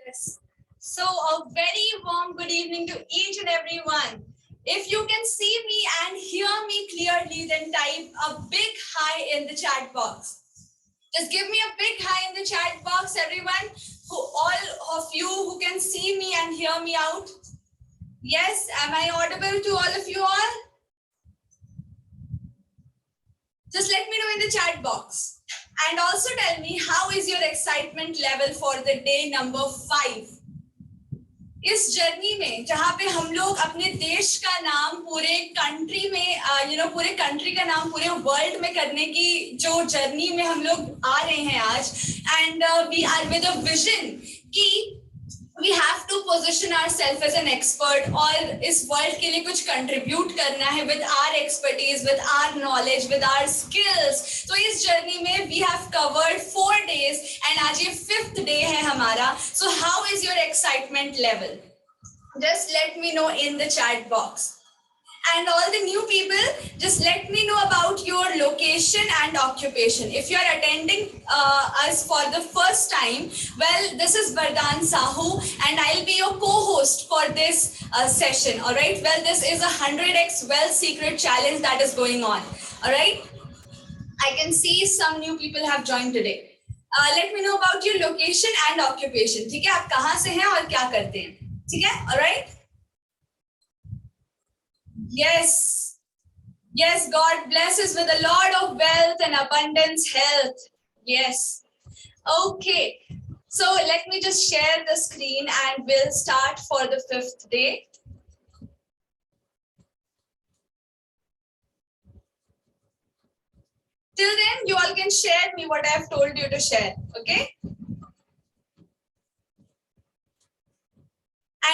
Yes. So a very warm good evening to each and every one. If you can see me and hear me clearly, then type a big hi in the chat box. Just give me a big hi in the chat box, everyone. All of you who can see me and hear me out. Yes, am I audible to all of you all? Just let me know in the chat box. And also tell me how is your excitement level for the day number 5. इस journey में जहाँ पे हम लोग अपने देश का नाम पूरे कंट्री में पूरे कंट्री का नाम पूरे वर्ल्ड में करने की जो जर्नी में हम लोग आ रहे हैं आज and we are with a vision कि we have to position ourselves as an expert और इस वर्ल्ड के लिए कुछ कंट्रीब्यूट करना है with our expertise, with our knowledge, with our skills. तो इस जर्नी में we have covered 4 days and आज ये 5th day है हमारा. So how is your excitement level? Just let me know in the chat box. And all the new people, just let me know about your location and occupation. If you are attending us for the first time, well, this is Vardhan Sahu and I'll be your co-host for this session, all right? Well, this is a 100x Wealth Secret Challenge that is going on, all right? I can see some new people have joined today. Let me know about your location and occupation. ठीक है, आप कहाँ से हैं और क्या करते हैं? ठीक है, all right? Yes, God blesses with a lot of wealth and abundance health. Yes. Okay. So let me just share the screen and we'll start for the 5th day. Till then, you all can share me what I have told you to share. Okay.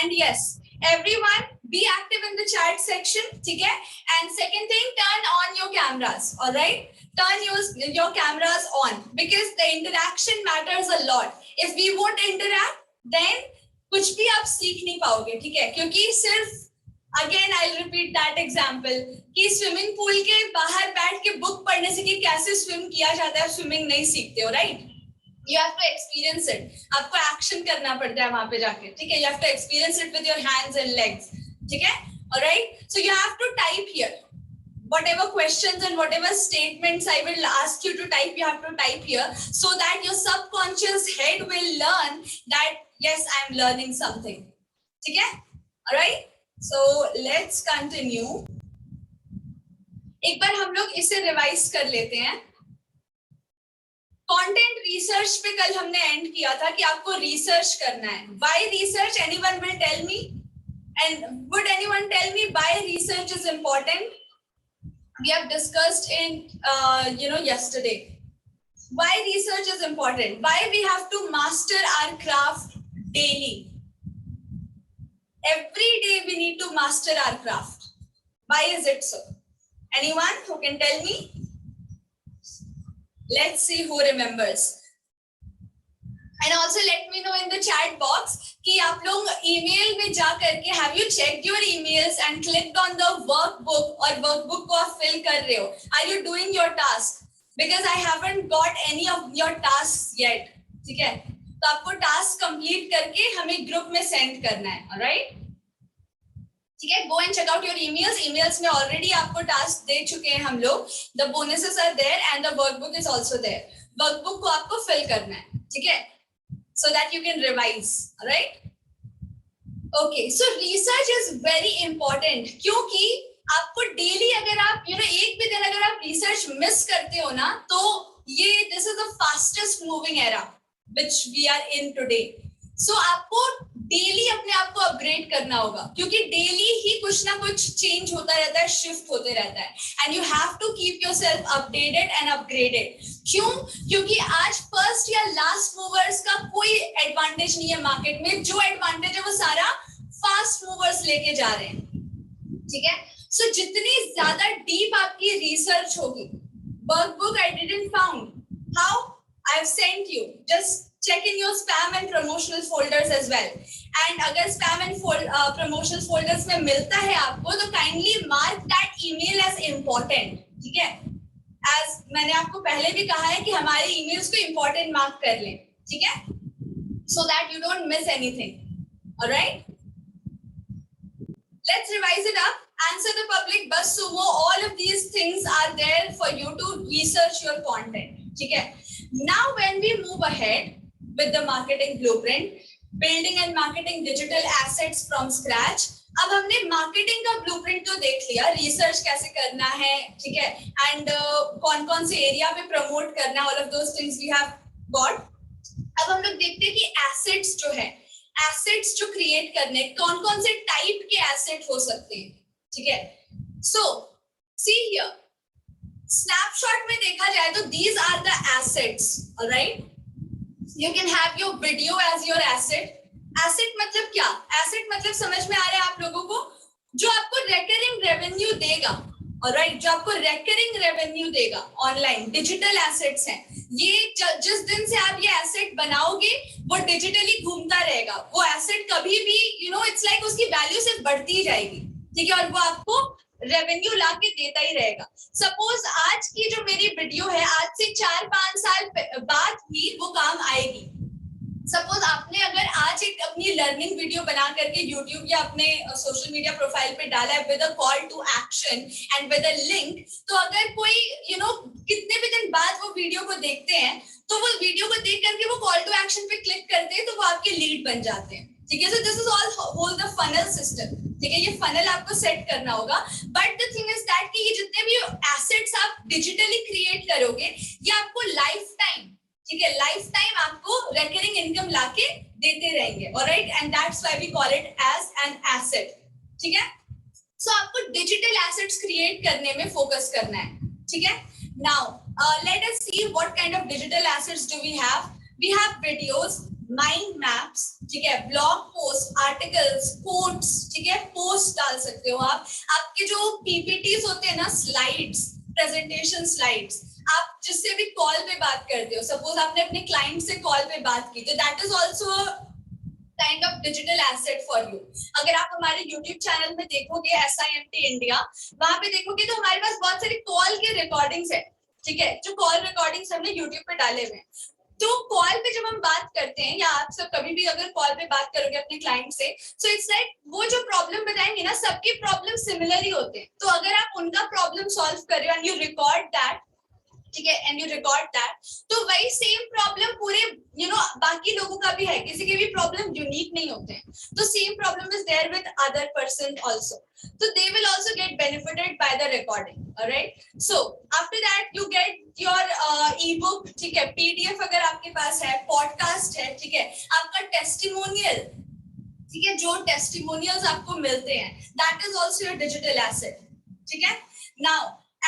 And yes, everyone be active in the chat section, okay? And second thing, turn on your cameras, all right? Turn your cameras on because the interaction matters a lot. If we won't interact, then कुछ भी आप सीख नहीं पाओगे, ठीक है? क्योंकि सिर्फ again I'll repeat that example कि swimming pool के बाहर बैठ के book पढ़ने से कि कैसे swim किया जाता है, swimming नहीं सीखते हो, right? You have to experience it. आपको action करना पड़ता है वहाँ पे जाके, ठीक है? You have to experience it with your hands and legs, ठीक है? All right. So you have to type here. Whatever questions and whatever statements I will ask you to type, you have to type here so that your subconscious head will learn that yes, I am learning something. ठीक है? All right. So let's continue. एक बार हम लोग इसे revise कर लेते हैं. Content research पे कल हमने एंड किया था कि आपको रिसर्च करना है. Why research? Anyone will tell me? And would anyone tell me why research is important? We have discussed in yesterday. Why research is important? Why we have to master our craft daily? Every day we need to master our craft. Why is it so? Anyone who can tell me? Let's see who remembers. And also let me know in the chat box कि आप लोग email में जा करके have you checked your emails and clicked on the workbook और workbook को आप fill कर रहे हो? Are you doing your task? Because I haven't got any of your tasks yet. ठीक है? तो आपको task complete करके हमें group में send करना है. All right? ठीक है? Go and check out your emails. Emails में already आपको task दे चुके हैं हम लोग. The bonuses are there and the workbook is also there. Workbook को आपको fill करना है. ठीक है? So that you can revise, all right? Okay, so research is very important क्योंकि आपको daily अगर आप एक भी दिन अगर आप research miss करते हो ना तो ये this is the fastest moving era which we are in today. So आपको daily अपने आप को upgrade करना होगा क्योंकि daily ही कुछ ना कुछ change होता रहता है, shift होते रहता है and you have to keep yourself updated and upgraded. क्यों? क्योंकि आज first या last movers का कोई advantage नहीं है market में. जो advantage है वो सारा fast movers लेके जा रहे हैं, ठीक है? So जितनी ज़्यादा deep आपकी research होगी, workbook I didn't found. How? I have sent you. Just check in your spam and promotional folders as well. And अगर spam and promotional folders में मिलता है आपको तो kindly mark that email as important. ठीक है? As मैंने आपको पहले भी कहा है कि हमारे emails को important mark कर लें. ठीक है? so that you don't miss anything. All right, let's revise it up. Answer the public, bus, sumo, all of these things are there for you to research your content. Okay. Now when we move ahead with the marketing blueprint, building and marketing digital assets from scratch, अब हमने marketing का blueprint तो देख लिया, research कैसे करना है, ठीक है, एंड कौन कौन से एरिया पे प्रमोट करना है, all of those things we have got. अब हम लोग देखते हैं कि एसेट्स जो है, एसेट्स जो क्रिएट करने, कौन कौन से टाइप के एसेट हो सकते हैं, ठीक है. सो सी हियर, स्नैपशॉट में देखा जाए तो these are the assets, alright. You can have your video as your asset. Asset मतलब क्या? एसेट मतलब समझ में आ रहा है आप लोगों को, जो आपको रेकरिंग रेवेन्यू देगा, ऑलराइट, जो आपको रेकरिंग रेवेन्यू देगा ऑनलाइन. डिजिटल एसेट्स हैं ये, जिस दिन से आप ये एसेट बनाओगे वो डिजिटली घूमता रहेगा. वो एसेट कभी भी इट्स लाइक उसकी वैल्यू सिर्फ बढ़ती जाएगी, ठीक है, और वो आपको रेवेन्यू ला के देता ही रहेगा. सपोज आज की जो मेरी वीडियो है, आज से 4-5 साल बाद भी वो काम आएगी. सपोज आपने अगर आज एक अपनी लर्निंग वीडियो बना करके यूट्यूब या अपने सोशल मीडिया प्रोफाइल पे डाला है with a call to action and with a link, तो अगर कोई कितने भी दिन बाद वो वीडियो को देखते हैं, तो वो वीडियो को देख करके वो कॉल टू एक्शन पे क्लिक करते हैं, तो वो आपके लीड बन जाते हैं, ठीक है. So this is all whole the funnel system, ठीक है. ये फनल आपको सेट करना होगा. But the thing is that कि ये जितने भी एसेट्स आप डिजिटली क्रिएट करोगे, ये आपको लाइफ टाइम, ठीक है, लाइफ टाइम आपको रेकरिंग इनकम लाके देते रहेंगे, alright, and that's why we call it as an asset, ठीक है. सो आपको डिजिटल एसेट्स क्रिएट करने में फोकस करना है, ठीक है. Now let us see what kind of digital assets do we have. We have videos, mind maps, ठीक है, ब्लॉग पोस्ट, आर्टिकल्स, कोट्स, ठीक है, पोस्ट डाल सकते हो आप. आपके जो पीपीटीज होते हैं ना, स्लाइड्स, प्रेजेंटेशन स्लाइड्स, आप जिससे भी कॉल पे बात करते हो, सपोज आपने अपने क्लाइंट से कॉल पे बात की, तो that is also kind of digital asset for you. अगर आप हमारे यूट्यूब चैनल में देखोगे SIMT इंडिया, वहां पे देखोगे तो हमारे पास बहुत सारी कॉल के रिकॉर्डिंग्स है, ठीक है, जो कॉल रिकॉर्डिंग्स हमने यूट्यूब पे डाले हुए हैं. तो कॉल पे जब हम बात करते हैं, या आप सब कभी भी अगर कॉल पे बात करोगे अपने क्लाइंट से, सो इट्स लाइक वो जो प्रॉब्लम बताएंगे ना, सबकी प्रॉब्लम सिमिलर ही होते हैं. तो अगर आप उनका प्रॉब्लम सॉल्व कर रहे हो एंड यू रिकॉर्ड दैट, ठीक है, एंड यू रिकॉर्ड दैट, तो वही सेम प्रॉब्लम पूरे बाकी लोगों का भी है. किसी के भी प्रॉब्लम यूनिक नहीं होते हैं, तो same problem is there with other person also, so they will also get benefited by the recording. All right, so after that you get your ebook, ठीक है, PDF अगर आपके पास है, पॉडकास्ट है, ठीक है, आपका टेस्टिमोनियल, ठीक है, जो टेस्टिमोनियल्स आपको मिलते हैं, that is also your digital asset, ठीक है. Now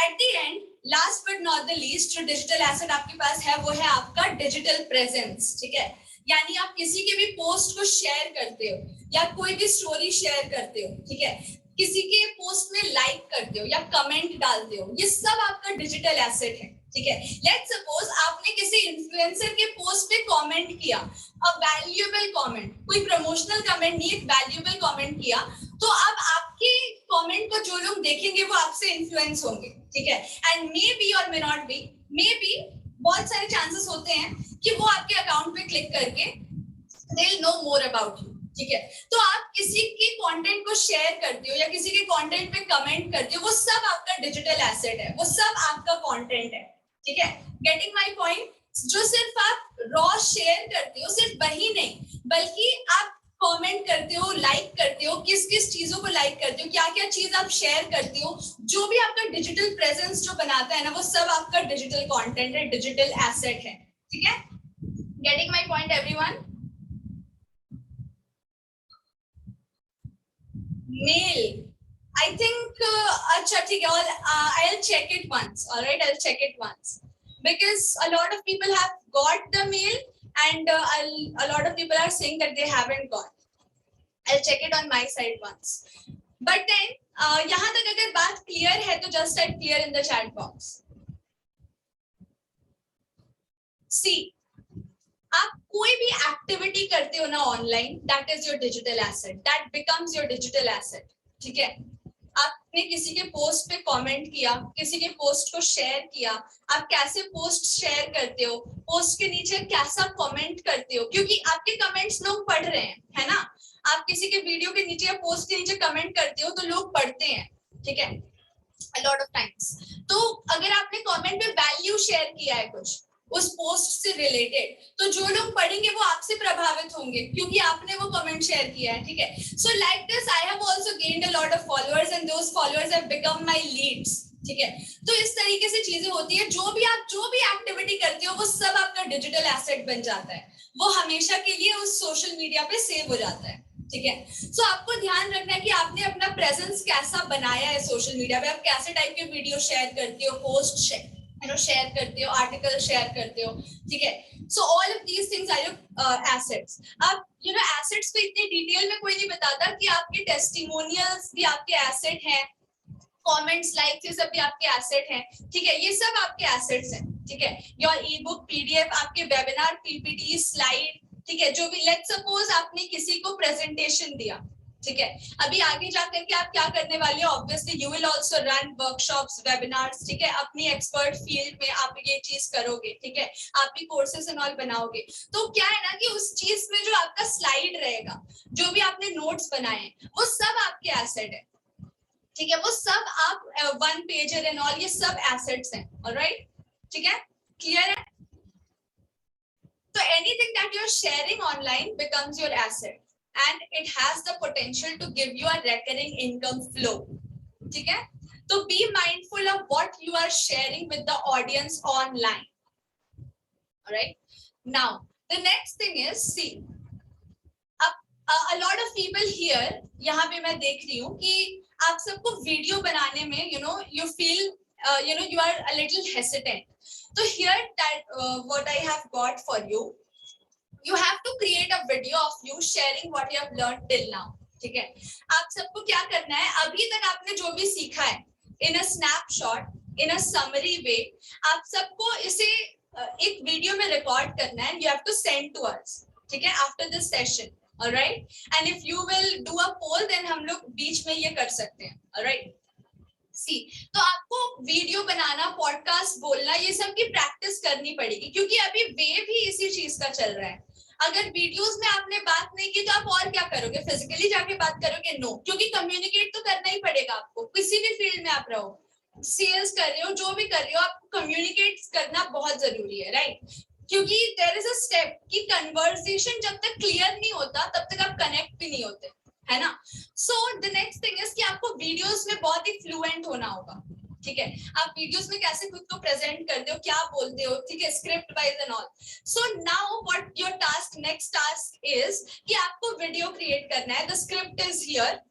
at the end, last but not the least, जो डिजिटल एसेट आपके पास है वो है आपका डिजिटल प्रेजेंस, ठीक है. यानी आप किसी के भी पोस्ट को शेयर करते हो, या कोई भी स्टोरी शेयर करते हो, ठीक है, किसी के पोस्ट में लाइक करते हो या कमेंट डालते हो, ये सब आपका डिजिटल एसेट है, ठीक है. लेट्स सपोज आपने किसी इन्फ्लुएंसर के पोस्ट पे कमेंट किया, अ वैल्यूएबल कमेंट, कोई प्रमोशनल कमेंट नहीं, एक वैल्यूएबल कमेंट किया, तो अब आपके कमेंट को जो लोग देखेंगे वो आपसे इन्फ्लुएंस होंगे, ठीक है. एंड मे बी और may not be, may be बहुत सारे चांसेस होते हैं कि वो आपके अकाउंट पे क्लिक करके they will know more about you, ठीक है. तो आप किसी के कंटेंट को शेयर करते हो या किसी के कंटेंट पे कमेंट करते हो, वो सब आपका डिजिटल एसेट है, वो सब आपका कंटेंट है, ठीक है. Getting my point. जो सिर्फ आप रॉ शेयर करते हो, सिर्फ वही नहीं, बल्कि आप कमेंट करते हो, लाइक करते हो, किस किस चीजों को लाइक करते हो, क्या क्या चीज आप शेयर करते हो, जो भी आपका डिजिटल प्रेजेंस जो बनाता है ना, वो सब आपका डिजिटल कंटेंट है, डिजिटल एसेट है, ठीक है. Getting my point everyone. Mail, I think अच्छा ठीक है, I'll check it once. All right, I'll check it once, because a lot of people have got the mail and a lot of people are saying that they haven't got. I'll check it on my side once. But then यहाँ तक अगर बात clear है तो just type clear in the chat box. See, आप कोई भी activity करते हो ना online, that is your digital asset, that becomes your digital asset, ठीक है. आपने किसी के पोस्ट पे कमेंट किया, किसी के पोस्ट को शेयर किया, आप कैसे पोस्ट शेयर करते हो, पोस्ट के नीचे कैसा कमेंट करते हो, क्योंकि आपके कमेंट्स लोग पढ़ रहे हैं, है ना। आप किसी के वीडियो के नीचे या पोस्ट के नीचे कमेंट करते हो तो लोग पढ़ते हैं, ठीक है, a lot of times। तो अगर आपने कमेंट में वैल्यू शेयर किया है कुछ उस पोस्ट से रिलेटेड, तो जो लोग पढ़ेंगे वो आपसे प्रभावित होंगे क्योंकि आपने वो कमेंट शेयर किया है, ठीक है। So like this I have also gained a lot of followers and those followers have become my leads, ठीक है। तो इस तरीके से चीजें होती है, जो भी एक्टिविटी करते हो वो सब आपका डिजिटल एसेट बन जाता है, वो हमेशा के लिए उस सोशल मीडिया पे सेव हो जाता है, ठीक है। सो आपको ध्यान रखना है कि आपने अपना प्रेजेंस कैसा बनाया है सोशल मीडिया पे, आप कैसे टाइप के वीडियो शेयर करते हो, पोस्ट शेयर करते हो, आर्टिकल शेयर करते हो, ठीक है। So all of these things are your assets. अब एसेट्स पे इतनी डिटेल में कोई नहीं बताता कि आपके टेस्टिमोनियल्स भी आपके एसेट हैं, कमेंट्स, लाइक्स, ये सब भी आपके एसेट हैं, ठीक है, ये सब आपके एसेट्स हैं, ठीक है। योर ई बुक, पीडीएफ, आपके वेबिनार, पीपीटी, स्लाइड, ठीक है, जो भी, लेट्स सपोज आपने किसी को प्रेजेंटेशन दिया, ठीक है, अभी आगे जाकर के आप क्या करने वाले हो, obviously you will also run workshops, webinars, ठीक है, अपनी एक्सपर्ट फील्ड में आप ये चीज करोगे, ठीक है, आप भी कोर्सेस एंड ऑल बनाओगे। तो क्या है ना कि उस चीज में जो आपका स्लाइड रहेगा, जो भी आपने नोट्स बनाए, वो सब आपके एसेट है, ठीक है, वो सब आप वन पेजर एंड ऑल, ये सब एसेट्स हैं, ऑलराइट, ठीक है, क्लियर है। So anything that you're sharing online becomes your asset and it has the potential to give you a recurring income flow, ठीक है। तो be mindful of what you are sharing with the audience online, alright। Now the next thing is, see, a lot of people here, यहाँ पे मैं देख रही हूँ कि आप सबको वीडियो बनाने में you feel you are a little hesitant. So here that what I have got for you, you have to create a video of you sharing what you have learned till now, ठीक है। आप सबको क्या करना है, अभी तक आपने जो भी सीखा है, in a snapshot, in a summary way, आप सबको इसे एक वीडियो में रिकॉर्ड करना है, you have to send to us, ठीक है, after this session, alright। And if you will do a poll, then हम लोग बीच में ये कर सकते हैं, alright। सी, तो आपको वीडियो बनाना, पॉडकास्ट बोलना, ये सब की प्रैक्टिस करनी पड़ेगी क्योंकि अभी वेव ही इसी चीज का चल रहा है। अगर वीडियोस में आपने बात नहीं की तो आप और क्या करोगे, फिजिकली जाके बात करोगे? नो, क्योंकि कम्युनिकेट तो करना ही पड़ेगा आपको, किसी भी फील्ड में आप रहो, सेल्स कर रहे हो, जो भी कर रहे हो, आपको कम्युनिकेट करना बहुत जरूरी है, राइट। क्योंकि देयर इज अ स्टेप कि कन्वर्सेशन जब तक क्लियर नहीं होता तब तक आप कनेक्ट भी नहीं होते, है ना। So the next thing is कि आपको वीडियोस में बहुत ही फ्लुएंट होना होगा, ठीक है। आप वीडियोस में कैसे खुद को प्रेजेंट करते हो, क्या बोलते हो, ठीक है, script wise and all. So now what your task, next task is कि आपको वीडियो क्रिएट करना है। द स्क्रिप्ट इज हियर,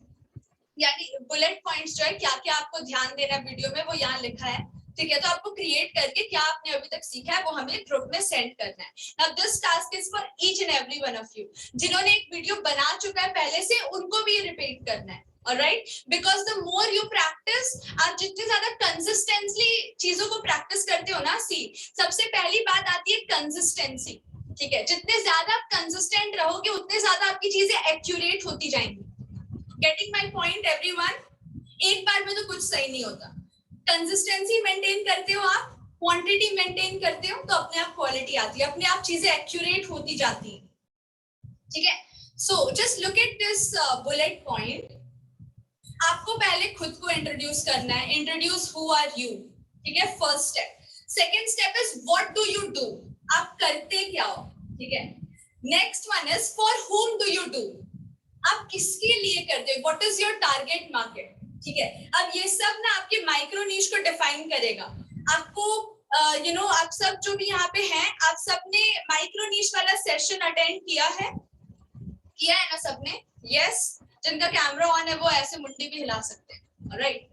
यानी बुलेट पॉइंट्स जो है, क्या क्या आपको ध्यान देना है वीडियो में, वो यहाँ लिखा है, ठीक है। तो आपको क्रिएट करके क्या आपने अभी तक सीखा है वो हमें ग्रुप में सेंड करना है। Now this task is for each and every one of you. जिन्होंने एक वीडियो बना चुका है पहले से, उनको भी रिपीट करना है, alright, because the more you practice, आप जितनी ज्यादा कंसिस्टेंटली चीजों को प्रैक्टिस करते हो ना, सी, सबसे पहली बात आती है कंसिस्टेंसी, ठीक है। जितने ज्यादा आप कंसिस्टेंट रहोगे उतने ज्यादा आपकी चीजें एक्यूरेट होती जाएंगी। Getting my point everyone? एक बार में तो कुछ सही नहीं होता, कंसिस्टेंसी मेंटेन करते हो आप, क्वांटिटी मेंटेन करते हो, तो अपने आप क्वालिटी आती है, अपने आप चीजें एक्यूरेट होती जाती हैं, ठीक है। So just look at this bullet point. आपको पहले खुद को इंट्रोड्यूस करना है, इंट्रोड्यूस हु आर यू, ठीक है, first step. Second step is what do you do, आप करते क्या हो, ठीक है। नेक्स्ट वन इज फॉर हुम डू यू डू, आप किसके लिए करते हो, what is your target market, ठीक है। अब ये सब ना आपके माइक्रो नीश को डिफाइन करेगा। आपको आप सब जो भी यहाँ पे हैं, आप सबने माइक्रो नीश वाला सेशन अटेंड किया है ना सबने? यस, जिनका कैमरा ऑन है वो ऐसे मुंडी भी हिला सकते हैं, ऑलराइट।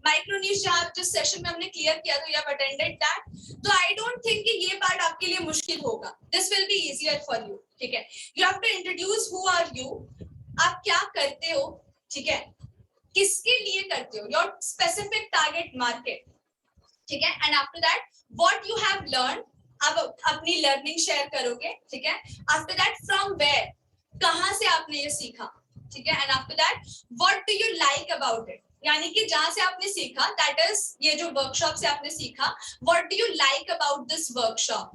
माइक्रो नीश जहाँ जिस सेशन में हमने क्लियर किया, तो यू हैव अटेंडेड दैट। तो आई डोंट थिंक कि ये पार्ट आपके लिए मुश्किल होगा, this will be easier for you, ठीक है। You have to introduce who are you, आप क्या करते हो, ठीक है, किसके लिए करते हो, योर स्पेसिफिक टारगेट मार्केट, ठीक है। And after that what you have learn, आप अपनी लर्निंग शेयर करोगे, ठीक है। आफ्टर दैट फ्रॉम वेयर, कहां से आपने ये सीखा, ठीक है। And after that what do you like about it, यानी कि जहां से आपने सीखा, दैट इज ये जो वर्कशॉप से आपने सीखा, what do you like about this workshop,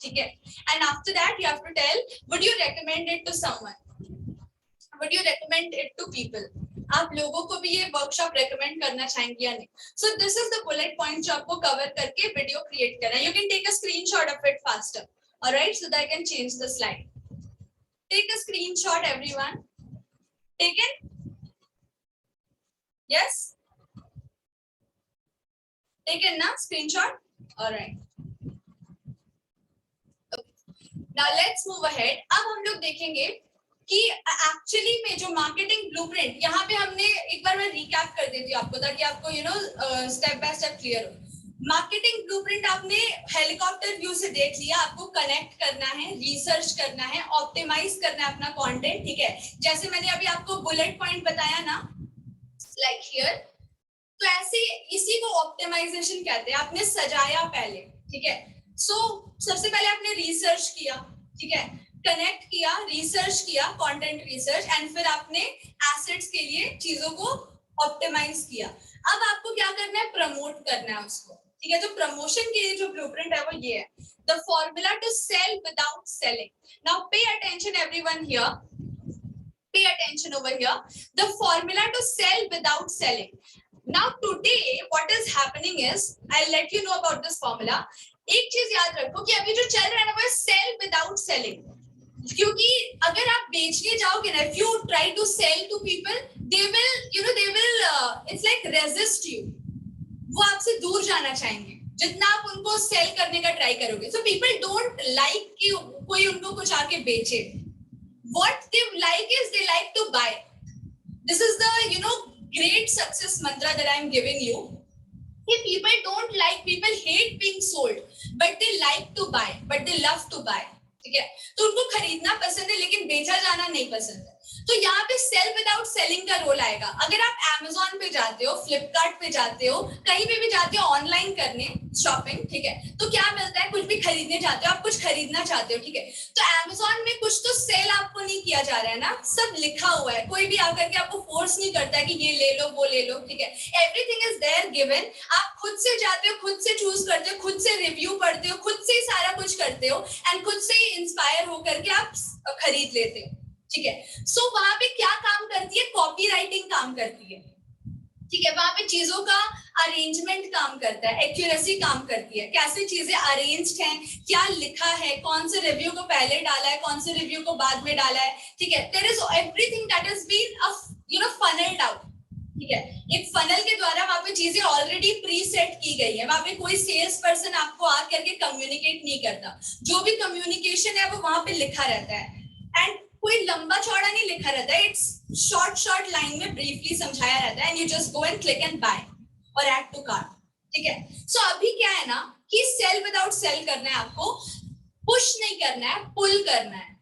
ठीक है. And after that you have to tell would you recommend it to someone, would you recommend it to people, आप लोगों को भी ये वर्कशॉप रेकमेंड करना चाहेंगे या नहीं. So this is the bullet point जो आपको कवर करके वीडियो क्रिएट करना है. You can take a screenshot of it faster, alright, so that I can change the slide. Take a screenshot everyone. Taken? Yes? Taken na screenshot? All right. Okay. Now let's move ahead. अब हम लोग देखेंगे कि actually में जो marketing blueprint, यहाँ पे हमने एक बार मैं रिकैप कर देती हूँ आपको ताकि आपको स्टेप बाय स्टेप क्लियर हो. मार्केटिंग ब्लूप्रिंट आपने हेलीकॉप्टर व्यू से देख लिया. आपको कनेक्ट करना है, रिसर्च करना है, ऑप्टिमाइज करना है अपना कंटेंट, ठीक है. जैसे मैंने अभी आपको बुलेट पॉइंट बताया ना, लाइक हियर, तो ऐसे इसी को ऑप्टिमाइजेशन कहते हैं. आपने सजाया पहले, ठीक है. सो सबसे पहले आपने रिसर्च किया, ठीक है, कनेक्ट किया, रिसर्च किया, कंटेंट रिसर्च, एंड फिर आपने एसेट्स के लिए चीजों को ऑप्टिमाइज किया. अब आपको क्या करना है, प्रमोट करना है उसको, ठीक है. तो प्रमोशन के लिए जो ब्लूप्रिंट है वो ये है, the formula to sell without selling. Now pay attention everyone here, pay attention over here, the formula to sell without selling. Now today what is happening is, I'll let you know about this formula. एक चीज याद रखो कि अभी जो चल रहा है ना वो है sell without selling. क्योंकि अगर आप बेचने जाओगे ना, if you try to sell to people, they will it's like resist you. वो आपसे दूर जाना चाहेंगे जितना आप उनको सेल करने का ट्राई करोगे. So people don't like कि कोई उनको कुछ आके बेचे. What they like is they like to buy. This is the great success mantra that I am giving you. If people don't like, people hate being sold, but they like to buy, but they love to buy. ठीक है, तो उनको खरीदना पसंद है लेकिन बेचा जाना नहीं पसंद है. तो यहाँ पे सेल विदाउट सेलिंग का रोल आएगा. अगर आप Amazon पे जाते हो, फ्लिपकार्ट पे जाते हो, कहीं पे भी जाते हो ऑनलाइन करने शॉपिंग, ठीक है, तो क्या मिलता है, कुछ भी खरीदने जाते हो, आप कुछ खरीदना चाहते हो, ठीक है, तो Amazon में कुछ तो सेल आपको नहीं किया जा रहा है ना, सब लिखा हुआ है. कोई भी आकर के आपको फोर्स नहीं करता है कि ये ले लो वो ले लो, ठीक है. Everything is there given. आप खुद से जाते हो, खुद से चूज करते हो, खुद से रिव्यू पढ़ते हो, खुद से ही सारा कुछ करते हो, एंड खुद से ही इंस्पायर होकर के आप खरीद लेते हो, ठीक है. सो वहां पे क्या काम करती है, कॉपी राइटिंग काम करती है, ठीक है. वहां पे चीजों का अरेंजमेंट काम करता है, एक्यूरेसी काम करती है, कैसे चीजें अरेंज्ड हैं, क्या लिखा है, कौन से रिव्यू को पहले डाला है, कौन से रिव्यू को बाद में डाला है, ठीक है. There is everything that has been funnelled out, ठीक है. एक फनल के द्वारा वहां पे चीजें ऑलरेडी प्री सेट की गई है. वहां पे कोई सेल्स पर्सन आपको आकर के कम्युनिकेट नहीं करता. जो भी कम्युनिकेशन है वो वहां पे लिखा रहता है, एंड कोई लंबा चौड़ा नहीं लिखा रहता है. इट्स शॉर्ट लाइन में ब्रीफली समझाया रहता है, and you just go and click and buy और ऐड टू कार्ट, ठीक है. सो अभी क्या है ना कि सेल विदाउट सेल करना है आपको. पुश नहीं करना है, पुल करना है,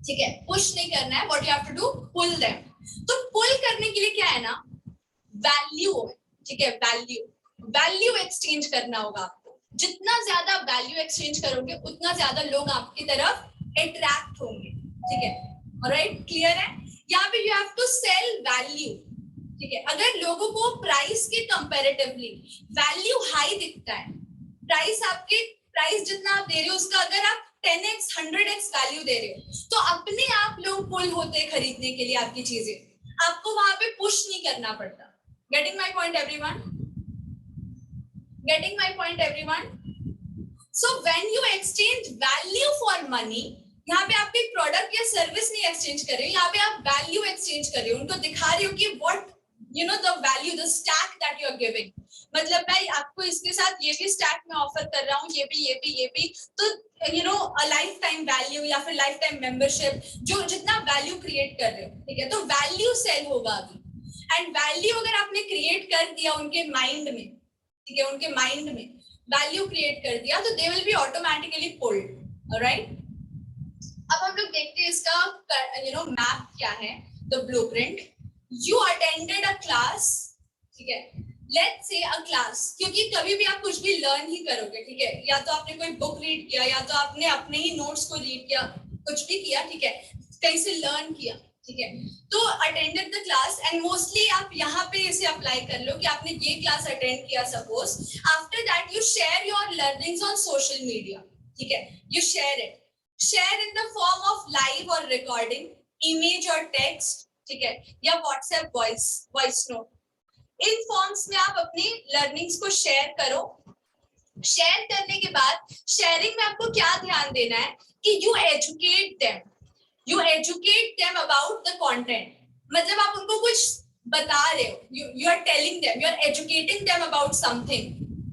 ठीक है. पुश नहीं करना है, what you have to do, pull them. तो पुल करने के लिए क्या है ना, वैल्यू, ठीक है, वैल्यू एक्सचेंज करना होगा आपको. जितना ज्यादा वैल्यू एक्सचेंज करोगे उतना ज्यादा लोग आपकी तरफ अट्रैक्ट होंगे, ठीक है. ऑलराइट, क्लियर है. यहाँ पे you have to sell value, ठीक है. अगर लोगों को प्राइस के कंपैरेटिवली वैल्यू हाई दिखता है, प्राइस जितना आप दे रहे हो उसका अगर आप 10x 100x वैल्यू दे रहे हो, तो अपने आप लोग पुल होते खरीदने के लिए आपकी चीजें. आपको वहां पे पुश नहीं करना पड़ता. Getting my point everyone? Getting my point everyone? So when you exchange value for money, यहाँ पे आप एक प्रोडक्ट या सर्विस नहीं एक्सचेंज कर रहे हो, यहाँ पे आप वैल्यू एक्सचेंज कर रहे हो. उनको दिखा रहे हो कि what the value, the stack that you are giving. मतलब मैं आपको इसके साथ ये भी स्टैक में ऑफर कर रहा हूँ, ये भी, तो अ लाइफ टाइम वैल्यू या फिर लाइफ टाइम मेंबरशिप, जो जितना वैल्यू क्रिएट कर रहे हो, ठीक है. तो वैल्यू सेल होगा अभी. एंड वैल्यू अगर आपने क्रिएट कर दिया उनके माइंड में, ठीक है, उनके माइंड में वैल्यू क्रिएट कर दिया, तो they will be automatically pulled. Alright, अब हम लोग देखते हैं इसका मैप क्या है, the blueprint. You attended a class, ठीक है. लेट्स से अ क्लास, क्योंकि कभी भी आप कुछ भी लर्न ही करोगे, ठीक है. या तो आपने कोई बुक रीड किया, या तो आपने अपने ही नोट्स को रीड किया, कुछ भी किया, ठीक है, कहीं से लर्न किया. ठीक है, तो attended the class and mostly आप यहाँ पे इसे अप्लाई कर लो कि आपने ये क्लास अटेंड किया suppose. After that you share your learnings on social media. ठीक है, you share in the form of live और रिकॉर्डिंग, इमेज और टेक्स्ट. ठीक है, या व्हाट्सएप वॉइस नोट. इन फॉर्म्स में आप अपनी लर्निंग्स को शेयर करो. शेयर करने के बाद शेयरिंग में आपको क्या ध्यान देना है कि you educate them about the content. मतलब आप उनको कुछ बता रहे हो, you are telling them, you are educating them about something.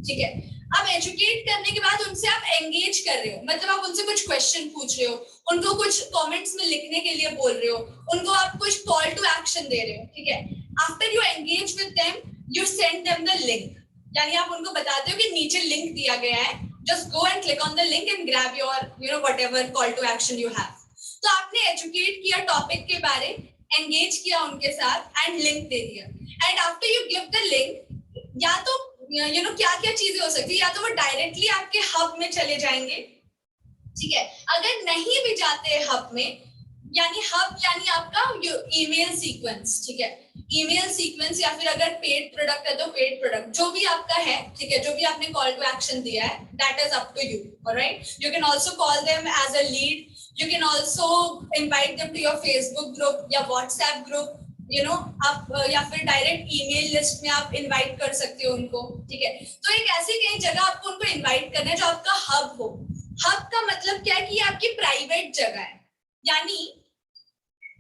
ठीक है, अब एजुकेट करने के बाद उनसे आप एंगेज कर रहे हो, मतलब आप उनसे कुछ क्वेश्चन पूछ रहे हो, उनको कुछ कमेंट्स में लिखने के लिए बोल रहे हो, उनको आप कुछ कॉल टू एक्शन दे रहे हो. ठीक है, after you engage with them you send them the link. यानी आप उनको बताते हो कि नीचे लिंक दिया गया है, just go and click on the link and grab your whatever call to action you have. तो आपने एजुकेट किया टॉपिक के बारे, एंगेज किया उनके साथ एंड लिंक दे दिया. And after you give the link, या तो क्या क्या चीजें हो सकती है, या तो वो डायरेक्टली आपके हब में चले जाएंगे. ठीक है, अगर नहीं भी जाते हब में, यानी हब यानी आपका ईमेल सीक्वेंस. ठीक है, ईमेल सीक्वेंस या फिर अगर पेड प्रोडक्ट है तो पेड प्रोडक्ट, जो भी आपका है. ठीक है, जो भी आपने कॉल टू एक्शन दिया है, that is up to you. Alright, you can also call them as a lead. You can also invite them to your Facebook group या WhatsApp group, आप या फिर डायरेक्ट ईमेल लिस्ट में आप invite कर सकते हो उनको. ठीक है, तो एक ऐसी कई जगह आपको उनको इनवाइट करना है जो आपका हब हो. हब का मतलब क्या है कि आपकी प्राइवेट जगह है. यानी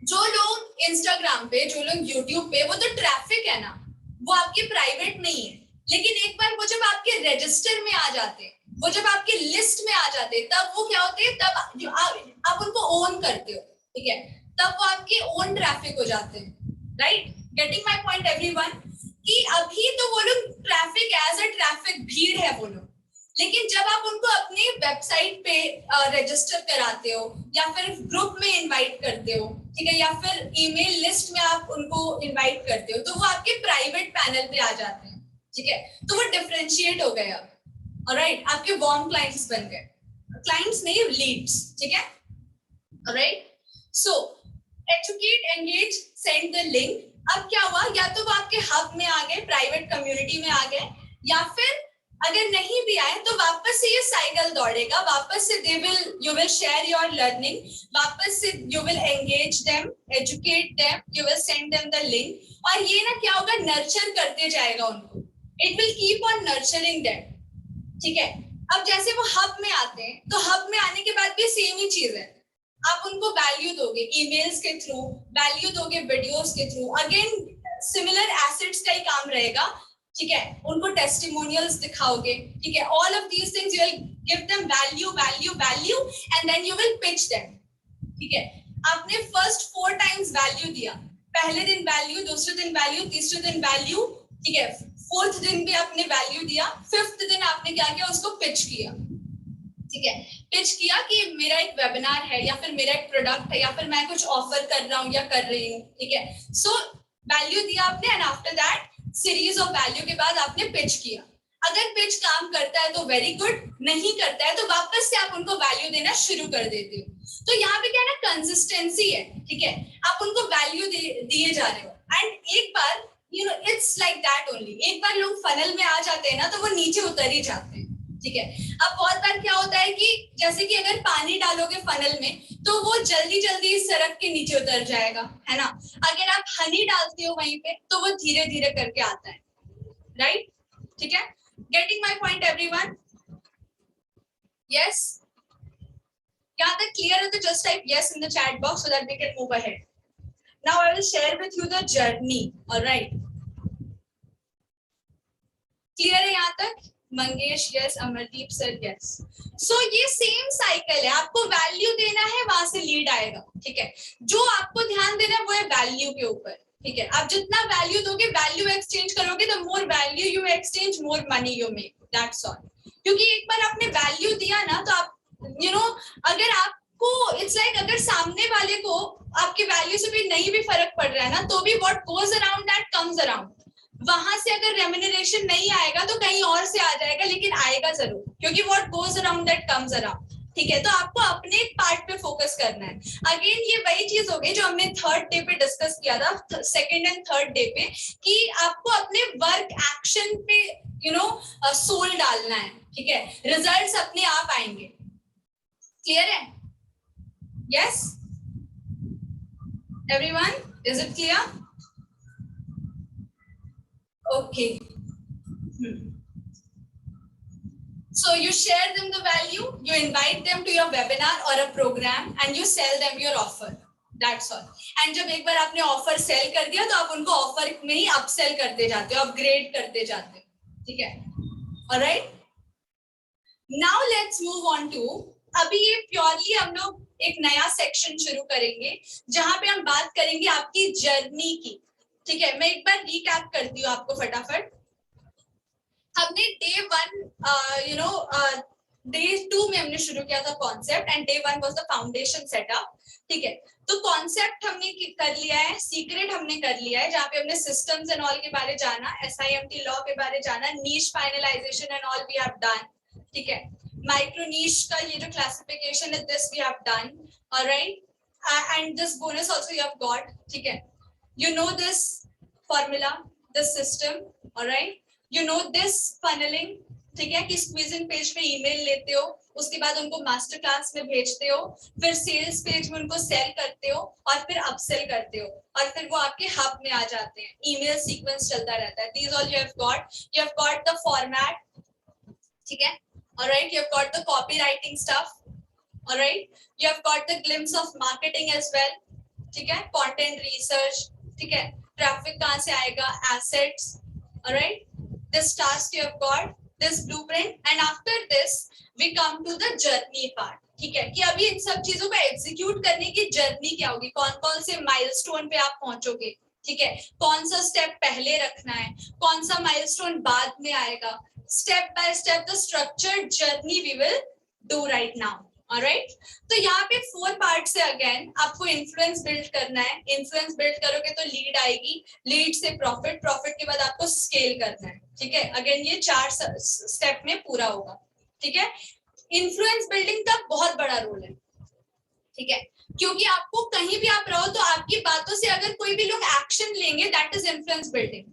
जो लोग इंस्टाग्राम पे, जो लोग यूट्यूब पे, वो तो ट्रैफिक है ना, वो आपकी प्राइवेट नहीं है. लेकिन एक बार वो जब आपके रजिस्टर में आ जाते हैं, वो जब आपके लिस्ट में आ जाते हैं, तब वो क्या होते हैं, तब आप उनको ओन करते हो. ठीक है, तब वो आपके ओन ट्रैफिक हो जाते हैं. Right, getting my point everyone, कि अभी तो वो लोग ट्रैफिक एज अ ट्रैफिक भीड़ है वो लोग. लेकिन जब आप उनको अपने वेबसाइट पे रजिस्टर कराते हो या फिर ग्रुप में इनवाइट करते हो, ठीक है, या फिर ईमेल लिस्ट में आप उनको इनवाइट करते हो, तो वो आपके प्राइवेट पैनल पे आ जाते हैं. ठीक है, तो वो डिफरेंशिएट हो गया. ऑलराइट, आपके वार्म क्लाइंट्स बन गए. क्लाइंट्स नहीं, लीड्स. ठीक है, alright. So educate, engage, send the link. अब क्या हुआ, या तो वो आपके हब में आ गए, प्राइवेट कम्युनिटी में आ गए, या फिर अगर नहीं भी आए तो वापस से ये साइकिल दौड़ेगा. वापस से you will share your learning, वापस से you will engage them, educate them, you will send them the link. और ये ना क्या होगा, नर्चर करते जाएगा उनको. It will keep on nurturing them. ठीक है, अब जैसे वो हब में आते हैं, तो हब में आने के बाद भी सेम ही चीज है. आप उनको वैल्यू दोगे ईमेल्स के थ्रू, वैल्यू दोगे वीडियोस के थ्रू. अगेन सिमिलर एसेट्स का ही काम रहेगा. ठीक है, उनको टेस्टिमोनियल्स दिखाओगे. ठीक है, all of these things you will give them value value value and then you will pitch them. ठीक है, आपने फर्स्ट 4 टाइम्स वैल्यू दिया. पहले दिन वैल्यू, दूसरे दिन वैल्यू, तीसरे दिन वैल्यू. ठीक है, 4th दिन भी आपने वैल्यू दिया. 5th दिन आपने क्या किया, उसको पिच किया. ठीक है, पिच किया कि मेरा एक वेबिनार है, या फिर मेरा एक प्रोडक्ट है, या फिर मैं कुछ ऑफर कर रहा हूँ या कर रही हूँ. ठीक है, सो वैल्यू दिया आपने and after that series of value के बाद आपने पिच किया. अगर पिच काम करता है तो वेरी गुड, नहीं करता है तो वापस से आप उनको वैल्यू देना शुरू कर देते हो. तो यहाँ पे क्या है ना, कंसिस्टेंसी है. ठीक है, आप उनको वैल्यू दिए जा रहे हो. एंड एक बार इट्स लाइक दैट ओनली. एक बार लोग फनल में आ जाते हैं ना, तो वो नीचे उतर ही जाते हैं. ठीक है, अब बहुत बार क्या होता है कि जैसे कि अगर पानी डालोगे फनल में, तो वो जल्दी जल्दी सड़क के नीचे उतर जाएगा, है ना. अगर आप हनी डालते हो वहीं पे, तो वो धीरे धीरे करके आता है. राइट, ठीक है, getting my point everyone. Yes, यहाँ तक क्लियर है तो just type yes in the chat box so that we can move ahead. Now I will share with you the journey. Alright, clear है यहाँ तक? Mangesh yes, Amardeep sir yes. So ये same cycle है. आपको वैल्यू देना है, वहां से लीड आएगा. ठीक है, जो आपको ध्यान देना है वो है वैल्यू के ऊपर. ठीक है, आप जितना वैल्यू दोगे, वैल्यू एक्सचेंज करोगे, तो more value you exchange, more money you make. That's all. क्योंकि एक बार आपने वैल्यू दिया ना, तो आप अगर आपको इट्स लाइक अगर सामने वाले को आपके वैल्यू से भी नहीं भी फर्क पड़ रहा है ना, तो भी what goes around that comes around. वहां से अगर रेम्यूनरेशन नहीं आएगा तो कहीं और से आ जाएगा, लेकिन आएगा जरूर, क्योंकि what goes around that comes around. ठीक है, तो आपको अपने पार्ट पे फोकस करना है. अगेन ये वही चीज हो गई जो हमने थर्ड डे पे डिस्कस किया था, सेकंड एंड थर्ड डे पे, कि आपको अपने वर्क एक्शन पे सोल डालना है. ठीक है, रिजल्ट्स अपने आप आएंगे. क्लियर है? Yes everyone, is it clear? Okay. So you share them the value, you invite them to your webinar or a program and you sell them your offer. That's all. And जब एक बार आपने offer cell कर दिया तो आप उनको offer में ही upsell करते जाते हो, अपग्रेड करते जाते हो. ठीक है? Alright? Now let's move on to, अभी ये प्योरली हम लोग एक नया सेक्शन शुरू करेंगे जहां पे हम बात करेंगे आपकी जर्नी की. ठीक है, मैं एक बार रिकैप करती हूँ आपको फटाफट. हमने डे 1 डे 2 में हमने शुरू किया था concept and day 1 was the foundation setup. ठीक है, तो कॉन्सेप्ट हमने कर लिया है, सीक्रेट हमने कर लिया है जहाँ पे हमने सिस्टम्स एंड ऑल के बारे जाना, SIMT लॉ के बारे जाना, niche finalization and all we have done. ठीक है, माइक्रो नीश का ये जो क्लासिफिकेशन है this we have done. Alright, and this bonus also you have got. ठीक है, you know this formula, this system. Alright, you know this funneling. ठीक है, कि स्क्वीजिंग पेज पे ईमेल लेते हो, उसके बाद उनको मास्टर क्लास में भेजते हो, फिर सेल्स पेज में उनको सेल करते हो और फिर अपसेल करते हो और फिर वो आपके हब में आ जाते हैं. ईमेल सीक्वेंस चलता रहता है. These all you have got the format. ठीक है, alright, you have got the copywriting stuff. Alright, you have got the glimpse of marketing as well. ठीक है, content research. ठीक है, ट्रैफिक कहाँ से आएगा, assets. Alright, this task you have got, this blueprint, and after this we come to the journey part. ठीक है, कि अभी इन सब चीजों को एग्जीक्यूट करने की जर्नी क्या होगी, कौन कौन से माइलस्टोन पे आप पहुंचोगे. ठीक है, कौन सा स्टेप पहले रखना है, कौन सा माइलस्टोन बाद में आएगा. Step by step the structured journey we will do right now. Alright, तो यहाँ पे 4 पार्ट से अगेन आपको इन्फ्लुएंस बिल्ड करना है. इन्फ्लुएंस बिल्ड करोगे तो लीड आएगी, लीड से प्रॉफिट, प्रॉफिट के बाद आपको स्केल करना है. ठीक है, अगेन ये 4 स्टेप में पूरा होगा. ठीक है, इन्फ्लुएंस बिल्डिंग का बहुत बड़ा रोल है. ठीक है, क्योंकि आपको कहीं भी आप रहो तो आपकी बातों से अगर कोई भी लोग एक्शन लेंगे, दैट इज इन्फ्लुएंस बिल्डिंग.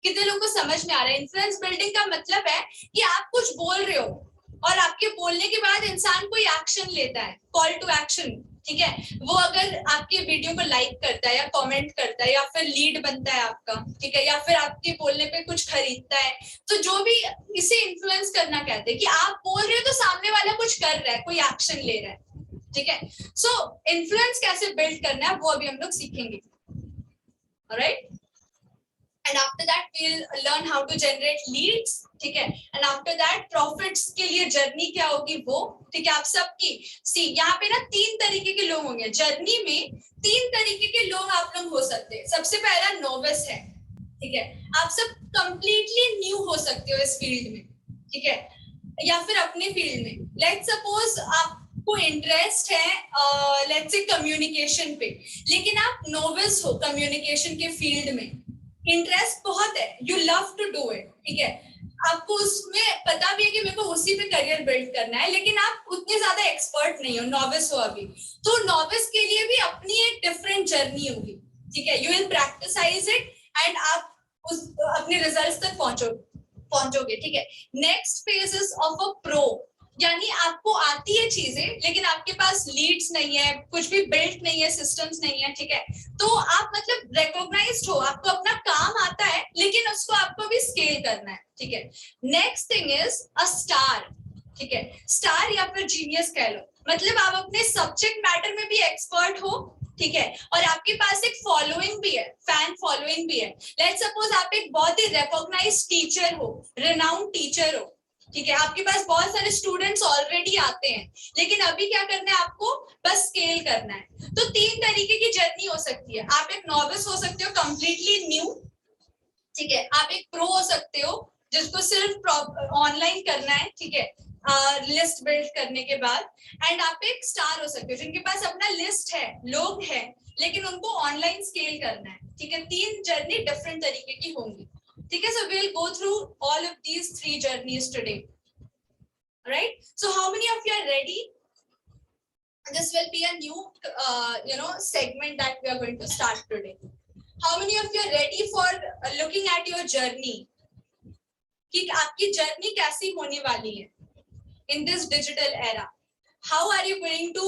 कितने लोगों को समझ में आ रहा है? इन्फ्लुएंस बिल्डिंग का मतलब है कि आप कुछ बोल रहे हो और आपके बोलने के बाद इंसान कोई एक्शन लेता है, कॉल टू एक्शन. ठीक है, वो अगर आपके वीडियो को लाइक करता है या कमेंट करता है या फिर लीड बनता है आपका. ठीक है, या फिर आपके बोलने पे कुछ खरीदता है, तो जो भी इसे इन्फ्लुएंस करना कहते हैं कि आप बोल रहे हो तो सामने वाला कुछ कर रहा है, कोई एक्शन ले रहा है. ठीक है, सो इन्फ्लुएंस कैसे बिल्ड करना है वो अभी हम लोग सीखेंगे. Alright, and after that we'll learn how to generate leads. ठीक है, and after that profits के लिए जर्नी क्या होगी वो. ठीक है, आप सबकी सी यहाँ पे ना 3 तरीके के लोग होंगे जर्नी में. 3 तरीके के लोग आप लोग हो सकते हैं. सबसे पहला नोविस है. ठीक है, आप सब कंप्लीटली न्यू हो सकते हो इस फील्ड में. ठीक है, या फिर अपने फील्ड में. लेट्स सपोज आपको इंटरेस्ट है लेट्स से कम्युनिकेशन पे, लेकिन आप नोविस हो कम्युनिकेशन के फील्ड में. इंटरेस्ट बहुत है, you love to do it. ठीक है, आपको उसमें पता भी है कि मेरे को उसी पे करियर बिल्ड करना है, लेकिन आप उतने ज्यादा एक्सपर्ट नहीं हो, नॉविस हो अभी. तो नॉविस के लिए भी अपनी एक डिफरेंट जर्नी होगी. ठीक है, यू विल प्रैक्टिसाइज इट एंड आप उस अपने रिजल्ट्स तक पहुंचोगे. ठीक है, next phase is of a pro, यानी आपको आती है चीजें लेकिन आपके पास लीड्स नहीं है, कुछ भी बिल्ट नहीं है, सिस्टम्स नहीं है. ठीक है, तो आप मतलब रिकॉग्नाइज्ड हो, आपको अपना काम आता है लेकिन उसको आपको भी स्केल करना है. ठीक है, next thing is a star. ठीक है, स्टार या फिर जीनियस कह लो, मतलब आप अपने सब्जेक्ट मैटर में भी एक्सपर्ट हो. ठीक है, और आपके पास एक फॉलोइंग भी है, फैन फॉलोइंग भी है. लेट्स सपोज आप एक बहुत ही रिकॉग्नाइज्ड टीचर हो, रिनाउंड टीचर हो. ठीक है, आपके पास बहुत सारे स्टूडेंट्स ऑलरेडी आते हैं, लेकिन अभी क्या करना है आपको, बस स्केल करना है. तो 3 तरीके की जर्नी हो सकती है. आप एक नॉविस हो सकते हो, कंप्लीटली न्यू. ठीक है, आप एक प्रो हो सकते हो जिसको सिर्फ ऑनलाइन करना है. ठीक है, लिस्ट बिल्ड करने के बाद. एंड आप एक स्टार हो सकते हो जिनके पास अपना लिस्ट है, लोग हैं, लेकिन उनको ऑनलाइन स्केल करना है. ठीक है, 3 जर्नी डिफरेंट तरीके की होंगी. ठीक है, so we'll go through all of these 3 journeys today. right? So how many of you are ready? This will be a new segment that we are going to start today. How many of you are ready for looking at your journey? कि आपकी journey कैसी होने वाली है in this digital era? How are you going to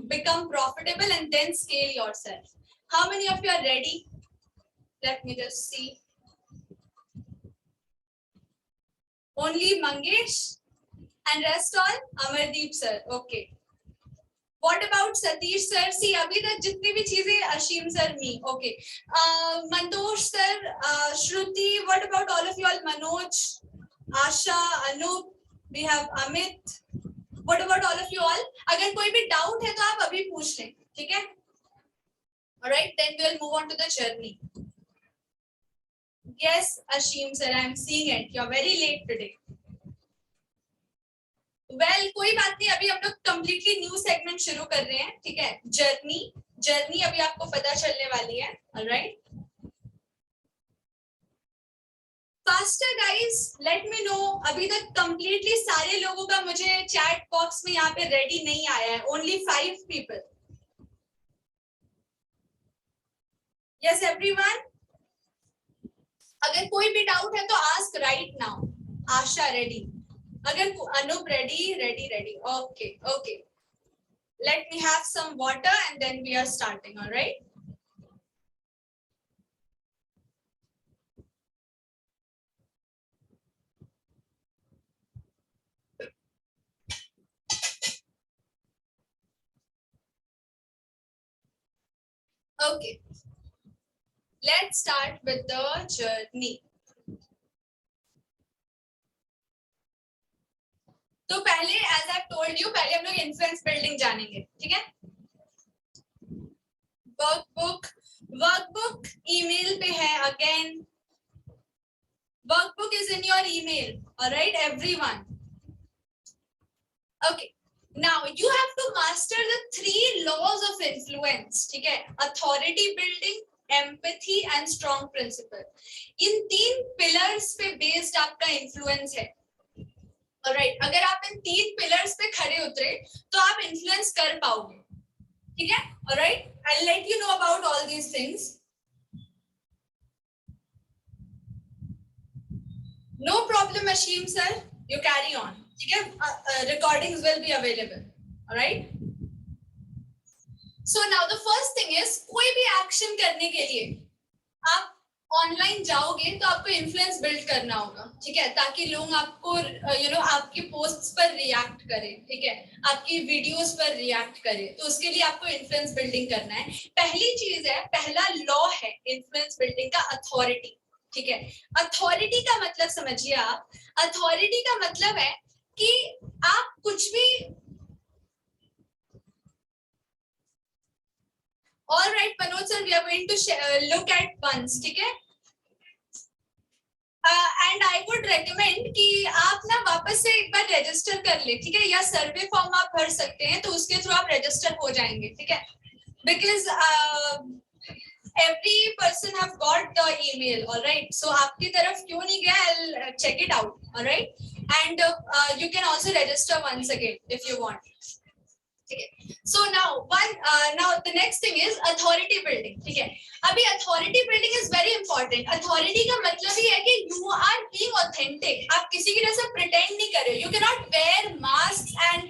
become profitable and then scale yourself? How many of you are ready? Let me just see. Only Mangesh and rest all Amardeep sir. Okay. What about Satish sir? See, अभी तक जितनी भी चीजें Ashim sir, me. Okay. Mantosh sir, Shruti. What about all of you all? Manoj, Asha, Anup. We have Amit. What about all of you all? अगर कोई भी doubt है तो आप अभी पूछ लें, ठीक है? Alright, then we'll move on to the journey. Yes, Ashim sir, I'm seeing it. You're very late today. Well कोई बात नहीं, अभी हम लोग कंप्लीटली न्यू सेगमेंट शुरू कर रहे हैं, ठीक है? जर्नी अभी आपको पता चलने वाली है. Alright, faster guys, let me know. अभी तक कंप्लीटली सारे लोगों का मुझे चैट बॉक्स में यहाँ पे रेडी नहीं आया है. Only 5 people. Yes everyone. अगर कोई भी डाउट है तो आस्क राइट नाउ. आशा रेडी. अगर Anup ready. Okay. Let me have some water and then we are starting. All right. Okay. Let's start with the journey. तो पहले एज आई टोल्ड यू, पहले हम लोग इन्फ्लुएंस बिल्डिंग जानेंगे, ठीक है? Workbook email पे है. Again workbook is in your email. Alright everyone. Okay, now you have to master the 3 laws of influence, ठीक है? Authority building, empathy and strong principle. इन 3 पिलर्स पे बेस्ड आपका इन्फ्लुएंस है. ऑलराइट, अगर आप इन 3 पिलर्स पे खड़े उतरे तो आप इन्फ्लुएंस कर पाओगे, ठीक है? Alright, I will let you know about all these things. No problem Ashim sir, you carry on, ठीक है? Recordings will be available. Alright, so now the first thing is, कोई भी एक्शन करने के लिए आप ऑनलाइन जाओगे तो आपको इन्फ्लुएंस बिल्ड करना होगा, ठीक है? ताकि लोग आपको आपकी पोस्ट्स पर रिएक्ट करें, ठीक है? आपकी वीडियोस पर रिएक्ट करें. तो उसके लिए आपको इन्फ्लुएंस बिल्डिंग करना है. पहली चीज है, पहला लॉ है इन्फ्लुएंस बिल्डिंग का, अथॉरिटी, ठीक है? अथॉरिटी का मतलब समझिए आप. अथॉरिटी का मतलब है कि आप कुछ भी. All right, Manoj sir, we are going to look at buns, ठीक है? एंड आई वुड रेकमेंड कि आप ना वापस से एक बार रजिस्टर कर ले, ठीक है? या सर्वे फॉर्म आप भर सकते हैं, तो उसके थ्रू आप रजिस्टर हो जाएंगे, ठीक है? Because every person have got the email. All right, so आपकी तरफ क्यों नहीं गया? I'll check it out. All right, and you can also register once again if you want. ठीक है? So now the next thing is authority building, ठीक है? अभी authority building is very important. authority का मतलब ही है कि you are being authentic. आप किसी की जैसे pretend नहीं कर रहे. You cannot wear masks and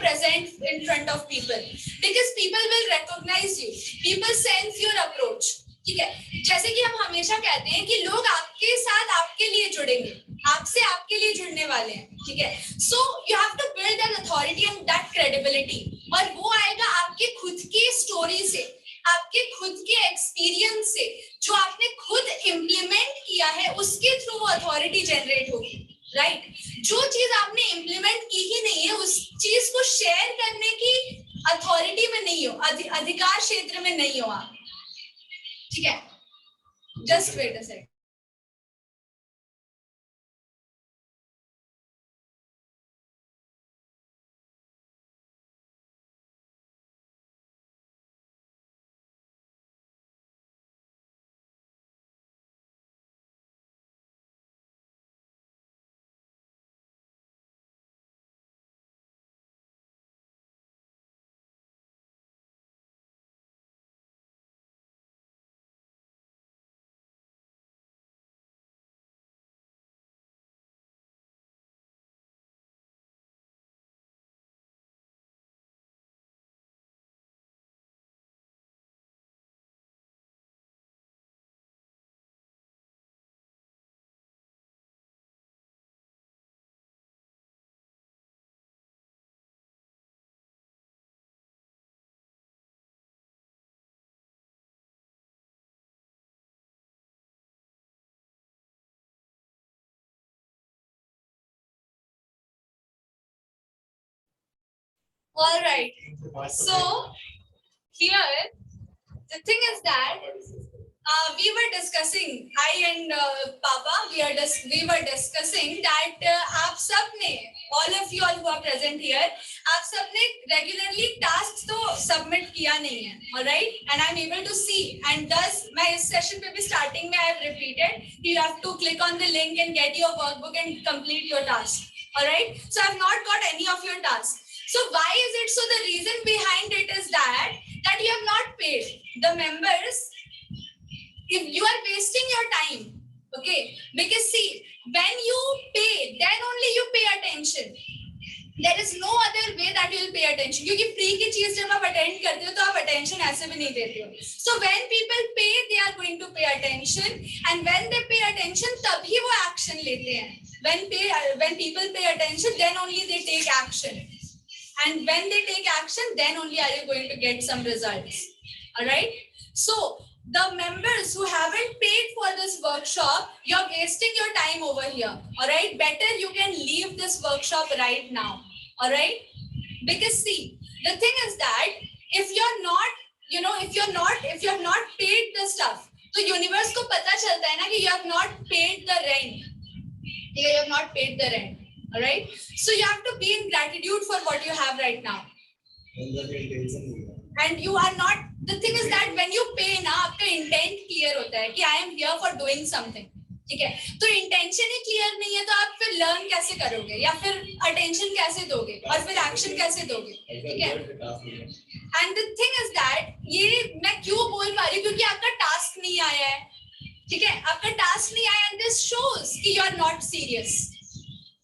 present in front of people, because people will recognize you. People sense your approach. ठीक है? जैसे कि हम हमेशा कहते हैं कि लोग आपके साथ आपके लिए जुड़ेंगे, आपसे आपके लिए जुड़ने वाले हैं, ठीक है? So you have to build an authority and that credibility. और वो आएगा आपके खुद की स्टोरी से, आपके खुद के एक्सपीरियंस से, जो आपने खुद इम्प्लीमेंट किया है, उसके थ्रू वो अथॉरिटी जनरेट होगी. राइट, जो चीज आपने इम्प्लीमेंट की ही नहीं है, उस चीज को शेयर करने की अथॉरिटी में नहीं हो, अधिकार क्षेत्र में नहीं हो आप, ठीक है? Just wait a second. All right. So here the thing is that we were discussing, I and Papa, we were discussing that आप सबने, all of you all who are present here, आप सबने regularly tasks तो submit किया नहीं है, all right? And I'm able to see, and thus मैं इस session पे भी starting में I have repeated, you have to click on the link and get your workbook and complete your task, all right? So I've not got any of your tasks. So why is it so? The reason behind it is that you have not paid the members. If you are wasting your time, okay, because see, when you pay, then only you pay attention. There is no other way that you will pay attention. क्योंकि free की चीज जब आप attend करते हो तो आप attention ऐसे भी नहीं देते हो. So when people pay, they are going to pay attention, and when they pay attention, तभी वो action लेते हैं. When people pay attention, then only they take action. And when they take action, then only are you going to get some results. All right. So the members who haven't paid for this workshop, you're wasting your time over here. All right. Better you can leave this workshop right now. All right. Because see, the thing is that if you're not, if you have not paid the stuff, so universe को पता चलता है ना कि you have not paid the rent. You have not paid the rent. All right. So you have to be in gratitude for what you have right now. And you are not. The thing is that when you pay ना, आपका intent clear होता है कि I am here for doing something. ठीक है. तो intention ही clear नहीं है तो आप फिर learn कैसे करोगे या फिर attention कैसे दोगे और फिर action कैसे दोगे. ठीक है. And the thing is that ये मैं क्यों बोल पा रही हूँ क्योंकि आपका task नहीं आया है. ठीक है. आपका task नहीं आया and this shows कि you are not serious.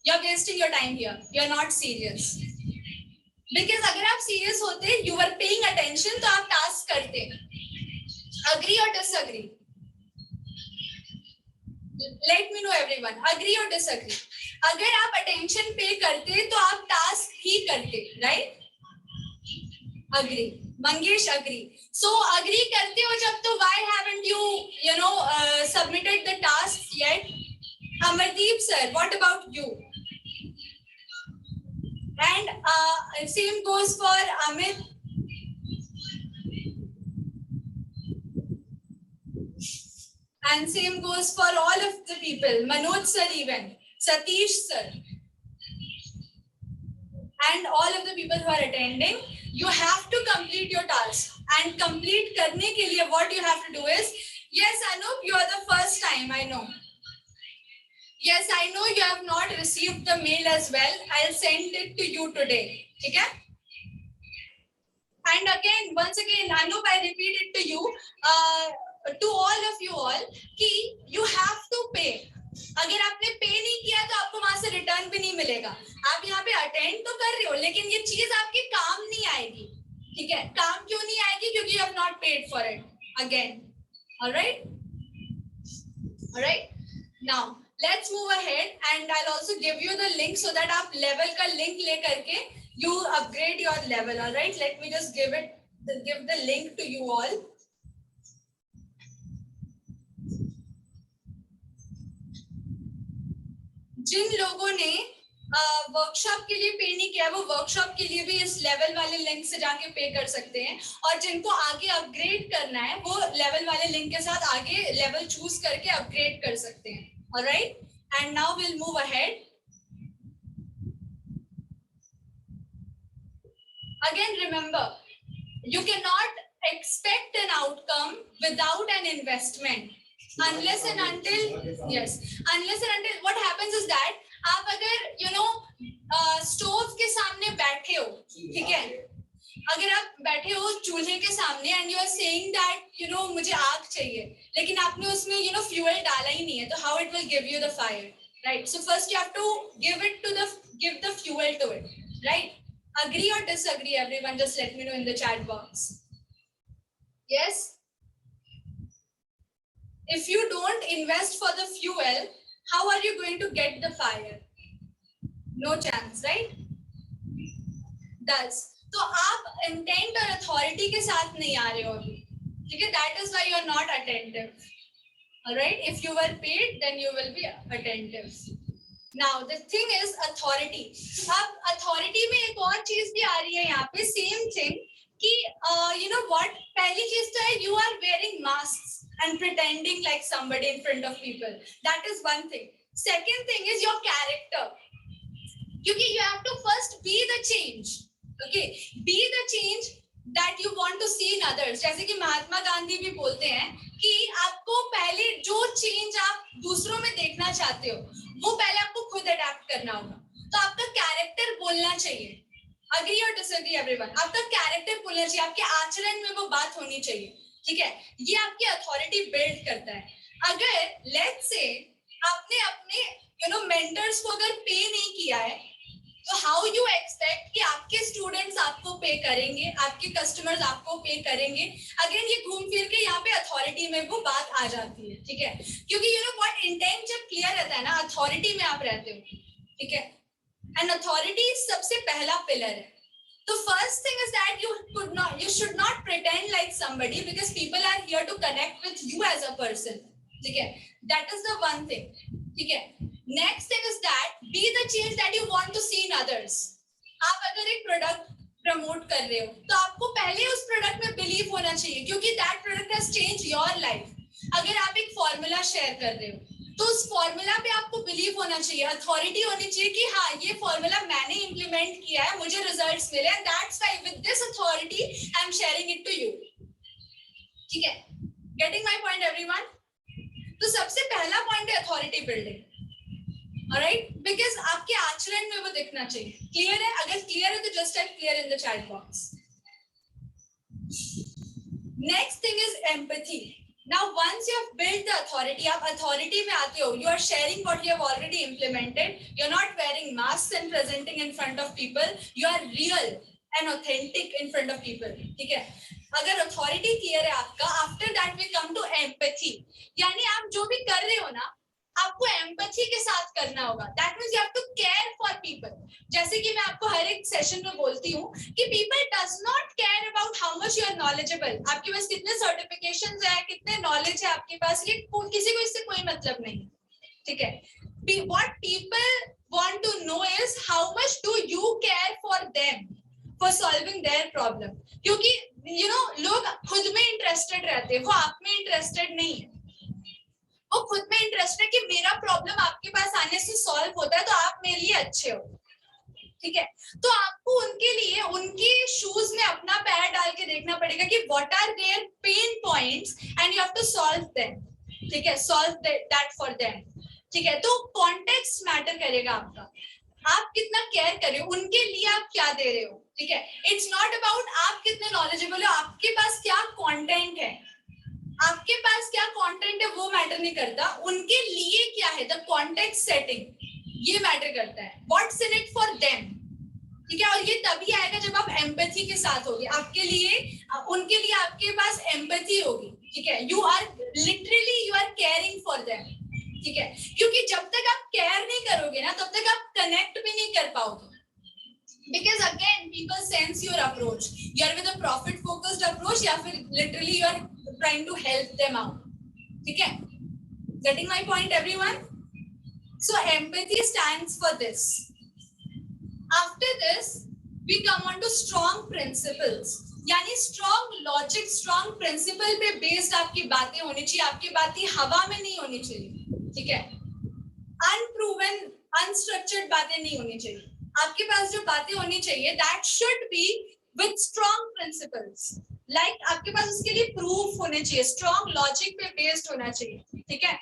You're wasting your time here. You're not serious. Because अगर आप serious होते, you were paying attention, तो आप task करते. Agree or disagree? Let me know everyone. Agree or disagree? अगर आप attention pay करते, तो आप task ही करते, right? Agree. Mangesh agree. So agree करते हो जब तो why haven't you submitted the tasks yet? Amardeep sir, what about you? And same goes for Amit. And same goes for all of the people. Manoj sir even. Satish sir. And all of the people who are attending. You have to complete your task. And complete करने के लिए what you have to do is, yes Anup, you are the first time, I know. Yes, I know you have not received the mail as well. I'll send it to you today. Okay? And again, once again, Anup, I repeat it to you, to all of you all, कि you have to pay. अगर आपने पे नहीं किया तो आपको वहां से रिटर्न भी नहीं मिलेगा. आप यहाँ पे अटेंड तो कर रहे हो, लेकिन ये चीज आपके काम नहीं आएगी. ठीक है? काम क्यों नहीं आएगी? क्योंकि you have not paid for it. Again. All right? All right? Now. Let's move ahead and I'll also give you the link so that आप level का link ले करके you upgrade your level. All right, let me just give the link to you all. जिन लोगों ने workshop के लिए पे नहीं किया वो वर्कशॉप के लिए भी इस लेवल वाले लिंक से जाके पे कर सकते हैं और जिनको आगे अपग्रेड करना है वो लेवल वाले लिंक के साथ आगे लेवल चूज करके अपग्रेड कर सकते हैं. All right, and now we'll move ahead. Again, remember, you cannot expect an outcome without an investment. Unless and until what happens is that आप अगर स्टोव के सामने बैठे हो, ठीक है, अगर आप बैठे हो चूल्हे के सामने and you are saying that मुझे आग चाहिए, लेकिन आपने उसमें fuel डाला ही नहीं है, तो how it will give you the fire, right? So first you have to give the fuel to it, right? Agree or disagree, everyone? Just let me know in the chat box. Yes. If you don't invest for the fuel, how are you going to get the fire? No chance, right? Thus, तो आप intent और authority के साथ नहीं आ रहे हो अभी, ठीक है? That is why you are not attentive. All right? If you were paid, then you will be attentive. Now the thing is authority. अब authority में एक और चीज भी आ रही है यहाँ पे, same thing कि you know what, पहली चीज तो है you are wearing masks and pretending like somebody in front of people. That is one thing. Second thing is your character. क्योंकि you have to first be the change. Okay, be the change that you want to see in others. जैसे कि महात्मा गांधी भी बोलते हैं कि आपको पहले जो चेंज आप दूसरों में देखना चाहते हो वो पहले आपको खुद अडेप्ट करना होगा. तो आपका कैरेक्टर बोलना चाहिए. अग्री और डिसएग्री एवरीवन, आपका कैरेक्टर बोलना चाहिए, आपके आचरण में वो बात होनी चाहिए. ठीक है, ये आपकी अथॉरिटी बिल्ड करता है. अगर लेट्स से आपने अपने मेंटर्स को अगर पे नहीं किया है तो हाउ यू एक्सपेक्ट कि आपके स्टूडेंट्स आपको पे करेंगे, आपके कस्टमर्स आपको पे करेंगे. अगेन ये घूम फिर के यहाँ पे अथॉरिटी में वो बात आ जाती है. ठीक है, क्योंकि यू नो व्हाट, इंटेंट जब क्लियर रहता है ना, अथॉरिटी में आप रहते हो. ठीक है, एंड अथॉरिटी सबसे पहला पिलर है. तो first thing is that you should not pretend like somebody because people are here to connect with you as a person. ठीक है, that is the one thing. ठीक है, next thing is that be the change that you want to see in others. आप अगर एक product promote कर रहे हो तो आपको पहले उस प्रोडक्ट में बिलीव होना चाहिए, क्योंकि that product has change your life. अगर आप एक फॉर्मूला शेयर कर रहे हो तो उस फॉर्मूला पे आपको बिलीव होना चाहिए, अथॉरिटी होनी चाहिए कि हाँ ये फॉर्मूला मैंने इंप्लीमेंट किया है, मुझे रिजल्ट्स मिले, and that's why with this authority I am sharing it to you. ठीक है, गेटिंग माय पॉइंट एवरीवन? तो सबसे पहला पॉइंट है अथॉरिटी बिल्डिंग. ऑलराइट, बिकॉज़ आपके आचरण में वो दिखना चाहिए. क्लियर है? अगर क्लियर है तो just type clear in the chat box. Next thing is empathy. Now once you have built the authority, आप authority में आते हो, you are sharing what you have already implemented, you're not wearing masks and presenting in front of people, you are real and authentic in front of people. ठीक है, अगर authority clear है आपका, after that we come to empathy. यानी आप जो भी कर रहे हो ना, आपको एम्पैथी के साथ करना होगा. That means you have to care for people. जैसे कि मैं आपको हर एक सेशन में बोलती हूँ कि people does not care about how much you are knowledgeable. आपके पास कितने सर्टिफिकेशंस है, कितने नॉलेज है आपके पास, ये किसी को इससे कोई मतलब नहीं. ठीक है, what people want to know is how much do you care for them for solving their problem. क्योंकि यू नो लोग खुद में इंटरेस्टेड रहते हैं, वो आप में इंटरेस्टेड नहीं है. वो खुद में इंटरेस्ट है कि मेरा प्रॉब्लम आपके पास आने से सॉल्व होता है तो आप मेरे लिए अच्छे हो. ठीक है, तो आपको उनके लिए उनके शूज में अपना पैर डाल के देखना पड़ेगा कि what are their pain points and you have to solve them. ठीक है, सॉल्व दैट फॉर देम. ठीक है, तो कॉन्टेक्स्ट मैटर करेगा आपका, आप कितना केयर कर रहे हो, उनके लिए आप क्या दे रहे हो. ठीक है, इट्स नॉट अबाउट आप कितने नॉलेजेबल हो, आपके पास क्या कंटेंट है, आपके पास क्या कंटेंट है वो मैटर नहीं करता, उनके लिए क्या है, द कॉन्टेक्स्ट सेटिंग, ये मैटर करता है. What's in it for them. ठीक है, और ये तभी आएगा जब आप एम्पैथी के साथ होगे. आपके लिए उनके लिए आपके पास एम्पैथी होगी. ठीक है, you are literally you are caring for them. ठीक है, क्योंकि जब तक आप केयर नहीं करोगे ना तब तक आप कनेक्ट भी नहीं कर पाओगे. Because again, people sense your approach. You are with a profit-focused approach, या फिर literally you are trying to help them out. ठीक है? Getting my point, everyone? So empathy stands for this. After this, we come on to strong principles. यानी strong logic, strong principle पे based आपकी बातें होनी चाहिए. आपकी बातें हवा में नहीं होनी चाहिए. ठीक है? Unproven, unstructured बातें नहीं होनी चाहिए. आपके पास जो बातें होनी चाहिए that should be with strong principles. Like आपके पास उसके लिए proof होने चाहिए, strong logic पे based होना चाहिए. ठीक है,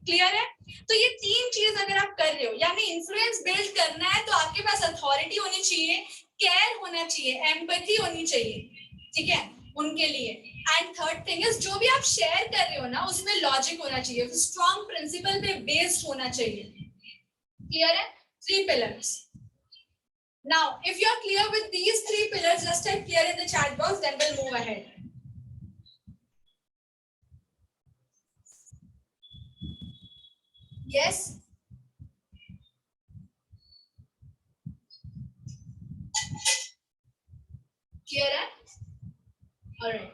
क्लियर है? तो ये तीन चीज अगर आप कर रहे हो, यानी इन्फ्लुएंस बिल्ड करना है तो आपके पास अथॉरिटी होनी चाहिए, केयर होना चाहिए, एम्पैथी होनी चाहिए. ठीक है, उनके लिए. एंड थर्ड थिंग इज जो भी आप शेयर कर रहे हो ना उसमें लॉजिक होना चाहिए, स्ट्रॉन्ग प्रिंसिपल पे बेस्ड होना चाहिए. क्लियर है? 3 pillars. Now, if you are clear with these 3 pillars, just type clear in the chat box, then we'll move ahead. Yes? Clear? All right.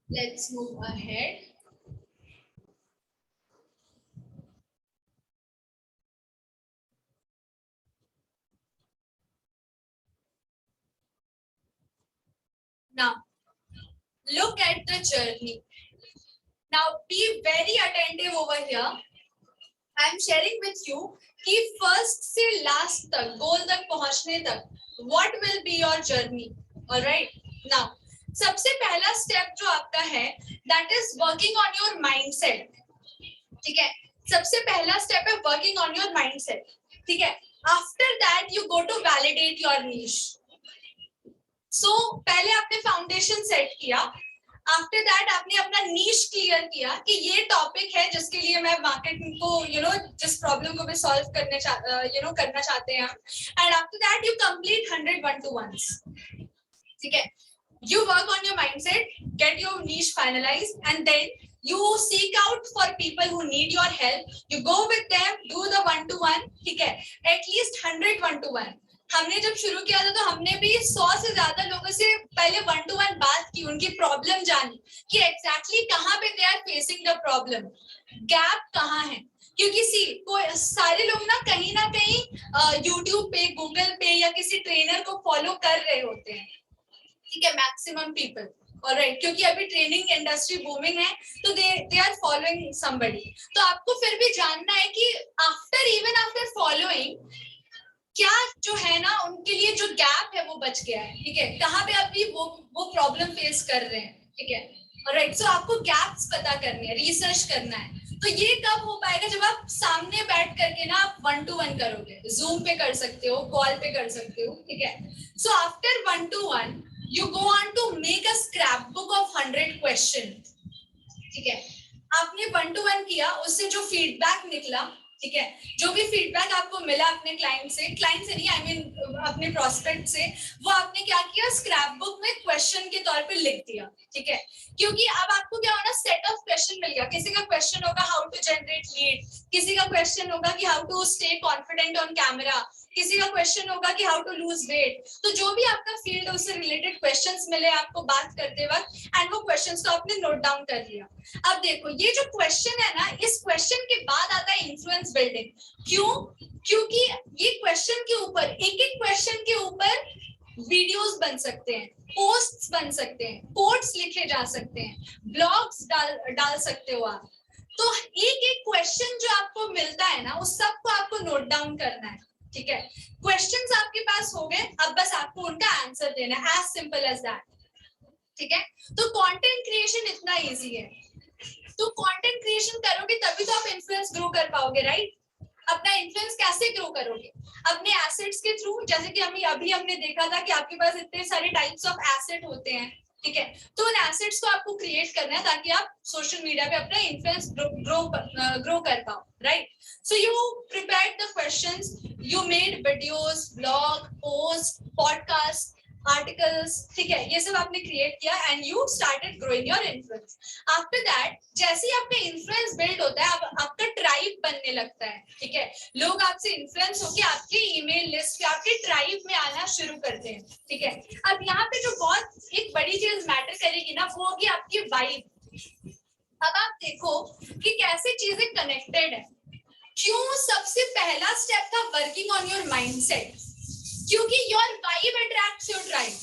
Let's move ahead. Now look at the journey. Now be very attentive over here. I am sharing with you कि first से last तक goal तक पहुंचने तक what will be your journey. All right. Now सबसे पहला step जो आपका है that is working on your mindset. ठीक है, सबसे पहला स्टेप है वर्किंग ऑन योर माइंडसेट. ठीक है, after that you go to validate your niche. So पहले आपने फाउंडेशन सेट किया, आफ्टर दैट आपने अपना नीश क्लियर किया कि ये टॉपिक है जिसके लिए मैं मार्केट को जिस प्रॉब्लम को भी सॉल्व करने करना चाहते हैं. And after that you complete 100 1-to-1s. ठीक है, you work on your mindset, get your niche finalized, and then you seek out for people who need your help. You go with them, do the 1-to-1. ठीक है, at least 100 1-to-1. हमने जब शुरू किया था तो हमने भी 100 से ज्यादा लोगों से पहले 1-to-1 बात की, उनकी प्रॉब्लम जानी कि एग्जैक्टली कहाँ पे they are facing the problem, gap कहाँ है. क्योंकि सारे लोग ना कहीं यूट्यूब पे, गूगल पे या किसी ट्रेनर को फॉलो कर रहे होते हैं. ठीक है, मैक्सिमम पीपल. ऑलराइट, क्योंकि अभी ट्रेनिंग इंडस्ट्री बूमिंग है तो दे आर फॉलोइंग समबडी. तो आपको फिर भी जानना है कि आफ्टर फॉलोइंग क्या जो है ना उनके लिए जो गैप है वो बच गया है. ठीक है, कहाँ पे अभी वो प्रॉब्लम फेस कर रहे हैं. ठीक है, ऑलराइट. सो आपको गैप्स पता करने हैं, रिसर्च करना है. तो ये कब हो पाएगा? जब आप सामने बैठ करके ना आप 1-to-1 करोगे. जूम पे कर सकते हो, कॉल पे कर सकते हो. ठीक है, so after 1-to-1 you go on to make a scrapbook of 100 questions. ठीक है, आपने 1-to-1 किया, उससे जो फीडबैक निकला, ठीक है, जो भी फीडबैक आपको मिला अपने क्लाइंट से नहीं, आई मीन अपने प्रोस्पेक्ट से, वो आपने क्या किया, स्क्रैपबुक में क्वेश्चन के तौर पे लिख दिया. ठीक है, क्योंकि अब आपको क्या होना, सेट ऑफ क्वेश्चन मिल गया. किसी का क्वेश्चन होगा हाउ टू जनरेट लीड, किसी का क्वेश्चन होगा कि how to stay confident on camera, किसी का क्वेश्चन होगा कि हाउ टू लूज वेट. तो जो भी आपका फील्ड है उससे रिलेटेड क्वेश्चंस मिले आपको बात करते वक्त, एंड वो क्वेश्चंस को आपने नोट डाउन कर लिया. अब देखो ये जो क्वेश्चन है ना, इस क्वेश्चन के बाद आता है इन्फ्लुएंस बिल्डिंग. क्यों? क्योंकि ये क्वेश्चन के ऊपर, एक एक क्वेश्चन के ऊपर वीडियोस बन सकते हैं, पोस्ट्स बन सकते हैं, कोट्स लिखे जा सकते हैं, ब्लॉग्स डाल सकते हो आप. तो एक एक क्वेश्चन जो आपको मिलता है ना, उस सबको आपको नोट डाउन करना है. ठीक है, क्वेश्चंस आपके पास हो गए, अब बस आपको उनका आंसर देना है, एज सिंपल एज दैट. ठीक है, तो कंटेंट क्रिएशन इतना इजी है. तो कंटेंट क्रिएशन करोगे तभी तो आप इन्फ्लुएंस ग्रो कर पाओगे, राइट? अपना इन्फ्लुएंस कैसे ग्रो करोगे? अपने एसेट्स के थ्रू. जैसे कि अभी हमने देखा था कि आपके पास इतने सारे टाइप्स ऑफ एसेट होते हैं. ठीक है, तो उन एसेट्स को आपको क्रिएट करना है ताकि आप सोशल मीडिया पे अपना इन्फ्लुएंस ग्रो कर पाओ, right? So you prepared the questions, you made videos, blog, post, podcast, articles. ठीक है, ये सब आपने क्रिएट किया and you started growing your influence. After that, जैसे ही आपका इन्फ्लुएंस बिल्ड होता है, अब आपका ट्राइब बनने लगता है. ठीक है, लोग आपसे इन्फ्लुएंस होकर आपके ईमेल लिस्ट पे, आपके ट्राइब में आना शुरू करते हैं. ठीक है, अब यहाँ पे जो बहुत एक बड़ी चीज मैटर करेगी ना, वो होगी आपकी वाइब. अब आप देखो कि कैसे चीजें कनेक्टेड है. क्यों सबसे पहला स्टेप था वर्किंग ऑन योर माइंडसेट? क्योंकि your vibe attracts your tribe.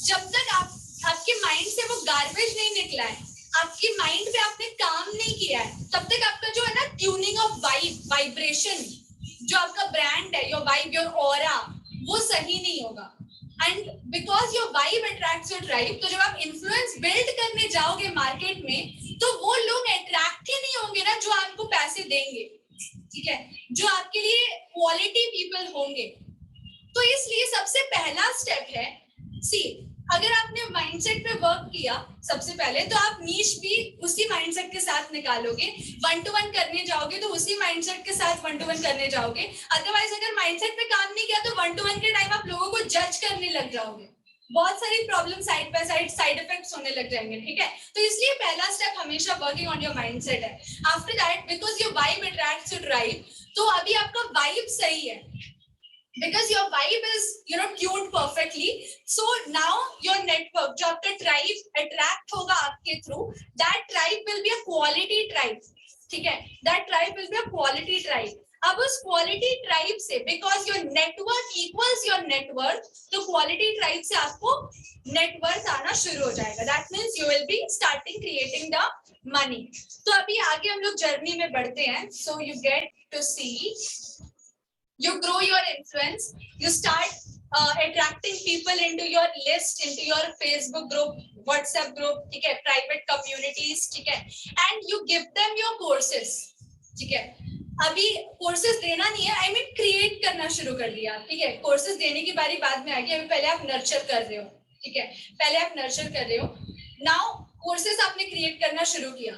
जब तक आपके माइंड से वो गार्बेज नहीं निकला है, आपके माइंड पे आपने काम नहीं किया है, तब तक आपका जो है ना ट्यूनिंग ऑफ वाइब्रेशन, जो आपका ब्रांड है, योर वाइब, योर ऑरा, वो सही नहीं होगा. And because your vibe attracts your tribe, तो जब आप इन्फ्लुएंस बिल्ड करने जाओगे मार्केट में, तो वो लोग अट्रैक्ट ही नहीं होंगे ना जो आपको पैसे देंगे. ठीक है, जो आपके लिए क्वालिटी पीपल होंगे. तो इसलिए सबसे पहला स्टेप है, सी, अगर आपने माइंडसेट पे वर्क किया सबसे पहले, तो आप नीश भी उसी माइंडसेट के साथ निकालोगे. 1-to-1 करने जाओगे तो उसी माइंडसेट के साथ 1-to-1 करने जाओगे. अदरवाइज अगर माइंडसेट पे काम नहीं किया तो 1-to-1 के टाइम आप लोगों को जज करने लग जाओगे. बहुत सारी problem side by side effects होने लग जाएंगे. ठीक है, तो इसलिए पहला स्टेप हमेशा वर्किंग ऑन योर माइंडसेट है. After that, because your vibe attracts your tribe, तो अभी आपका वाइब सही है, because your vibe is tuned perfectly. So now your network, जो आपका tribe attract होगा आपके through, that tribe will be a quality tribe. ठीक है, that tribe will be a quality tribe. अब उस क्वालिटी ट्राइब से, because your network equals your network, तो क्वालिटी ट्राइब से आपको नेटवर्क आना शुरू हो जाएगा. That means you will be starting creating the money. तो अभी आगे हम लोग जर्नी में बढ़ते हैं. So you get to see, you grow your influence, you start attracting people into your list, into your Facebook group, WhatsApp group, ठीक है, private communities, ठीक है, and you give them your courses. ठीक है, अभी कोर्सेज देना नहीं है, आई मीन क्रिएट करना शुरू कर दिया. ठीक है, कोर्सेज देने की बारी बाद में आएगी, अभी पहले आप नर्चर कर रहे हो. ठीक है, पहले आप नर्चर कर रहे हो. नाउ कोर्सेज आपने क्रिएट करना शुरू किया,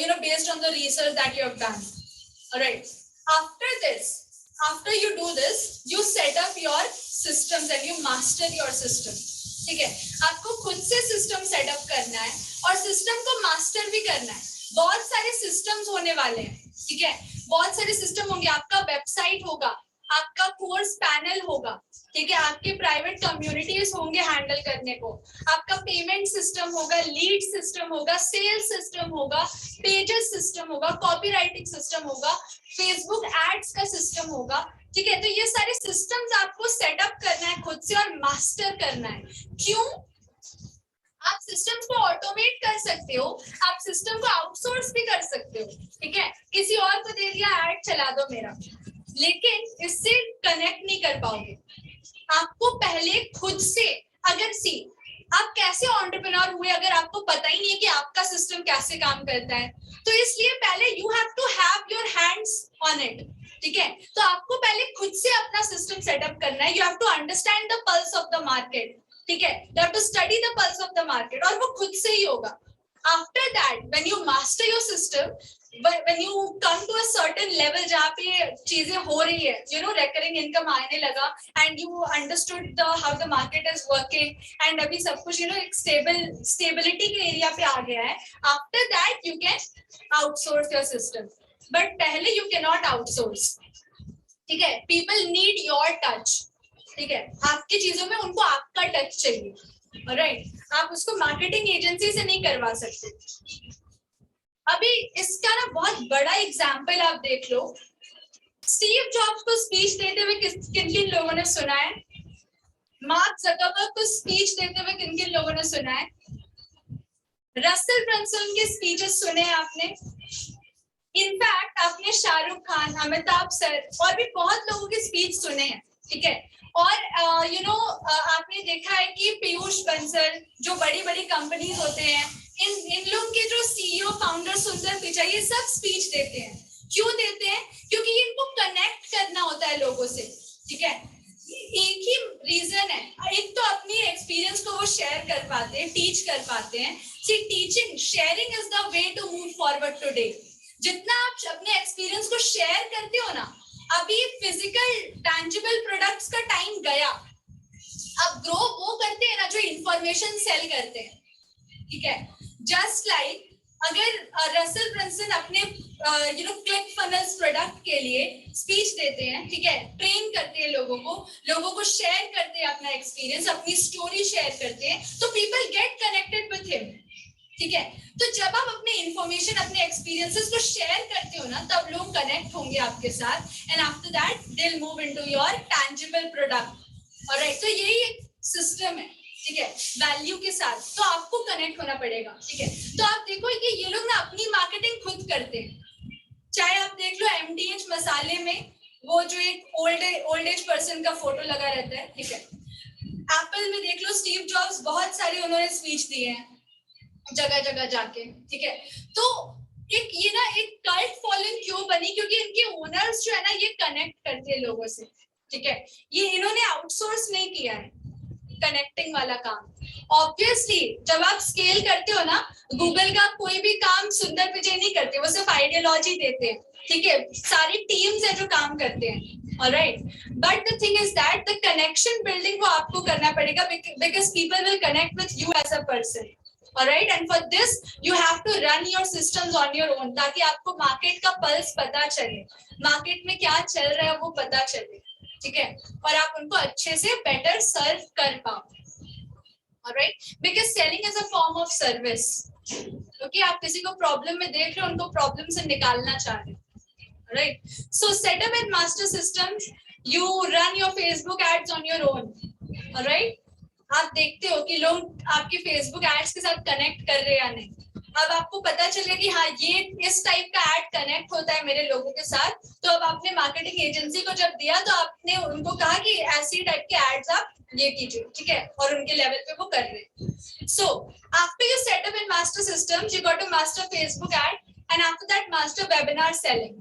you know, based on the research that you have done. All right, after you do this, you set up your systems and you master your system. ठीक है, आपको खुद से सिस्टम सेटअप करना है और सिस्टम को मास्टर भी करना है. बहुत सारे सिस्टम्स होने वाले हैं. ठीक है, बहुत सारे सिस्टम होंगे. आपका वेबसाइट होगा, आपका कोर्स पैनल होगा. ठीक है, आपके प्राइवेट कम्युनिटीज होंगे हैंडल करने को, आपका पेमेंट सिस्टम होगा, लीड सिस्टम होगा, सेल्स सिस्टम होगा, पेजेस सिस्टम होगा, कॉपीराइटिंग सिस्टम होगा, फेसबुक एड्स का सिस्टम होगा. ठीक है, तो ये सारे सिस्टम्स आपको सेटअप करना है खुद से और मास्टर करना है. क्यों? आप सिस्टम्स को ऑटोमेट कर सकते हो, आप सिस्टम को आउटसोर्स भी कर सकते हो. ठीक है, किसी और को दे दिया, ऐड चला दो मेरा, लेकिन इससे कनेक्ट नहीं कर पाओगे. आपको पहले खुद से, अगर सी आप कैसे एंटरप्रेन्योर हुए अगर आपको पता ही नहीं है कि आपका सिस्टम कैसे काम करता है, तो इसलिए पहले you have to have your hands on it. ठीक है, तो आपको पहले खुद से अपना सिस्टम सेटअप करना है. You have to understand the pulse of the market. ठीक है, you have to study the pulse of the market, और वो खुद से ही होगा. After that when you master your system, when you come to a certain level जहाँ पे चीजें हो रही है, you know, recurring income आने लगा, and you understood the how the market is working, and अभी सब कुछ, you know, एक stability के एरिया पे आ गया है. After that you can outsource your system, but पहले you cannot outsource. ठीक है, people need your touch. ठीक है, आपकी चीजों में उनको आपका टच चाहिए. राइट, आप उसको मार्केटिंग एजेंसी से नहीं करवा सकते. अभी इसका ना बहुत बड़ा एग्जाम्पल आप देख लो. स्टीव जॉब्स को स्पीच देते हुए किन किन लोगों ने सुना है? मार्क जकरबर्ग को स्पीच देते हुए किन किन लोगों ने सुना है? रसेल ब्रंसन के स्पीचेस सुने हैं आपने? इनफैक्ट आपने शाहरुख खान, अमिताभ सर और भी बहुत लोगों की स्पीच सुने हैं. ठीक है, और यू नो आपने देखा है कि पीयूष बंसल, जो बड़ी बड़ी कंपनीज होते हैं, इन लोगों के जो सीईओ फाउंडर सुंदर पिचाई, ये सब स्पीच देते हैं. क्यों देते हैं? क्योंकि इनको कनेक्ट करना होता है लोगों से. ठीक है, एक ही रीजन है. एक तो अपनी एक्सपीरियंस को वो शेयर कर पाते हैं, टीच कर पाते हैं. See teaching, sharing is the way to move forward today. जितना आप अपने एक्सपीरियंस को शेयर करते हो ना, अभी फिजिकल टैंजिबल प्रोडक्ट्स का टाइम गया. अब ग्रो वो करते हैं ना जो इंफॉर्मेशन सेल करते हैं. ठीक है, जस्ट लाइक अगर रसेल ब्रंसन अपने you know click funnels product के लिए स्पीच देते हैं. ठीक है, ट्रेन करते हैं लोगों को शेयर करते हैं अपना एक्सपीरियंस, अपनी स्टोरी शेयर करते हैं, तो people get connected with him. ठीक है, तो जब आप अपने इंफॉर्मेशन, अपने एक्सपीरियंसेस को शेयर करते हो ना, तब लोग कनेक्ट होंगे आपके साथ, and after that they will move into your tangible product. Alright, तो यही एक सिस्टम है. ठीक है, वैल्यू के साथ तो आपको कनेक्ट होना पड़ेगा. ठीक है, तो आप देखो कि ये लोग ना अपनी मार्केटिंग खुद करते हैं. चाहे आप देख लो MDH मसाले में वो जो एक ओल्ड एज पर्सन का फोटो लगा रहता है. ठीक है, एप्पल में देख लो स्टीव जॉब्स, बहुत सारे उन्होंने स्पीच दिए हैं जगह जगह जाके. ठीक है, तो एक ये ना एक कल्ट फॉलोइंग क्यों बनी? क्योंकि इनके ओनर्स जो है ना, ये कनेक्ट करते हैं लोगों से. ठीक है, ये इन्होंने आउटसोर्स नहीं किया है कनेक्टिंग वाला काम. ऑब्वियसली जब आप स्केल करते हो ना, गूगल का कोई भी काम सुंदर पिचाई नहीं करते, वो सिर्फ आइडियोलॉजी देते हैं. ठीक है, सारी टीम्स है जो काम करते हैं. Alright, but the thing is that the connection building को आपको करना पड़ेगा, because people will connect with you as a person. Alright, and for this you have to run your systems on your own, ताकि आपको market का pulse पता चले, market में क्या चल रहा है वो पता चले. ठीक है, और आप उनको अच्छे से बेटर सर्व कर पाओ. Alright, because selling is a form of service. क्योंकि आप किसी को प्रॉब्लम में देख रहे हो, उनको प्रॉब्लम से निकालना चाह रहे हो. right? So set up with master systems. You run your Facebook ads on your own, all right? आप देखते हो कि लोग आपके फेसबुक एड्स के साथ कनेक्ट कर रहे हैं या नहीं. अब आपको पता चले कि हाँ ये इस टाइप का एड कनेक्ट होता है मेरे लोगों के साथ, तो अब आपने मार्केटिंग एजेंसी को जब दिया तो आपने उनको कहा कि ऐसी टाइप के एड्स आप ये कीजिए, ठीक है, और उनके लेवल पे वो कर रहे हैं. So after you set up in master systems, you got to master Facebook ad and after that master webinar selling.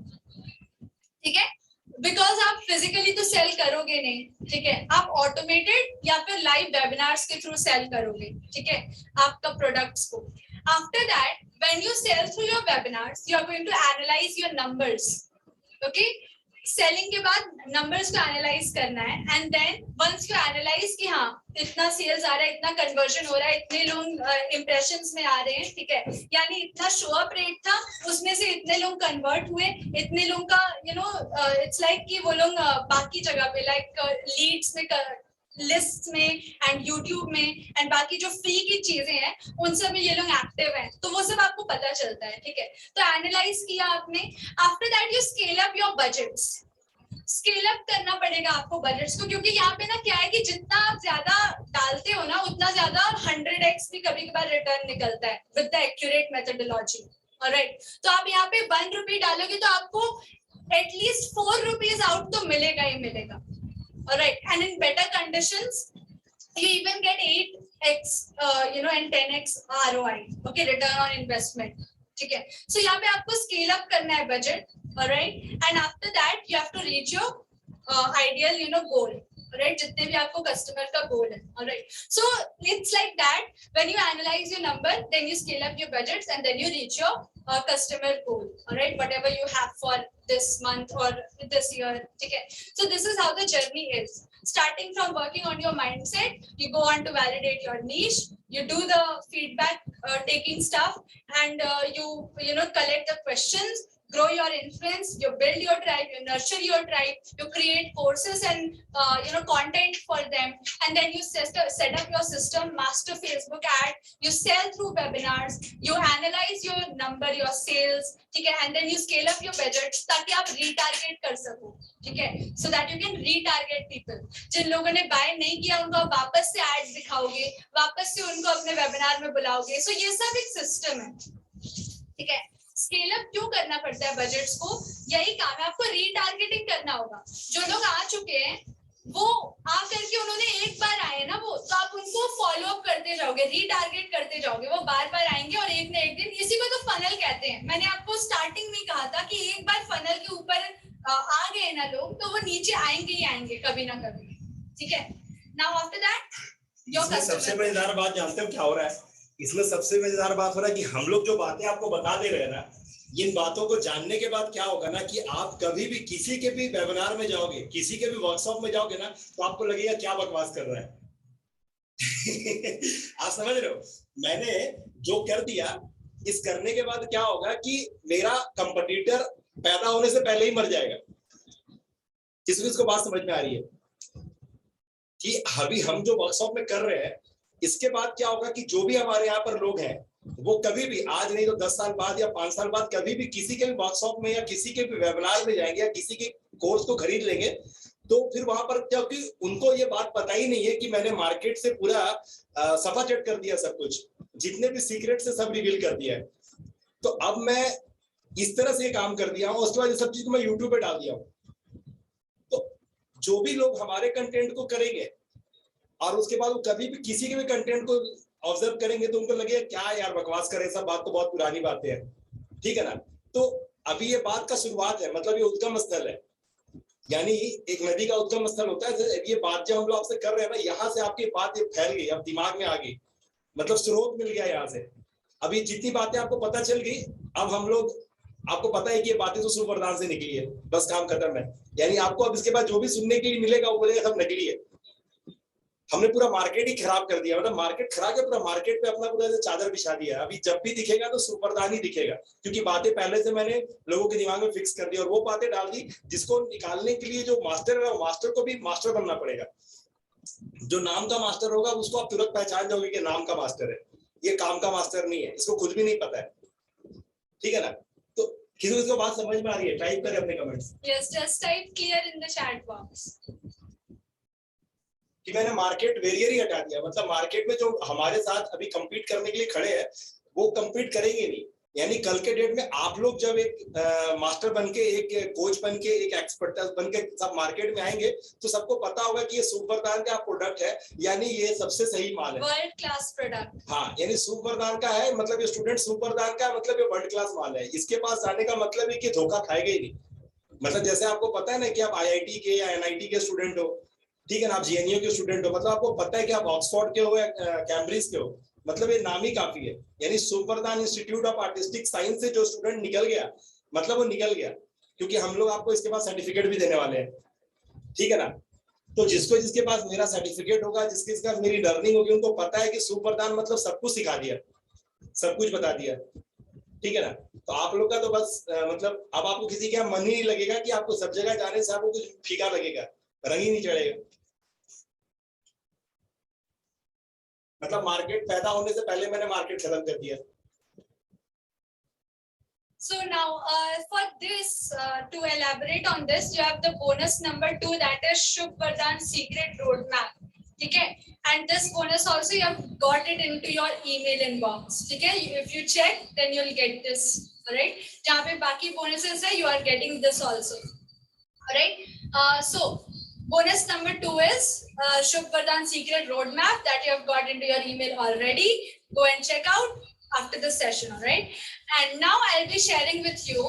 ठीक है, बिकॉज आप फिजिकली तो सेल करोगे नहीं, ठीक है, आप ऑटोमेटेड या फिर लाइव वेबिनार्स के थ्रू सेल करोगे, ठीक है, आपका प्रोडक्ट्स को. After that when you sell through your webinars, you are going to analyse your numbers. Okay, selling के बाद नंबर्स को एनालाइज करना है, and then once you analyse कि हाँ इतना सेल्स आ रहा है, इतना कन्वर्जन हो रहा है, इतने लोग इंप्रेशंस में आ रहे हैं, ठीक है, यानी इतना शो अप रेट था, उसमें से इतने लोग कन्वर्ट हुए, इतने लोग का यू नो इट्स लाइक कि वो लोग बाकी जगह पे लाइक लीड्स में, लिस्ट में एंड यूट्यूब में एंड बाकी जो फ्री की चीजें हैं उन सब में ये लोग एक्टिव हैं, तो वो सब आपको पता चलता है, ठीक है. तो एनालाइज किया आपने. After that you scale up your budgets. Scale up करना पड़ेगा आपको बजट्स को, क्योंकि यहाँ पे ना क्या है कि जितना आप ज्यादा डालते हो ना उतना ज्यादा 100x भी कभी कभार रिटर्न निकलता है with the accurate methodology. Alright, तो आप यहाँ पे 1 रुपी डालोगे तो आपको एटलीस्ट 4 रुपीज आउट तो मिलेगा ही मिलेगा. Alright, and in better conditions, you even get 8x, and 10x ROI. Okay, return on investment. ठीक है. So यहाँ पे आपको scale up करना है budget, alright, and after that you have to reach your ideal, goal. Alright, जितने भी आपको customer का goal है. Alright, so it's like that. When you analyze your number, then you scale up your budgets, and then you reach your customer goal. Alright, whatever you have for this month or this year. Okay, so this is how the journey is. Starting from working on your mindset, you go on to validate your niche, you do the feedback taking stuff, and you collect the questions, grow your influence, you build your tribe, you nurture your tribe, you create courses and content for them, and then you set up your system, master Facebook ad, you sell through webinars, you analyze your number, your sales, ठीक है, and then you scale up your budget ताकि आप retarget कर सको, ठीक है, so that you can retarget people. जिन लोगों ने buy नहीं किया उनको आप वापस से ads दिखाओगे, वापस से उनको अपने webinar में बुलाओगे. So ये सब एक system है, ठीक है. स्केल अप क्यों करना पड़ता है बजट्स को? यही काम है, आपको रीटारगेटिंग करना होगा. जो लोग आ चुके हैं वो आ करके उन्होंने एक बार आए ना वो, तो आप उनको फॉलो अप करते जाओगे, रीटारगेट करते जाओगे, वो बार बार आएंगे और एक ना एक दिन, इसी को तो फनल कहते हैं. मैंने आपको स्टार्टिंग में कहा था कि एक बार फनल के ऊपर आ गए ना लोग तो वो नीचे आएंगे ही आएंगे कभी ना कभी, ठीक है. Now after that your customer. सबसे मजेदार बात जानते हो क्या हो रहा है इसमें? सबसे मजेदार बात हो रहा है कि हम लोग जो बातें आपको बता दे रहे हैं ना, इन बातों को जानने के बाद क्या होगा ना कि आप कभी भी किसी के भी वेबिनार में जाओगे, किसी के भी वर्कशॉप में जाओगे ना, तो आपको लगेगा क्या बकवास कर रहा है. आप समझ रहे हो? मैंने जो कर दिया, इस करने के बाद क्या होगा कि मेरा कंपटीटर पैदा होने से पहले ही मर जाएगा. किसको बात समझ में आ रही है कि अभी हम जो वर्कशॉप में कर रहे हैं, इसके बाद क्या होगा कि जो भी हमारे यहाँ पर लोग हैं वो कभी भी, आज नहीं तो 10 साल बाद या 5 साल बाद, कभी भी किसी के भी वर्कशॉप में या किसी के भी वेबिनार में जाएंगे या किसी के कोर्स को खरीद लेंगे, तो फिर वहां पर, क्योंकि उनको ये बात पता ही नहीं है कि मैंने मार्केट से पूरा सफा चट कर दिया, सब कुछ, जितने भी सीक्रेट से सब रिवील कर दिया है. तो अब मैं इस तरह से काम कर दिया हूँ, उसके बाद ये सब चीज को मैं यूट्यूब पे डाल दिया हूँ. तो जो भी लोग हमारे कंटेंट को करेंगे और उसके बाद वो कभी भी किसी के भी कंटेंट को ऑब्जर्व करेंगे तो उनको लगेगा क्या यार बकवास करे, सब बात तो बहुत पुरानी बातें हैं, ठीक है ना. तो अभी ये बात का शुरुआत है, मतलब ये उद्गम स्थल है, यानी एक नदी का उद्गम स्थल होता है. ये बात जो हम लोग आपसे कर रहे हैं ना, यहाँ से आपकी बात ये फैल गई, अब दिमाग में आ गई, मतलब स्रोत मिल गया यहाँ से. अभी जितनी बातें आपको पता चल गई, अब हम लोग, आपको पता है कि ये बातें तो सूर्य वरदान से निकली है, बस काम खत्म है. यानी आपको अब इसके बाद जो भी सुनने के लिए मिलेगा वो बोलेगा सब नकली है. हमने पूरा मार्केट ही खराब कर दिया, मतलब मार्केट खराब है, पूरा मार्केट पे अपना पूरा चादर बिछा दिया. अभी जब भी दिखेगा तो सुपरदान ही दिखेगा, क्योंकि बातें पहले से मैंने लोगों के दिमाग में फिक्स कर दी और वो बातें डाल दी जिसको निकालने के लिए जो मास्टर है, वो मास्टर को भी मास्टर बनना पड़ेगा. जो नाम का मास्टर होगा उसको आप तुरंत पहचान जाओगे कि नाम का मास्टर है, ये काम का मास्टर नहीं है, इसको खुद भी नहीं पता है, ठीक है ना. तो किसी को इसको बात समझ में आ रही है? टाइप करें अपने comments. Yes, just type clear in the chat box. कि मैंने मार्केट बैरियर ही हटा दिया, मतलब मार्केट में जो हमारे साथ अभी compete करने के लिए खड़े हैं वो compete करेंगे नहीं। यानी कल के डेट में आप लोग जब एक मास्टर बन के, एक कोच बन के, एक एक्सपर्ट बन के सब मार्केट में आएंगे तो सबको पता होगा कि ये सुपरदान का प्रोडक्ट है, यानी ये सबसे सही माल है, वर्ल्ड क्लास प्रोडक्ट। हाँ, यानी सुपरदान का है मतलब ये स्टूडेंट सुपरदान का मतलब ये वर्ल्ड क्लास माल है। इसके पास जाने का मतलब है कि धोखा खाएगा ही नहीं। मतलब जैसे आपको पता है ना कि आप IIT के या NIT के स्टूडेंट हो, ठीक है ना, आप GNU के स्टूडेंट हो, मतलब आपको पता है कि आप ऑक्सफोर्ड के हो या कैम्ब्रिज के हो, मतलब ये नाम ही काफी है। यानी सुपरदान इंस्टीट्यूट ऑफ आर्टिस्टिक साइंस से जो स्टूडेंट निकल गया मतलब वो निकल गया, क्योंकि हम लोग आपको इसके बाद सर्टिफिकेट भी देने वाले हैं, ठीक है ना। तो जिसके पास मेरा सर्टिफिकेट होगा, जिसके पास मेरी लर्निंग होगी, उनको पता है कि सुपरदान मतलब सब कुछ सिखा दिया, सब कुछ बता दिया, ठीक है ना। तो आप लोग का तो बस मतलब अब आपको किसी का मन ही नहीं लगेगा कि आपको सब जगह जाने से आपको कुछ फीका लगेगा, रंग ही नहीं चढ़ेगा। मतलब मार्केट पैदा होने से पहले मैंने मार्केट खत्म कर दिया। So now for this to elaborate on this, you have the bonus number 2, that is Shubh Vardhan secret roadmap, ठीक है। And this bonus also you have got it into your email inbox, ठीक है। If you check then you'll get this, alright। जहाँ पे बाकी bonuses है you are getting this also, alright। So bonus number 2 is Shubh Vardhan secret roadmap that you have got into your email already. Go and check out after the session, alright। And now I'll be sharing with you,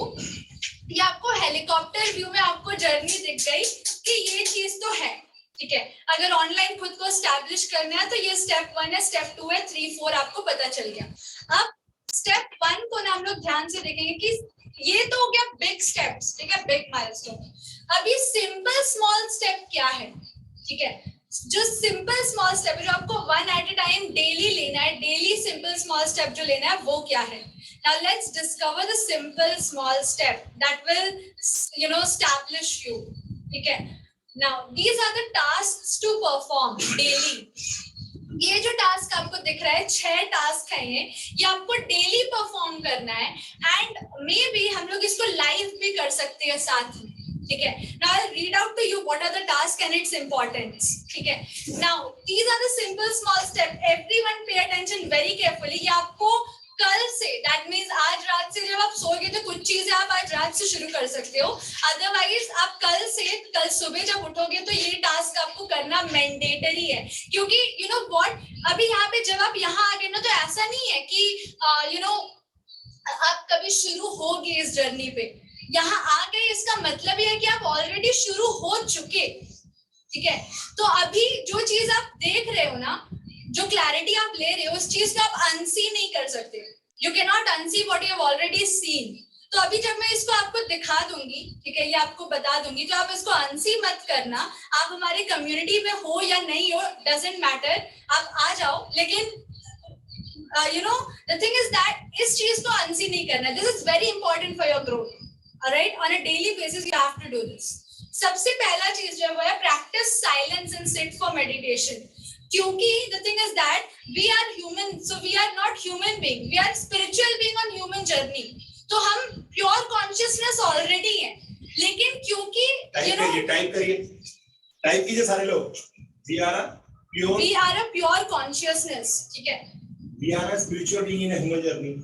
ये आपको helicopter view में आपको journey दिख गई कि ये चीज तो है, ठीक है। अगर ऑनलाइन खुद को एस्टैब्लिश करना है तो ये स्टेप 1 है, स्टेप 2 है, 3, 4 आपको पता चल गया। अब स्टेप 1 को ना हम लोग ध्यान से देखेंगे कि ये तो हो गया बिग स्टेप्स, ठीक है, बिग माइलस्टोन। अभी सिंपल स्मॉल स्टेप क्या है, ठीक है। जो सिंपल स्मॉल स्टेप जो आपको 1 एट अ टाइम डेली लेना है, डेली सिंपल स्मॉल स्टेप जो लेना है वो क्या है। Now let's discover the simple small step that will establish you, ठीक है। Now these are the tasks to perform daily. ये जो टास्क आपको दिख रहा है, 6 टास्क है ये आपको डेली परफॉर्म करना है, एंड मे बी हम लोग इसको लाइव भी कर सकते हैं साथ में, ठीक है। Now I'll read out to you what are the tasks and its importance, ठीक है। Now these are the simple small step, everyone pay attention very carefully। ये आपको कल से, दैट मीन्स आज रात से जब आप सोओगे तो कुछ चीजें आप आज रात से शुरू कर सकते हो, अदरवाइज आप कल सुबह जब उठोगे तो ये टास्क आपको करना मैंडेटरी है। क्योंकि यू नो व्हाट, अभी यहाँ पे जब आप यहाँ आ गए ना तो ऐसा नहीं है कि आप कभी शुरू होगे इस जर्नी पे, यहाँ आ गए इसका मतलब ये है कि आप ऑलरेडी शुरू हो चुके, ठीक है। तो अभी जो चीज आप देख रहे हो ना, जो क्लैरिटी आप ले रहे हो, उस चीज को आप अनसी नहीं कर सकते। You can not unsee what you have already seen. तो अभी जब मैं इसको आपको दिखा दूंगी, ठीक है, ये आपको बता दूंगी, तो आप इसको अनसी मत करना। आप हमारी कम्युनिटी में हो या नहीं हो, डजंट मैटर, आप आ जाओ, लेकिन द थिंग इज दैट इस चीज को अनसी नहीं करना। This is very important for your growth, alright. On a daily basis you have to do this. सबसे पहला चीज जो है वो है practise silence and sit for meditation. क्योंकि the thing is that we are human, so we are not human being, we are spiritual being on human journey। तो हम pure consciousness already हैं, लेकिन क्योंकि टाइप कीजिए सारे लोग, we are a pure consciousness, ठीक है। we are a spiritual being in a human journey,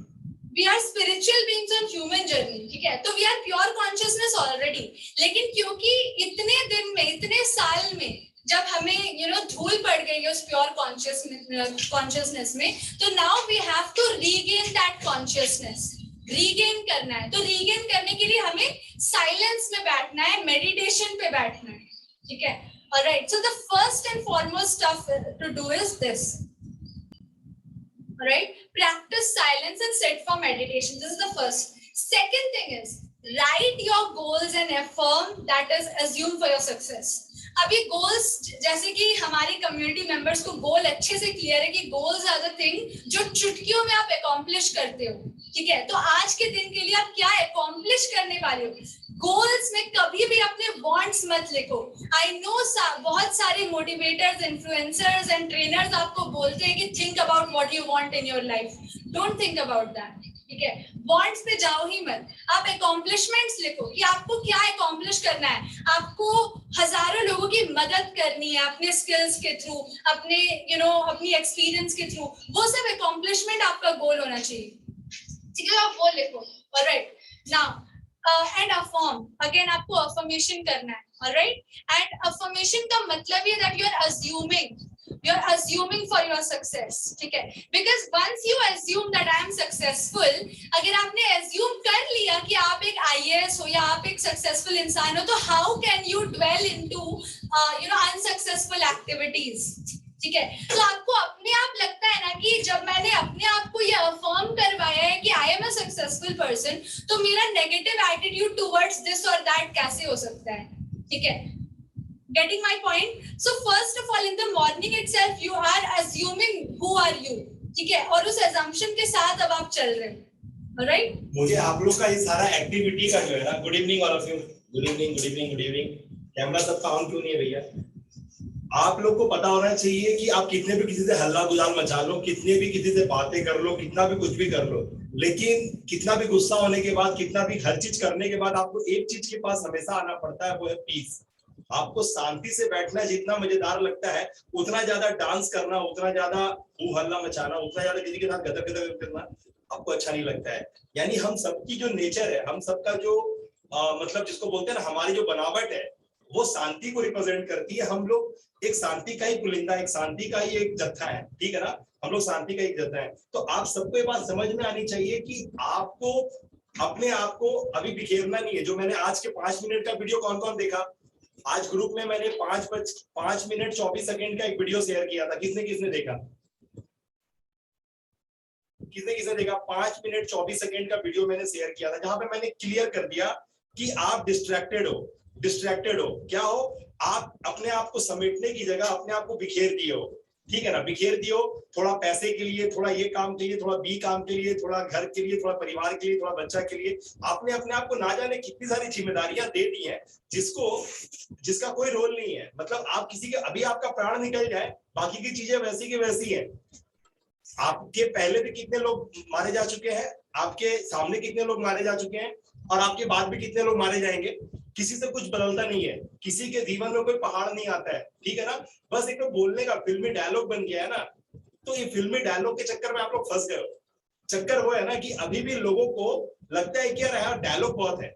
we are spiritual beings on human journey, ठीक है। तो we are pure consciousness already, लेकिन क्योंकि इतने दिन में, इतने साल में जब हमें धूल पड़ गई है उस प्योर कॉन्शियसनेस में, तो now we have to regain that consciousness. Regain करना है, तो रीगेन करने के लिए हमें साइलेंस में बैठना है, मेडिटेशन पे बैठना है, ठीक है। Alright, so the first and foremost stuff to do is this, alright, practise silence and sit for meditation. This is the first. Second thing is write your goals and affirm that is assume for your success। अभी goals, जैसे कि हमारी community members को गोल अच्छे से clear है कि goals are the thing जो चुटकियों में आप अकॉम्प्लिश करते हो, ठीक है। तो आज के दिन के लिए आप क्या अकॉम्प्लिश करने वाले हो। गोल्स में कभी भी अपने वांट्स मत लिखो। आई नो बहुत सारे मोटिवेटर्स, इन्फ्लुएंसर्स एंड ट्रेनर्स आपको बोलते हैं कि think about what you want in your life. Don't think about that. ठीक है, वॉन्ट्स पे जाओ ही मत, आप अकॉम्प्लिशमेंट्स लिखो कि आपको क्या अकॉम्प्लिश करना है। आपको हजारों लोगों की मदद करनी है अपने स्किल्स के थ्रू, अपने अपनी एक्सपीरियंस के थ्रू, वो सब अकॉम्प्लिशमेंट आपका गोल होना चाहिए। ठीक है, आप वो लिखो। Alright, now and affirm, again आपको अफर्मेशन करना है। ऑलराइट, एंड अफर्मेशन का मतलब ये that you are assuming for your success, ठीक है, because once you assume that I am successful, अगर आपने assume कर लिया कि आप एक IAS हो या आप एक successful इंसान हो, तो how can you dwell into unsuccessful activities? ठीक है, तो आपको अपने आप लगता है ना कि जब मैंने अपने आप को ये अफर्म करवाया है कि I am a successful person, तो मेरा नेगेटिव एटीट्यूड टुवर्ड्स दिस और दैट कैसे हो सकता है। ठीक है, getting my point? So first of all, in the morning itself you are assuming who are you, ठीक है, और उस assumption के साथ अब आप चल रहे हो। ऑलराइट, मुझे आप लोग का ये सारा एक्टिविटी का जो है ना, good evening all of you, good evening good evening good evening, camera सबका ऑन क्यों नहीं है भैया? आप लोग को पता होना चाहिए कि आप कितने भी किसी से हल्ला गुलाल मचा लो, कितने भी किसी से बातें कर लो, कितना भी कुछ भी कर लो, लेकिन कितना भी गुस्सा होने के बाद, कितना भी हर चीज करने के बाद आपको एक चीज के पास हमेशा आना पड़ता है, वो है पीस। आपको शांति से बैठना जितना मजेदार लगता है, उतना ज्यादा डांस करना, उतना ज्यादा हू हल्ला मचाना, उतना ज्यादा किसी के साथ गदर गदर करना आपको अच्छा नहीं लगता है। यानी हम सबकी जो नेचर है, हम सबका जो मतलब जिसको बोलते हैं ना, हमारी जो बनावट है, वो शांति को रिप्रेजेंट करती है। हम लोग एक शांति का ही पुलिंदा, एक शांति का ही एक जत्था है, ठीक है ना, हम लोग शांति का एक जत्था है। तो आप सबको ये बात समझ में आनी चाहिए कि आपको अपने आप को अभी बिखेरना नहीं है। जो मैंने आज के 5 मिनट का वीडियो कौन कौन देखा? आज ग्रुप में मैंने 5 मिनट 24 सेकंड का एक वीडियो शेयर किया था। किसने किसने देखा? किसने किसने देखा? 5 मिनट 24 सेकंड का वीडियो मैंने शेयर किया था, जहां पे मैंने क्लियर कर दिया कि आप डिस्ट्रैक्टेड हो। क्या हो? आप अपने आप को समेटने की जगह अपने आप को बिखेर दिए हो, ठीक है ना, बिखेर दियो। थोड़ा पैसे के लिए, थोड़ा ये काम के लिए, थोड़ा बी काम के लिए, थोड़ा घर के लिए, थोड़ा परिवार के लिए, थोड़ा बच्चा के लिए, आपने अपने आप को ना जाने कितनी सारी जिम्मेदारियां दे दी हैं, जिसका कोई रोल नहीं है। मतलब आप किसी के, अभी आपका प्राण निकल जाए, बाकी की चीजें वैसी की वैसी है। आपके पहले भी कितने लोग मारे जा चुके हैं, आपके सामने कितने लोग मारे जा चुके हैं, और आपके बाद भी कितने लोग मारे जाएंगे। किसी से कुछ बदलता नहीं है, किसी के जीवन में कोई पहाड़ नहीं आता है, ठीक है ना। बस एक तो बोलने का फिल्मी डायलॉग बन गया है ना, तो ये फिल्मी डायलॉग के चक्कर में आप लोग फंस गए हो। चक्कर वो है ना कि अभी भी लोगों को लगता है कि यार डायलॉग बहुत है।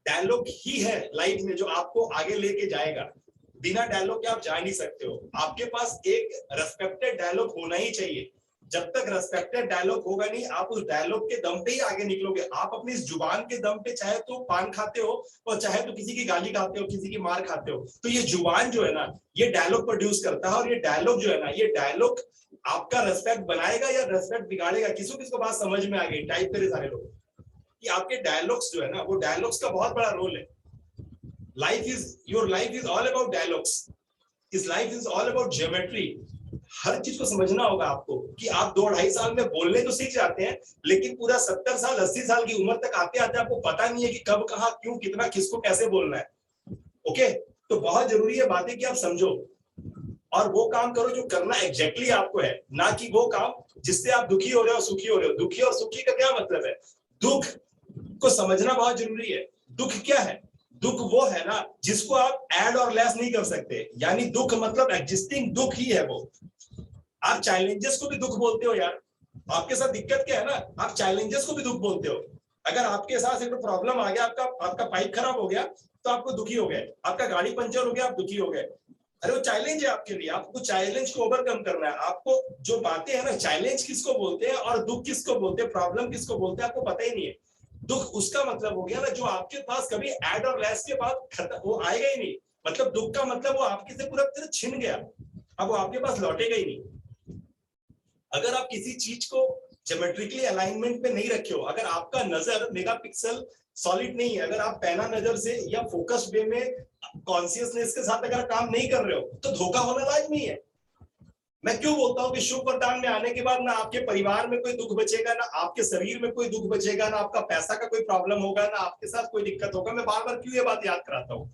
डायलॉग ही है लाइफ में जो आपको आगे लेके जाएगा। बिना डायलॉग के आप जा नहीं सकते हो। आपके पास एक रेस्पेक्टेड डायलॉग होना ही चाहिए। जब तक रेस्पेक्टेड डायलॉग होगा नहीं, आप उस डायलॉग के दम पे ही आगे निकलोगे। आप अपनी इस जुबान के दम पे चाहे तो पान खाते हो, और चाहे तो किसी की गाली खाते हो, किसी की मार खाते हो, तो ये जुबान जो है ना, ये डायलॉग प्रोड्यूस करता है। और ये डायलॉग जो है ना, ये डायलॉग आपका रेस्पेक्ट बनाएगा या रेस्पेक्ट बिगाड़ेगा। किसको बात समझ में आ गई? टाइप करे सारे लोग कि आपके डायलॉग्स जो है ना, वो डायलॉग्स का बहुत बड़ा रोल है। Your life is all about dialogues. इस life is all about geometry. हर चीज को समझना होगा आपको कि आप 2-2.5 साल में बोलने तो सीख जाते हैं, लेकिन पूरा 70 साल 80 साल की उम्र तक आते आते आपको पता नहीं है कि कब, कहां, क्यों, कितना, किसको कैसे बोलना है। ओके, तो बहुत जरूरी है बातें कि आप समझो और वो काम करो जो करना एग्जैक्टली आपको है, ना कि वो काम जिससे आप दुखी हो रहे हो, सुखी हो रहे हो। दुखी और सुखी का क्या मतलब है? दुख को समझना बहुत जरूरी है। दुख क्या है? दुख वो है ना जिसको आप ऐड और लेस नहीं कर सकते। यानी दुख मतलब एग्जिस्टिंग दुख ही है वो। आप चैलेंजेस को भी दुख बोलते हो यार। आपके साथ दिक्कत क्या है ना, आप चैलेंजेस को भी दुख बोलते हो। अगर आपके साथ एक प्रॉब्लम आ गया, आपका पाइप खराब हो गया, तो आपको दुखी हो गए। आपका गाड़ी पंचर हो गया, आप दुखी हो गए। अरे वो चैलेंज है आपके लिए, आपको चैलेंज को ओवरकम करना है। आपको जो बातें है ना, चैलेंज किसको बोलते हैं और दुख किसको बोलते हैं, प्रॉब्लम किसको बोलते हैं, आपको पता ही नहीं है। दुख उसका मतलब हो गया ना जो आपके पास कभी ऐड और लेस के बाद वो आएगा ही नहीं। मतलब दुख का मतलब वो आपके से पूरा तरह छिन गया, अब वो आपके पास लौटेगा ही नहीं। अगर आप किसी चीज को ज्योमेट्रिकली अलाइनमेंट में नहीं रखे हो, अगर आपका नजर मेगापिक्सल सॉलिड नहीं है, अगर आप पैना नजर से या फोकस वे में कॉन्शियसनेस के साथ अगर काम नहीं कर रहे हो, तो धोखा होना लाजमी है। मैं क्यों बोलता हूं कि शुभ वरदान में आने के बाद ना आपके परिवार में कोई दुख बचेगा, ना आपके शरीर में कोई दुख बचेगा, ना आपका पैसा का कोई प्रॉब्लम होगा, ना आपके साथ कोई दिक्कत होगा। मैं बार बार क्यों ये बात याद कराता हूं?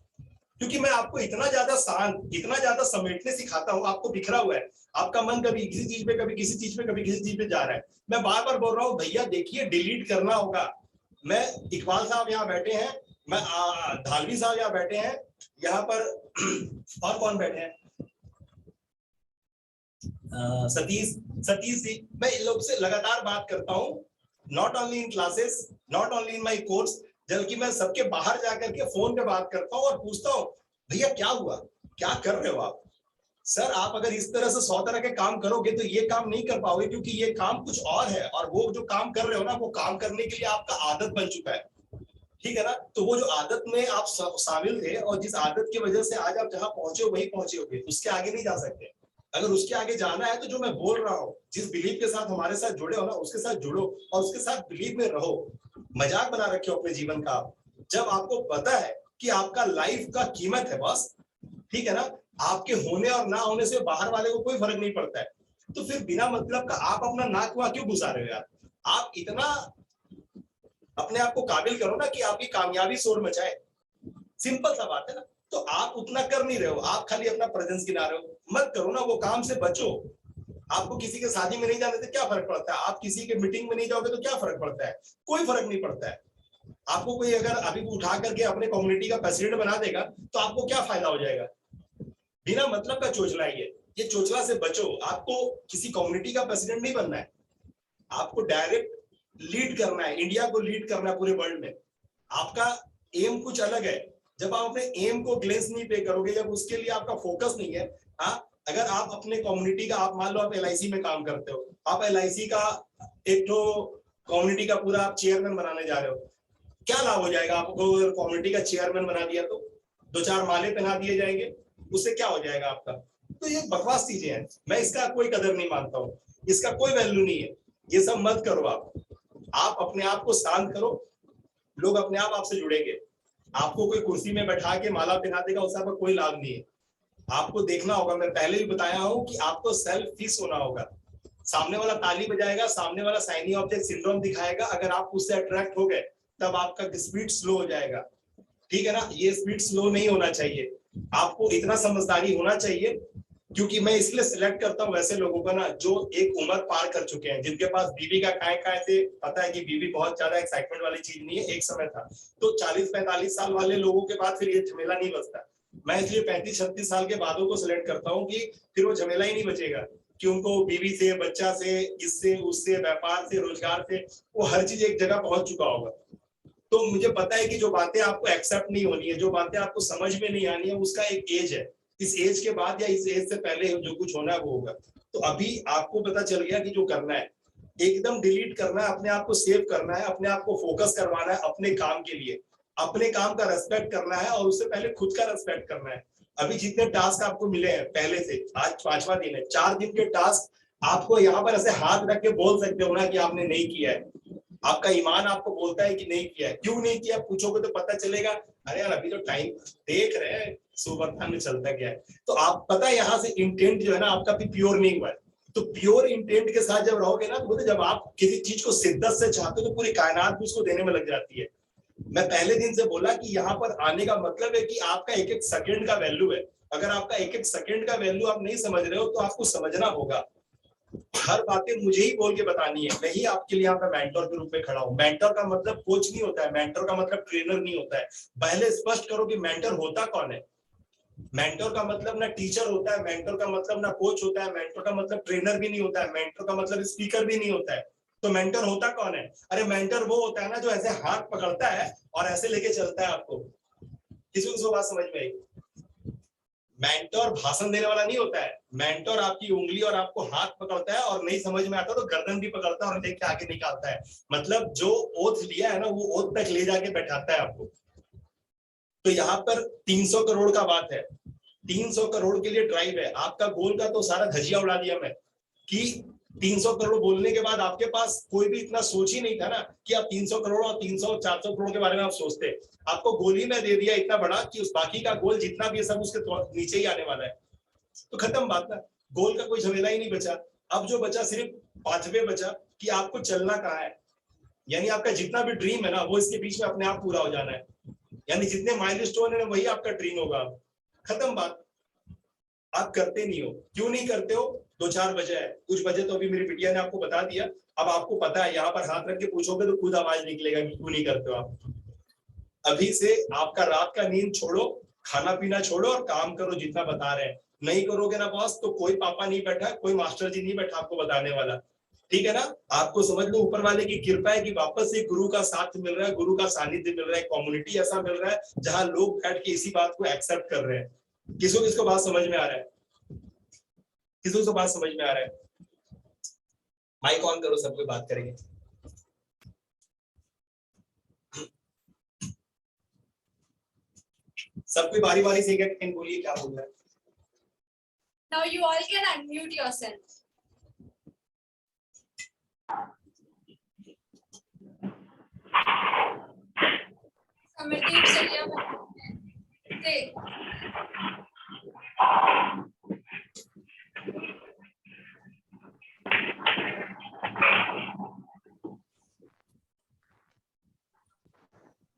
क्योंकि मैं आपको इतना ज्यादा शांत, इतना ज्यादा समेटने सिखाता हूँ, आपको बिखरा हुआ है, आपका मन कभी किसी चीज पे, कभी किसी चीज पे, कभी किसी चीज पे जा रहा है। मैं बार बार बोल रहा हूँ भैया देखिए डिलीट करना होगा। मैं इकबाल साहब यहाँ बैठे हैं, मैं धालवी साहब यहाँ बैठे हैं, यहाँ पर और कौन बैठे हैं, सतीश जी, मैं इन लोग से लगातार बात करता हूँ, not only in classes, not only in my course, बल्कि मैं सबके बाहर जाकर के फोन पे बात करता हूँ और पूछता हूँ भैया क्या हुआ, क्या कर रहे हो आप। सर आप अगर इस तरह से 100 तरह के काम करोगे तो ये काम नहीं कर पाओगे, क्योंकि ये काम कुछ और है, और वो जो काम कर रहे हो ना, वो काम करने के लिए आपका आदत बन चुका है, ठीक है ना। तो वो जो आदत में आप शामिल थे, और जिस आदत की वजह से आज आप जहां पहुंचे हो वहीं पहुंचे होगे, उसके आगे नहीं जा सकते। अगर उसके आगे जाना है तो जो मैं बोल रहा हूँ, जिस बिलीव के साथ हमारे साथ जुड़े हो ना, उसके साथ जुड़ो और उसके साथ बिलीव में रहो। मजाक बना रखे हो अपने जीवन का। जब आपको पता है कि आपका लाइफ का कीमत है बस, ठीक है ना, आपके होने और ना होने से बाहर वाले को कोई फर्क नहीं पड़ता है, तो फिर बिना मतलब का आप अपना नाक वहां क्यों घुसा रहे हो यार। आप इतना अपने आप को काबिल करो ना कि आपकी कामयाबी शोर मचाए, सिंपल सा बात है ना। तो आप उतना कर नहीं रहे हो, आप खाली अपना प्रेजेंस गिना रहे हो। मत करो ना वो काम, से बचो। आपको किसी के शादी में नहीं जाने से क्या फर्क पड़ता है, आप किसी के मीटिंग में नहीं जाओगे तो क्या फर्क पड़ता है, कोई फर्क नहीं पड़ता है। आपको कोई अगर अभी उठा करके अपने कम्युनिटी का प्रेसिडेंट बना देगा तो आपको क्या फायदा हो जाएगा। बिना मतलब का चोचला ये चोचला से बचो। आपको किसी कम्युनिटी का प्रेसिडेंट नहीं बनना है, आपको डायरेक्ट लीड करना है, इंडिया को लीड करना है पूरे वर्ल्ड में। आपका एम कुछ अलग है। जब आप अपने एम को ग्लेंस नहीं पे करोगे, जब उसके लिए आपका फोकस नहीं है, हाँ, अगर आप अपने कम्युनिटी का, आप मान लो आप LIC में काम करते हो, आप LIC का एक तो कम्युनिटी का पूरा आप चेयरमैन बनाने जा रहे हो, क्या लाभ हो जाएगा आपको कम्युनिटी का चेयरमैन बना दिया तो 2-4 माले पहना दिए जाएंगे, उससे क्या हो जाएगा आपका। तो ये बकवास चीजें हैं, मैं इसका कोई कदर नहीं मानता हूँ, इसका कोई वैल्यू नहीं है, ये सब मत करो। आप अपने आप को शांत करो, लोग अपने आप आपसे जुड़ेंगे। आपको कोई कुर्सी में बैठा के माला पहना देगा, उससे आपका कोई लाभ नहीं है। आपको देखना होगा, मैं पहले भी बताया हूं कि आपको सेल्फ फिक्स होना होगा। सामने वाला ताली बजाएगा, सामने वाला शाइनी ऑब्जेक्ट सिंड्रोम दिखाएगा, अगर आप उससे अट्रैक्ट हो गए तब आपका स्पीड स्लो हो जाएगा, ठीक है ना। ये स्पीड स्लो नहीं होना चाहिए, आपको इतना समझदारी होना चाहिए। क्योंकि मैं इसलिए सिलेक्ट करता हूँ वैसे लोगों का ना, जो एक उम्र पार कर चुके हैं, जिनके पास बीवी का काय से पता है कि बीवी बहुत ज्यादा एक्साइटमेंट वाली चीज नहीं है, एक समय था। तो 40-45 साल वाले लोगों के बाद फिर ये झमेला नहीं बचता। मैं इसलिए 35-36 साल के बादों को सिलेक्ट करता हूँ कि फिर वो झमेला ही नहीं बचेगा, कि उनको बीवी से, बच्चा से, इससे उससे, व्यापार से, रोजगार से, वो हर चीज एक जगह पहुंच चुका होगा। तो मुझे पता है कि जो बातें आपको एक्सेप्ट नहीं होनी है, जो बातें आपको समझ में नहीं आनी है, उसका एक एज है। इस एज के बाद या इस एज से पहले जो कुछ होना है वो होगा। तो अभी आपको पता चल गया कि जो करना है, एकदम डिलीट करना है, अपने आप को सेव करना है, अपने आप को फोकस करवाना है अपने काम के लिए, अपने काम का रेस्पेक्ट करना है, और उससे पहले खुद का रेस्पेक्ट करना है। अभी जितने टास्क आपको मिले हैं पहले से, आज 5वां दिन है, 4 दिन के टास्क आपको यहाँ पर ऐसे हाथ रख के बोल सकते हो ना कि आपने नहीं किया है। आपका ईमान आपको बोलता है कि नहीं किया है। क्यों नहीं किया पूछोगे तो पता चलेगा, अरे यार अभी तो टाइम देख रहे हैं सुबह में चलता क्या है। तो आप पता है यहाँ से इंटेंट जो है ना आपका भी प्योर नहीं हुआ है। तो प्योर इंटेंट के साथ जब रहोगे ना, तो जब आप किसी चीज को शिद्दत से चाहते हो तो पूरी कायनात भी उसको देने में लग जाती है। मैं पहले दिन से बोला कि यहाँ पर आने का मतलब है कि आपका एक एक सेकंड का वैल्यू है। अगर आपका एक एक सेकंड का वैल्यू आप नहीं समझ रहे हो तो आपको समझना होगा। हर बातें मुझे ही बोल के बतानी है, मैं ही आपके लिए यहाँ पे मेंटर के रूप में खड़ा हूँ। मेंटर का मतलब कोच नहीं होता है, मेंटर का मतलब ट्रेनर नहीं होता है। पहले स्पष्ट करो कि मेंटर होता कौन है। मेंटर का मतलब ना टीचर होता है, मेंटर का मतलब ना कोच होता है, मेंटर का मतलब ट्रेनर भी नहीं होता है, मेंटर का मतलब स्पीकर भी नहीं होता है। तो मेंटर होता कौन है? अरे मेंटर वो होता है ना जो ऐसे हाथ पकड़ता है और ऐसे लेके चलता है आपको। किसी को बात समझ में आई? मेंटर भाषण देने वाला नहीं होता है। मेंटर आपकी उंगली और आपको हाथ पकड़ता है, और नहीं समझ में आता तो गर्दन भी पकड़ता है और लेके आगे निकालता है। मतलब जो ओथ लिया है ना, वो ओथ तक ले जाके बैठाता है आपको। तो यहाँ पर 300 करोड़ का बात है, 300 करोड़ के लिए ड्राइव है। आपका गोल का तो सारा धजिया उड़ा दिया मैं कि 300 करोड़ बोलने के बाद आपके पास कोई भी इतना सोच ही नहीं था ना कि आप 300 करोड़ और 300-400 करोड़ के बारे में आप सोचते। आपको गोल ही मैं दे दिया इतना बड़ा कि उस बाकी का गोल जितना भी है सब उसके नीचे ही आने वाला है। तो खत्म बात ना, गोल का कोई झमेला ही नहीं बचा। अब जो बचा सिर्फ पाथवे बचा कि आपको चलना कहाँ है। यानी आपका जितना भी ड्रीम है ना, वो इसके बीच में अपने आप पूरा हो जाना है। यानी जितने माइलस्टोन है वही आपका ड्रीम होगा। खत्म बात। आप करते नहीं हो। क्यों नहीं करते हो? 2-4 वजह है। कुछ वजह तो अभी मेरी बिटिया ने आपको बता दिया। अब आपको पता है, यहाँ पर हाथ रख के पूछोगे तो खुद आवाज निकलेगा कि क्यों नहीं करते हो आप। अभी से आपका रात का नींद छोड़ो, खाना पीना छोड़ो और काम करो जितना बता रहे हैं। नहीं करोगे ना बॉस तो कोई पापा नहीं बैठा, कोई मास्टर जी नहीं बैठा आपको बताने वाला। ठीक है ना? आपको समझ लो ऊपर वाले की कृपा है कि वापस से गुरु का साथ मिल रहा है, गुरु का सानिध्य मिल रहा है, कम्युनिटी ऐसा मिल रहा है जहां लोग बैठ के इसी बात को एक्सेप्ट कर रहे हैं। किसको किसको बात समझ में आ रहा है? किसको किसको बात समझ में आ रहा है? माइक ऑन करो, सब कोई बात करेंगे। सब कोई बारी बारी से एक बोलिए क्या बोल रहा है। Now you all can unmute yourself. Amardeep Saria, say.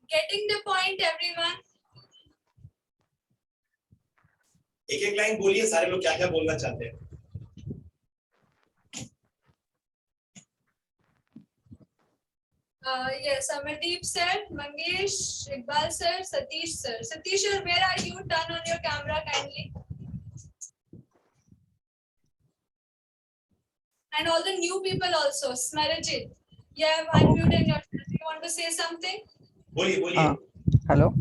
Getting the point, everyone. एक एक लाइन बोलिए, सारे लोग क्या क्या बोलना चाहते हैं। Yes, Amardeep sir, Mangesh, Iqbal sir, Satish sir. Satish sir, where are you? Turn on your camera kindly. And all the new people also. Smarajit, you have unmuted yourself. You want to say something? बोलिए बोलिए। Hello.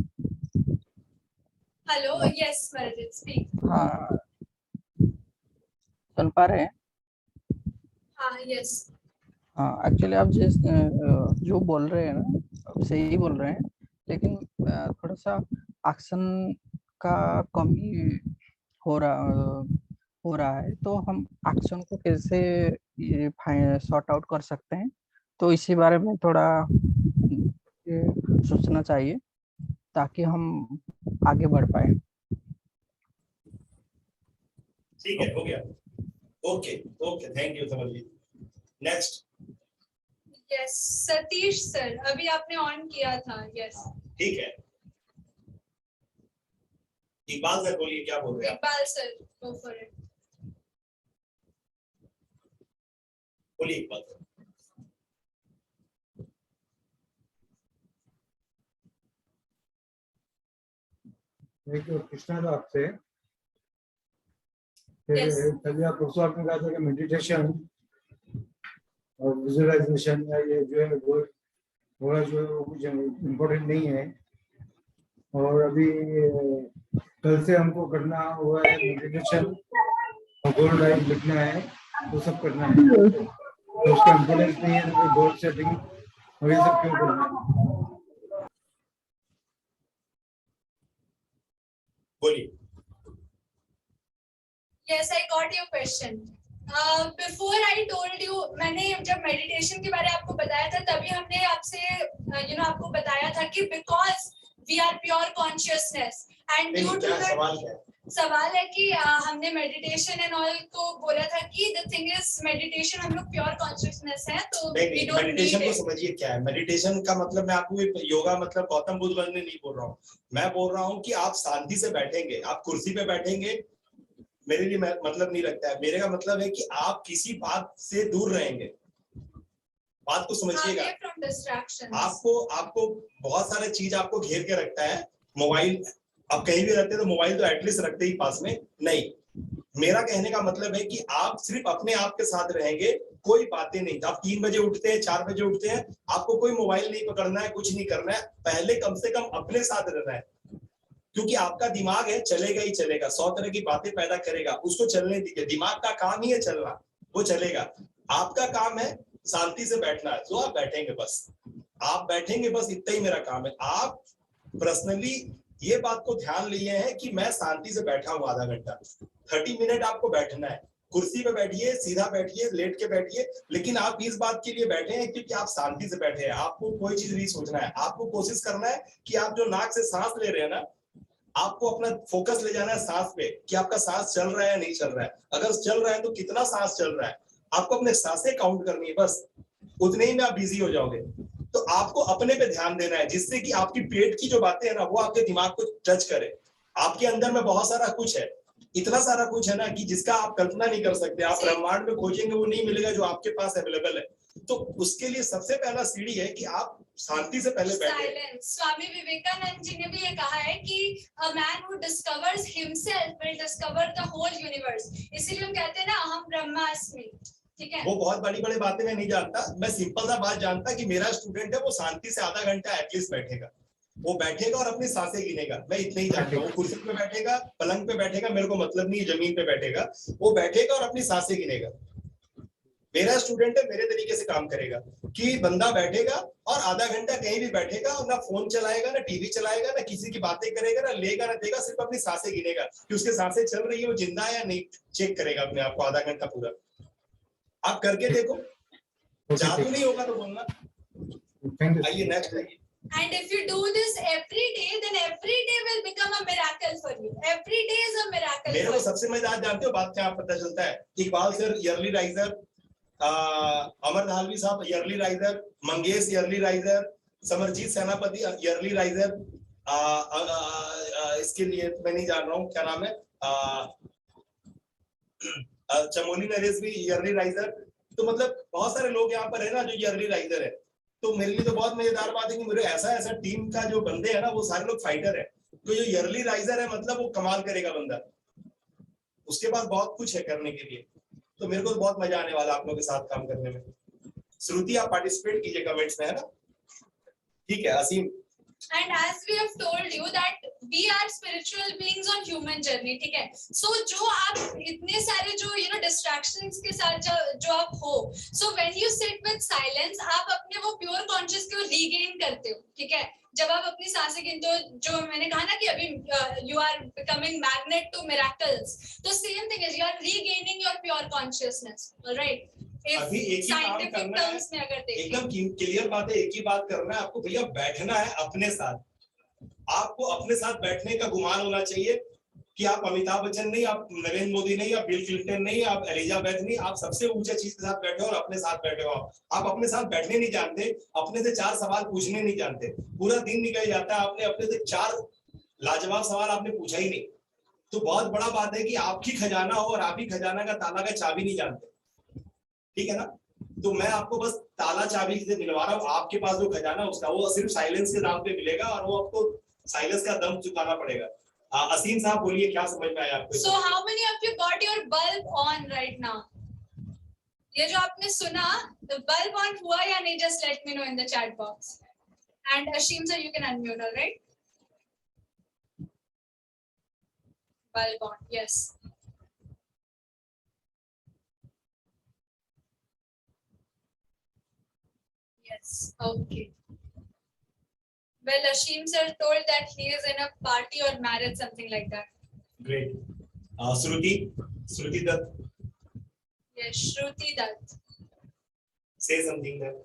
Hello, yes, Smarajit, speak. हाँ, सुन पा रहे हैं? Yes. हाँ, actually आप जो बोल रहे हैं ना, आप सही बोल रहे हैं, लेकिन थोड़ा सा एक्शन का कमी हो रहा है। तो हम एक्शन को कैसे सॉर्ट आउट कर सकते हैं, तो इसी बारे में थोड़ा सोचना चाहिए ताकि हम आगे बढ़ पाए। ठीक है, हो गया। ओके ओके, थैंक यू, समझ ली। नेक्स्ट। यस, सतीश सर, अभी आपने ऑन किया था। यस, ठीक है। इकबाल सर बोलिए, क्या बोल रहे हैं आप? Iqbal sir, go for it. बोलिए इकबाल सर। एक क्वेश्चन था आपसे। Yes. कभी आप परसों आपने कहा था कि मेडिटेशन और विजुअलाइजेशन या ये जो है वो थोड़ा जो है वो कुछ इम्पोर्टेंट नहीं है, और अभी कल से हमको करना हुआ है मेडिटेशन और गोल ड्राइव लिखना है, वो सब करना है। तो उसका इम्पोर्टेंस नहीं है, तो गोल सेटिंग और ये सब क्यों करना है? बोलिए। Yes, I got your question. Before I told you, मैंने जब मेडिटेशन के बारे में आपको बताया था तभी हमने आपसे आपको बताया था कि because we are pure consciousness and due to that सवाल क्या है? सवाल है कि हमने मेडिटेशन एंड ऑल को बोला था कि the thing is मेडिटेशन हम लोग प्योर कॉन्शियसनेस है, तो we don't मेडिटेशन need को it. समझिए क्या है। मेडिटेशन का मतलब मैं आपको योगा मतलब गौतम बुद्ध बनने नहीं बोल रहा हूँ। मैं बोल रहा हूँ कि आप शांति से बैठेंगे, आप कुर्सी पे बैठेंगे, मेरे लिए मतलब नहीं रखता है। मेरे का मतलब है कि आप किसी बात से दूर रहेंगे। बात को समझिएगा। From distractions. आपको बहुत सारे चीज आपको घेर के रखता है। मोबाइल, आप कहीं भी रहते तो मोबाइल तो एटलीस्ट रखते ही पास में नहीं। मेरा कहने का मतलब है कि आप सिर्फ अपने आप के साथ रहेंगे, कोई बातें नहीं। आप 3 बजे उठते हैं, 4 बजे उठते हैं, आपको कोई मोबाइल नहीं पकड़ना है, कुछ नहीं करना है। पहले कम से कम अपने साथ रहना है, क्योंकि आपका दिमाग है चलेगा ही चलेगा, 100 तरह की बातें पैदा करेगा, उसको चलने दीजिए। दिमाग का काम ही है चलना, वो चलेगा। आपका काम है शांति से बैठना है, तो आप बैठेंगे बस। आप बैठेंगे बस, इतना ही मेरा काम है। आप पर्सनली ये बात को ध्यान लिए हैं कि मैं शांति से बैठा हूं आधा घंटा, 30 मिनट आपको बैठना है। कुर्सी पे बैठिए, सीधा बैठिए, लेट के बैठिए, लेकिन आप इस बात के लिए बैठे हैं क्योंकि आप शांति से बैठे हैं। आपको कोई चीज नहीं सोचना है। आपको कोशिश करना है कि आप जो नाक से सांस ले रहे हैं ना, आपको अपना फोकस ले जाना है सांस पे, कि आपका सांस चल रहा है या नहीं चल रहा है। अगर चल रहा है तो कितना सांस चल रहा है, आपको अपने सांसें काउंट करनी है, बस उतने ही में आप बिजी हो जाओगे। तो आपको अपने पे ध्यान देना है, जिससे कि आपकी पेट की जो बातें है ना वो आपके दिमाग को टच करे। आपके अंदर में बहुत सारा कुछ है, इतना सारा कुछ है ना कि जिसका आप कल्पना नहीं कर सकते। आप ब्रह्मांड में खोजेंगे वो नहीं मिलेगा जो आपके पास अवेलेबल है। तो उसके लिए सबसे पहला सीढ़ी है कि आप शांति से पहले बैठे। स्वामी विवेकानंद जी ने भी ये कहा है कि a man who discovers himself will discover the whole universe। इसीलिए हम कहते हैं ना अहम ब्रह्मास्मि। ठीक है, वो बहुत बड़ी बड़ी बातें मैं नहीं जानता, मैं सिंपल सा बात जानता कि मेरा स्टूडेंट है वो शांति से आधा घंटा एटलीस्ट बैठेगा। वो बैठेगा और अपनी सांसें गिनेगा, मैं इतना ही जानता हूँ। कुर्सी पे बैठेगा, पलंग पे बैठेगा, मेरे को मतलब नहीं, जमीन पे बैठेगा, वो बैठेगा और अपनी सांसें गिनेगा। मेरा स्टूडेंट है, मेरे तरीके से काम करेगा कि बंदा बैठेगा और आधा घंटा कहीं भी बैठेगा और ना फोन चलाएगा, ना टीवी चलाएगा, ना किसी की बातें करेगा, ना लेगा ना देगा, सिर्फ अपनी सांसें गिनेगा कि उसके सांसें चल रही है, वो जिंदा है या नहीं, चेक करेगा अपने आप को आधा घंटा पूरा। आप करके देखो, जादू नहीं होगा तो बोलना। आइए नेक्स्ट आइए। And if you do this every day, then every day will become a miracle for you. Every day is a miracle. मेरे को सबसे मजेदार जानते हो बात क्या आप पता चलता है? इकबाल सर ईयरली राइजर, अमर धालवी साहब yearly riser, Mangesh yearly riser, Samarjeet सेनापति ईयरली राइजर, इसके लिए मैं नहीं जान रहा हूँ क्या नाम है, चमोली नरेश भी ईयरली राइजर। तो मतलब बहुत सारे लोग यहाँ पर है ना जो ईयरली राइजर है। तो मेरे लिए तो बहुत मजेदार बात है कि मेरे ऐसा टीम का जो बंदे है ना वो सारे लोग फाइटर है। तो जो ईयरली राइजर है मतलब वो कमाल करेगा बंदा, उसके पास बहुत कुछ है करने के लिए। तो मेरे को बहुत मजा आने वाला आप लोगों के साथ काम करने में। श्रुति आप पार्टिसिपेट कीजिए कमेंट्स में, है ना? ठीक है असीम। And as we have told you that we are spiritual beings on human journey, ठीक है? So जो आप इतने सारे जो distractions के साथ जो आप हो, so when you sit with silence, आप अपने वो pure conscious को regain करते हो, ठीक है? जब आप अपनी सांसें गिनते हो, जो मैंने कहा ना कि अभी you are becoming magnet to miracles, तो same thing is you are regaining your pure consciousness, all right? अभी एक ही काम करना है, एकदम क्लियर बात है, एक ही बात करना है आपको भैया, बैठना है अपने साथ। आपको अपने साथ बैठने का गुमान होना चाहिए कि आप अमिताभ बच्चन नहीं, आप नरेंद्र मोदी नहीं, आप बिल क्लिंटन नहीं, आप एलिजाबेथ नहीं, आप सबसे ऊंचे चीज के साथ बैठे हो और अपने साथ बैठे हो। आप अपने साथ बैठने नहीं जानते, अपने से 4 सवाल पूछने नहीं जानते, पूरा दिन निकल जाता है आपने अपने से 4 लाजवाब सवाल आपने पूछा ही नहीं। तो बहुत बड़ा बात है कि आपकी खजाना हो और आप ही खजाना का ताला का चाबी नहीं जानते, ठीक है ना? तो मैं आपको बस ताला चाबी से मिलवा रहा हूँ, आपके पास जो खजाना उसका वो सिर्फ साइलेंस के दाम पे मिलेगा और वो आपको साइलेंस का दम चुकाना पड़ेगा। असीम साहब बोलिए क्या समझ में आया आपको? So how many of you got your bulb on right now? ये जो आपने सुना, the bulb on हुआ या नहीं? Just let me know in the chat box. And Ashim sir, you can unmute, all right? Bulb on, yes. Yes, okay. Well, Ashim sir told that he is in a party or marriage, something like that. Great. Shruti Dutt. Yes, Shruti Dutt. Say something there.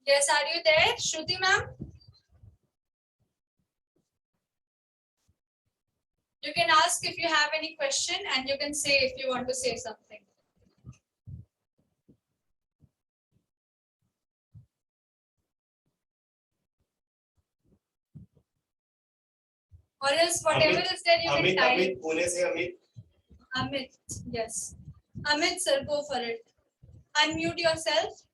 Yes, are you there, Shruti ma'am? You can ask if you have any question and you can say if you want to say something. Or else whatever is there you can type. Amit, Pune se Amit. Amit, yes. Amit sir, go for it. Unmute yourself.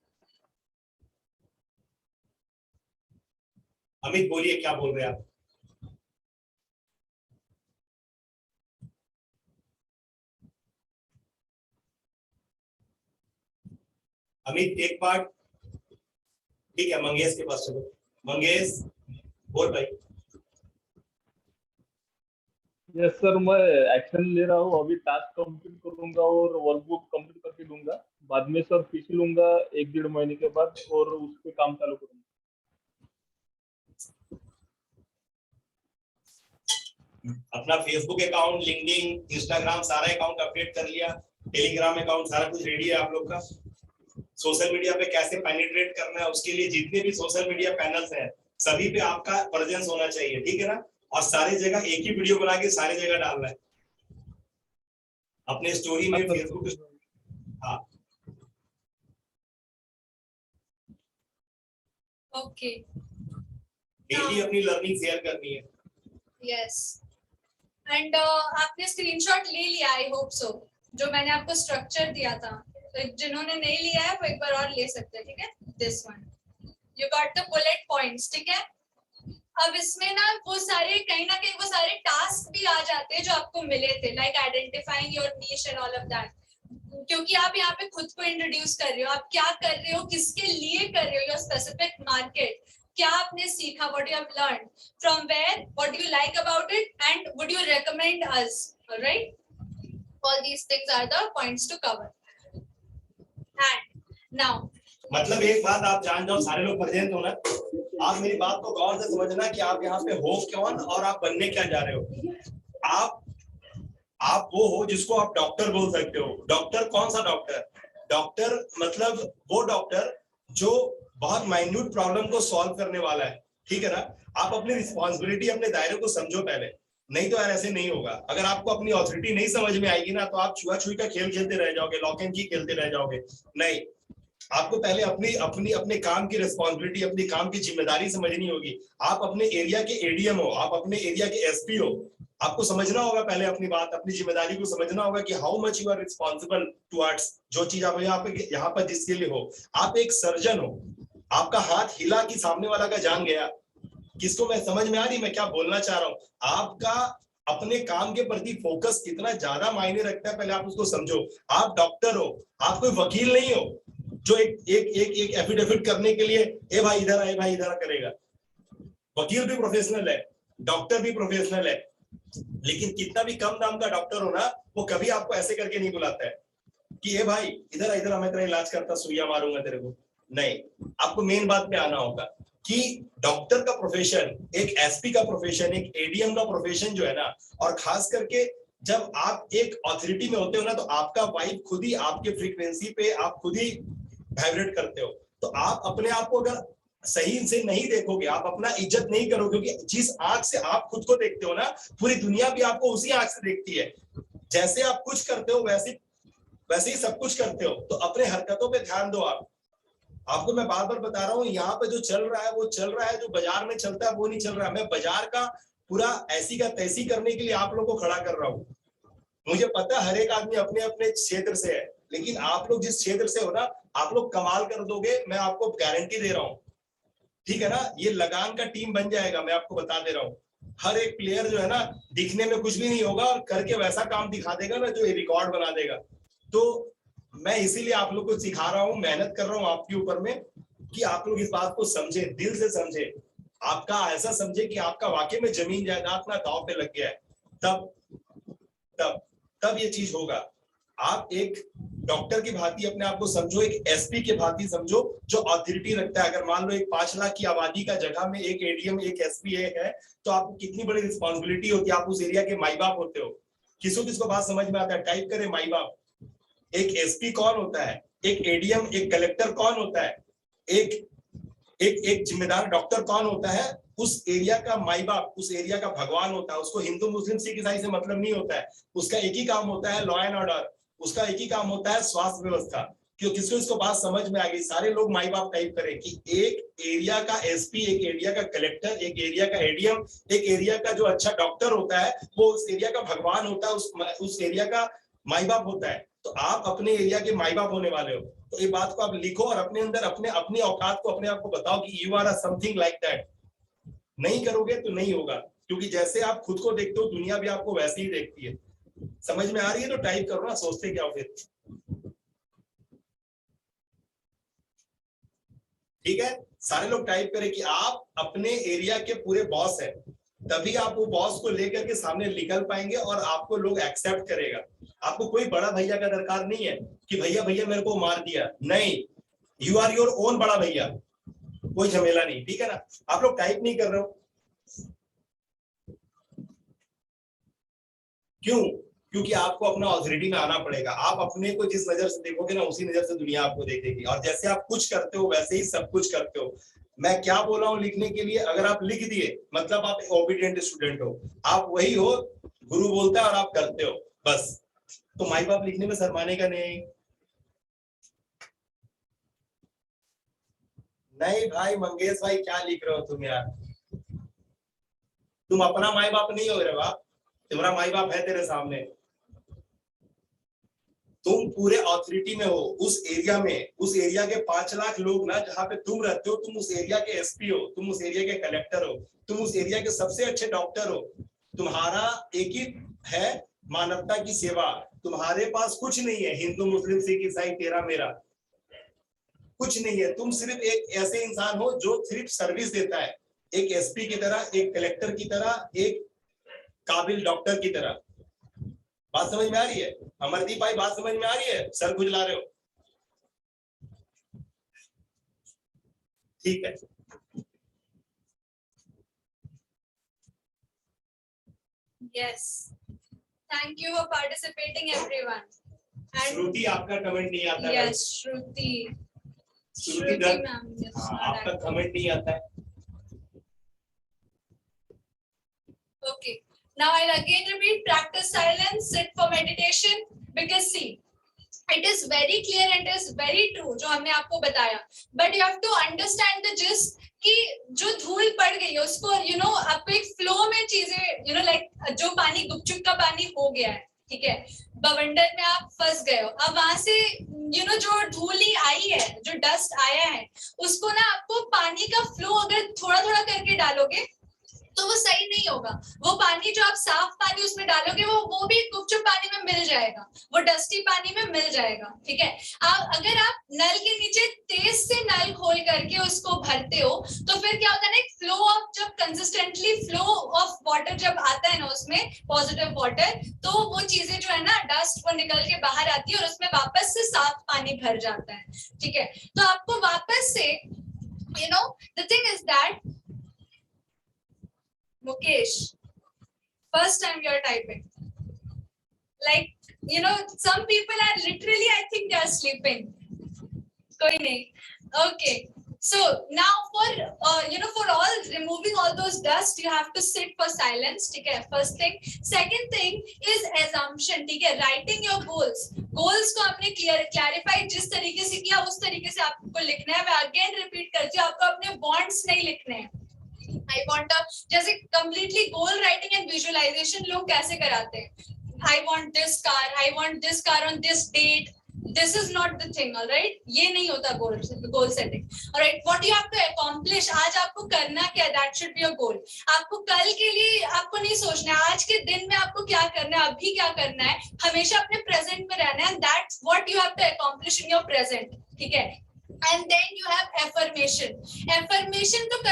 Amit बोलिए क्या बोल रहे हैं आप? अमित एक part, ठीक है मंगेश के पास चलो। मंगेश बोल भाई। यस सर, मैं एक्शन ले रहा हूँ, अभी टास्क कंप्लीट करूंगा और वर्कबुक कंप्लीट करके दूंगा, बाद में सर फीस लूंगा 1-1.5 महीने के बाद और उस पे काम चालू करूंगा। अपना फेसबुक अकाउंट, लिंक्डइन, इंस्टाग्राम सारा अकाउंट अपडेट कर लिया, टेलीग्राम अकाउंट सारा कुछ रेडी है आप लोग का। सोशल मीडिया पे कैसे पेनिट्रेट करना है उसके लिए जितने भी सोशल मीडिया पैनल्स हैं सभी पे आपका प्रेजेंस होना चाहिए, ठीक है ना? और सारी जगह एक ही वीडियो बना के सारी जगह डालना है। अपने स्टोरी में फेसबुक, हाँ ओके डेली अपनी लर्निंग शेयर करनी है। यस एंड आपने स्क्रीनशॉट ले लिया आई होप सो, जो मैंने आपको स्ट्रक्चर दिया था, तो जिन्होंने नहीं लिया है वो एक बार और ले सकते हैं, ठीक है। This one you got the bullet points, ठीक है। अब इसमें ना वो सारे कहीं ना कहीं वो सारे टास्क भी आ जाते हैं जो आपको मिले थे, like identifying your niche and all of that, क्योंकि आप यहाँ पे खुद को इंट्रोड्यूस कर रहे हो, आप क्या कर रहे हो, किसके लिए कर रहे हो, योर स्पेसिफिक मार्केट, क्या आपने सीखा, what you have learn, from where, what do you like about it and would you recommend us, alright, all these things are the points to cover. And now मतलब एक बात आप जान जाओ, सारे लोग प्रेजेंट हो ना, आप मेरी बात को गौर से समझना कि आप यहाँ पे हो कौन और आप बनने क्या जा रहे हो। आप वो हो जिसको आप डॉक्टर बोल सकते हो। डॉक्टर कौन सा डॉक्टर? डॉक्टर मतलब वो डॉक्टर जो बहुत माइन्यूट प्रॉब्लम को सॉल्व करने वाला है, ठीक है ना। आप अपनी रिस्पॉन्सिबिलिटी, अपने दायरे को समझो पहले, नहीं तो यार ऐसे नहीं होगा। अगर आपको अपनी ऑथोरिटी नहीं समझ में आएगी ना, तो आप छुआ छुई का खेल खेलते रह जाओगे, लॉक एंड की खेलते रह जाओगे। नहीं, आपको पहले अपने काम की रिस्पॉन्सिबिलिटी, अपनी काम की जिम्मेदारी समझनी होगी। आप अपने एरिया के एडीएम हो, आप अपने एरिया के एसपी हो, आपको समझना होगा पहले अपनी बात, अपनी जिम्मेदारी को समझना होगा कि how much you are responsible towards जो चीज आप यहाँ पर जिसके लिए हो। आप एक सर्जन हो, आपका हाथ हिला कि सामने वाला का जान गया। किसको मैं समझ में आ रही मैं क्या बोलना चाह रहा हूँ? आपका अपने काम के प्रति फोकस कितना ज्यादा मायने रखता है, पहले आप उसको समझो। आप डॉक्टर हो, आप कोई वकील नहीं हो जो एक एफिडेविट करने के लिए ए भाई इधर आए, भाई इधर करेगा। वकील भी प्रोफेशनल है, डॉक्टर भी प्रोफेशनल है, लेकिन कितना भी कम नाम का डॉक्टर हो ना, वो कभी आपको ऐसे करके नहीं बुलाता है कि ए भाई इधर इधर मैं तेरा इलाज करता, सुइया मारूंगा तेरे को। नहीं, आपको मेन बात पे आना होगा कि डॉक्टर का प्रोफेशन, एक एसपी का प्रोफेशन, एक एडीएम का प्रोफेशन जो है ना, और खास करके जब आप एक ऑथोरिटी में होते हो ना, तो आपका वाइब खुद ही आपके फ्रीक्वेंसी पे आप खुद ही वाइब्रेट करते हो। तो आप अपने आप को अगर सही से नहीं देखोगे, आप अपना इज्जत नहीं करोगे, क्योंकि जिस आंख से आप खुद को देखते हो ना, पूरी दुनिया भी आपको उसी आंख से देखती है। जैसे आप कुछ करते हो वैसे ही सब कुछ करते हो। तो अपने हरकतों पे ध्यान दो। आपको मैं बार बार बता रहा हूँ, यहाँ पे जो चल रहा है वो चल रहा है, जो बाजार में चलता है वो नहीं चल रहा है। मैं बाजार का पूरा ऐसी का तैसी करने के लिए आप लोगों को खड़ा कर रहा हूँ। मुझे पता हर एक आदमी अपने अपने क्षेत्र से है, लेकिन आप लोग जिस क्षेत्र से हो ना, आप लोग कमाल कर दोगे, मैं आपको गारंटी दे रहा हूँ, ठीक है ना। ये लगान का टीम बन जाएगा, मैं आपको बता दे रहा हूँ। हर एक प्लेयर जो है ना, दिखने में कुछ भी नहीं होगा और करके वैसा काम दिखा देगा ना जो रिकॉर्ड बना देगा। तो मैं इसीलिए आप लोग को सिखा रहा हूँ, मेहनत कर रहा हूँ आपके ऊपर में, कि आप लोग इस बात को समझे, दिल से समझे। आपका ऐसा समझे कि आपका वाकई में जमीन जायदाद ना दांव पे लग गया है, तब तब तब ये चीज होगा। आप एक डॉक्टर की भांति अपने आप को समझो, एक एसपी के भांति समझो जो अथॉरिटी रखता है। अगर मान लो एक 5 लाख की आबादी का जगह में एक एडीएम, एक एसपी है, तो आपको कितनी बड़ी रिस्पॉन्सिबिलिटी होती है। आप उस एरिया के माई बाप होते हो। किसको बात समझ में आता है? टाइप करे माई बाप। एक एसपी कौन होता है, एक एडीएम, एक कलेक्टर कौन होता है, एक जिम्मेदार डॉक्टर कौन होता है? उस एरिया का माई बाप, उस एरिया का भगवान होता है। उसको हिंदू मुस्लिम सिख ईसाई से मतलब नहीं होता है। उसका एक ही काम होता है लॉ एंड ऑर्डर, उसका एक ही काम होता है स्वास्थ्य व्यवस्था। क्यों? किसको इसको बात समझ में आ गई? सारे लोग माई बाप टाइप करें कि एक एरिया का एसपी, एक एरिया का कलेक्टर, एक एरिया का एडीएम, एक एरिया का जो अच्छा डॉक्टर होता है वो उस एरिया का भगवान होता है, उस एरिया का माई बाप होता है। तो आप अपने एरिया के माई बाप होने वाले हो। तो ये बात को आप लिखो और अपने अंदर अपनी औकात को अपने आप को बताओ कि you are something like that. नहीं करोगे तो नहीं होगा, क्योंकि जैसे आप खुद को देखते हो दुनिया भी आपको वैसे ही देखती है। समझ में आ रही है तो टाइप करो ना, सोचते क्या हो फिर। ठीक है, सारे लोग टाइप करें कि आप अपने एरिया के पूरे बॉस हैं, तभी आप वो बॉस को लेकर के सामने निकल पाएंगे और आपको लोग एक्सेप्ट करेगा। आपको कोई बड़ा भैया का दरकार नहीं है कि भैया भैया मेरे को मार दिया, नहीं, यू आर योर ओन बड़ा भैया, कोई झमेला नहीं। ठीक है ना? आप लोग टाइप नहीं कर रहे हो, क्यों? क्योंकि आपको अपना ऑथोरिटी में आना पड़ेगा। आप अपने को जिस नजर से देखोगे ना, उसी नजर से दुनिया आपको देखेगी। और जैसे आप कुछ करते हो वैसे ही सब कुछ करते हो। मैं क्या बोला हूं लिखने के लिए? अगर आप लिख दिए मतलब आप ओबीडिएंट स्टूडेंट हो, आप वही हो, गुरु बोलता है और आप करते हो, बस। तो माई बाप लिखने में शर्माने का नहीं। नहीं भाई मंगेश भाई, क्या लिख रहे हो तुम यार? तुम अपना माई बाप नहीं हो रे बाप, तुम्हारा माई बाप है तेरे सामने। तुम पूरे ऑथोरिटी में हो उस एरिया में, उस एरिया के 5 लाख लोग ना जहाँ पे तुम रहते हो, तुम उस एरिया के एसपी हो, तुम उस एरिया के कलेक्टर हो, तुम उस एरिया के सबसे अच्छे डॉक्टर हो। तुम्हारा एक ही है, मानवता की सेवा। तुम्हारे पास कुछ नहीं है, हिंदू मुस्लिम सिख ईसाई तेरा मेरा कुछ नहीं है। तुम सिर्फ एक ऐसे इंसान हो जो सिर्फ सर्विस देता है, एक एसपी की तरह, एक कलेक्टर की तरह, एक काबिल डॉक्टर की तरह। बात समझ में आ रही है अमरदीप भाई? बात समझ में आ रही है? सर खुजला रहे हो? ठीक है। Yes. Thank you for participating, everyone. And श्रुति, आपका कमेंट नहीं आता है। yes, Shruti. श्रुति ma'am. Yes, हाँ, not आपका active. कमेंट नहीं आता है। Okay. Now I'll again repeat, practice silence, sit for meditation, because see, it is very clear and it is very true जो हमने आपको बताया, but you have to understand the gist कि जो धूल पड़ गई है उसको आपको एक फ्लो में चीजें लाइक जो पानी गुपचुप का पानी हो गया है, ठीक है, बवंडर में आप फंस गए हो, अब वहां से जो धूली आई है, जो डस्ट आया है, उसको ना आपको पानी का फ्लो अगर थोड़ा थोड़ा करके डालोगे तो वो सही नहीं होगा। वो पानी जो आप साफ पानी उसमें डालोगे वो भी गुपचुप पानी में मिल जाएगा, वो डस्टी पानी में मिल जाएगा, ठीक है। अगर आप नल के नीचे तेज से नल खोल करके उसको भरते हो तो फिर क्या होता है ना, एक फ्लो ऑफ, जब कंसिस्टेंटली फ्लो ऑफ वाटर जब आता है ना उसमें पॉजिटिव वाटर, तो वो चीजें जो है ना डस्ट वो निकल के बाहर आती है और उसमें वापस से साफ पानी भर जाता है, ठीक है। तो आपको वापस से the thing is that Mukesh, first time you're typing. Like, some people are literally, I think they are sleeping. Koi nahi. Okay. So now for all removing all those dust, you have to sit for silence. Okay. First thing. Second thing is assumption. Okay. Writing your goals. Goals को आपने clarify जिस तरीके से किया उस तरीके से आपको लिखना है। मैं again repeat करती हूँ, आपको अपने bonds नहीं लिखने हैं। I want जैसे completely goal writing and visualization लोग कैसे कराते हैं? I want this car on this date. This is not the thing, all right? ये नहीं होता goal setting. All right, what you have to accomplish, आज आपको करना क्या? That should be your goal. आपको कल के लिए आपको नहीं सोचना है, आज के दिन में आपको क्या करना है, अभी क्या करना है, हमेशा अपने present में रहना है। That's what you have to accomplish in your present, ठीक है? And then you have affirmation. Affirmation तो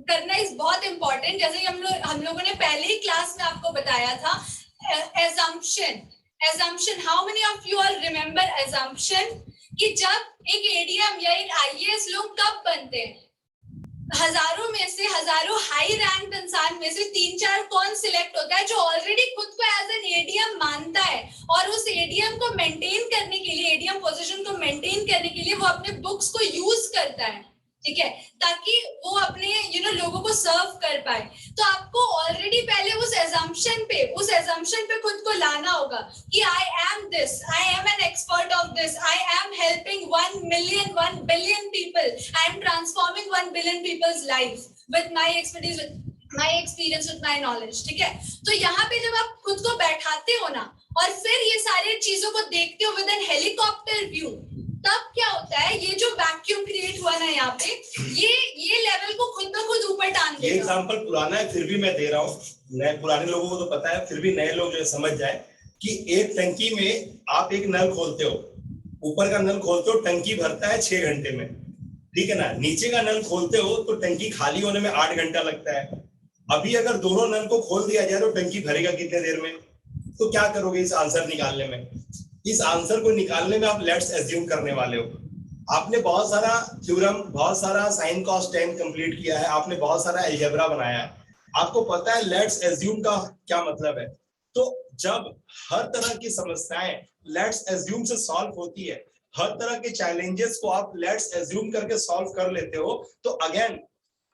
करना इज बहुत इंपॉर्टेंट, जैसे हम लोगों ने पहले ही क्लास में आपको बताया था। assumption, how many of you all remember assumption कि जब एक एडीएम या एक आईएएस लोग कब बनते हैं, हजारों हाई रैंक इंसान में से 3-4 कौन सिलेक्ट होता है जो ऑलरेडी खुद को एज एन एडीएम मानता है और उस एडीएम को मेंटेन करने के लिए, एडीएम पोजीशन को मेंटेन करने के लिए वो अपने बुक्स को यूज करता है, ठीक है, ताकि वो अपने लोगों को सर्व कर पाए। तो आपको ऑलरेडी पहले उस assumption पे खुद को लाना होगा कि I am this, I am an expert of this, I am helping 1 billion people, I am transforming 1 billion people's life with my expertise, with my experience, with my knowledge, ठीक है। तो यहाँ पे जब आप खुद को बैठाते हो ना और फिर ये सारी चीजों को देखते हो विद एन हेलीकॉप्टर व्यू, तब क्या होता है, ये जो वैक्यूम क्रिएट हुआ ना यहाँ पे, ये लेवल को खुद ब खुद ऊपर टान देगा। ये एग्जांपल पुराना है फिर भी मैं दे रहा हूँ, नए पुराने लोगों को तो पता है, फिर भी नए लोग जो समझ जाए कि एक टंकी में आप एक नल खोलते हो, ऊपर का नल खोलते हो, टंकी भरता है 6 घंटे में, ठीक है ना। नीचे का नल खोलते हो तो टंकी खाली होने में 8 घंटा लगता है। अभी अगर दोनों नल को खोल दिया जाए तो टंकी भरेगा कितने देर में? तो क्या करोगे इस आंसर निकालने में? इस आंसर को निकालने में आप लेट्स एज्यूम करने वाले हो। आपने बहुत सारा थ्योरम, बहुत सारा साइन कॉस टेन कंप्लीट किया है, आपने बहुत सारा अलजेब्रा बनाया है, आपको पता है लेट्स एज्यूम का क्या मतलब है। तो जब हर तरह की समस्याएं लेट्स एज्यूम से सॉल्व होती है, हर तरह के चैलेंजेस को आप लेट्स एज्यूम करके सॉल्व कर लेते हो, तो अगेन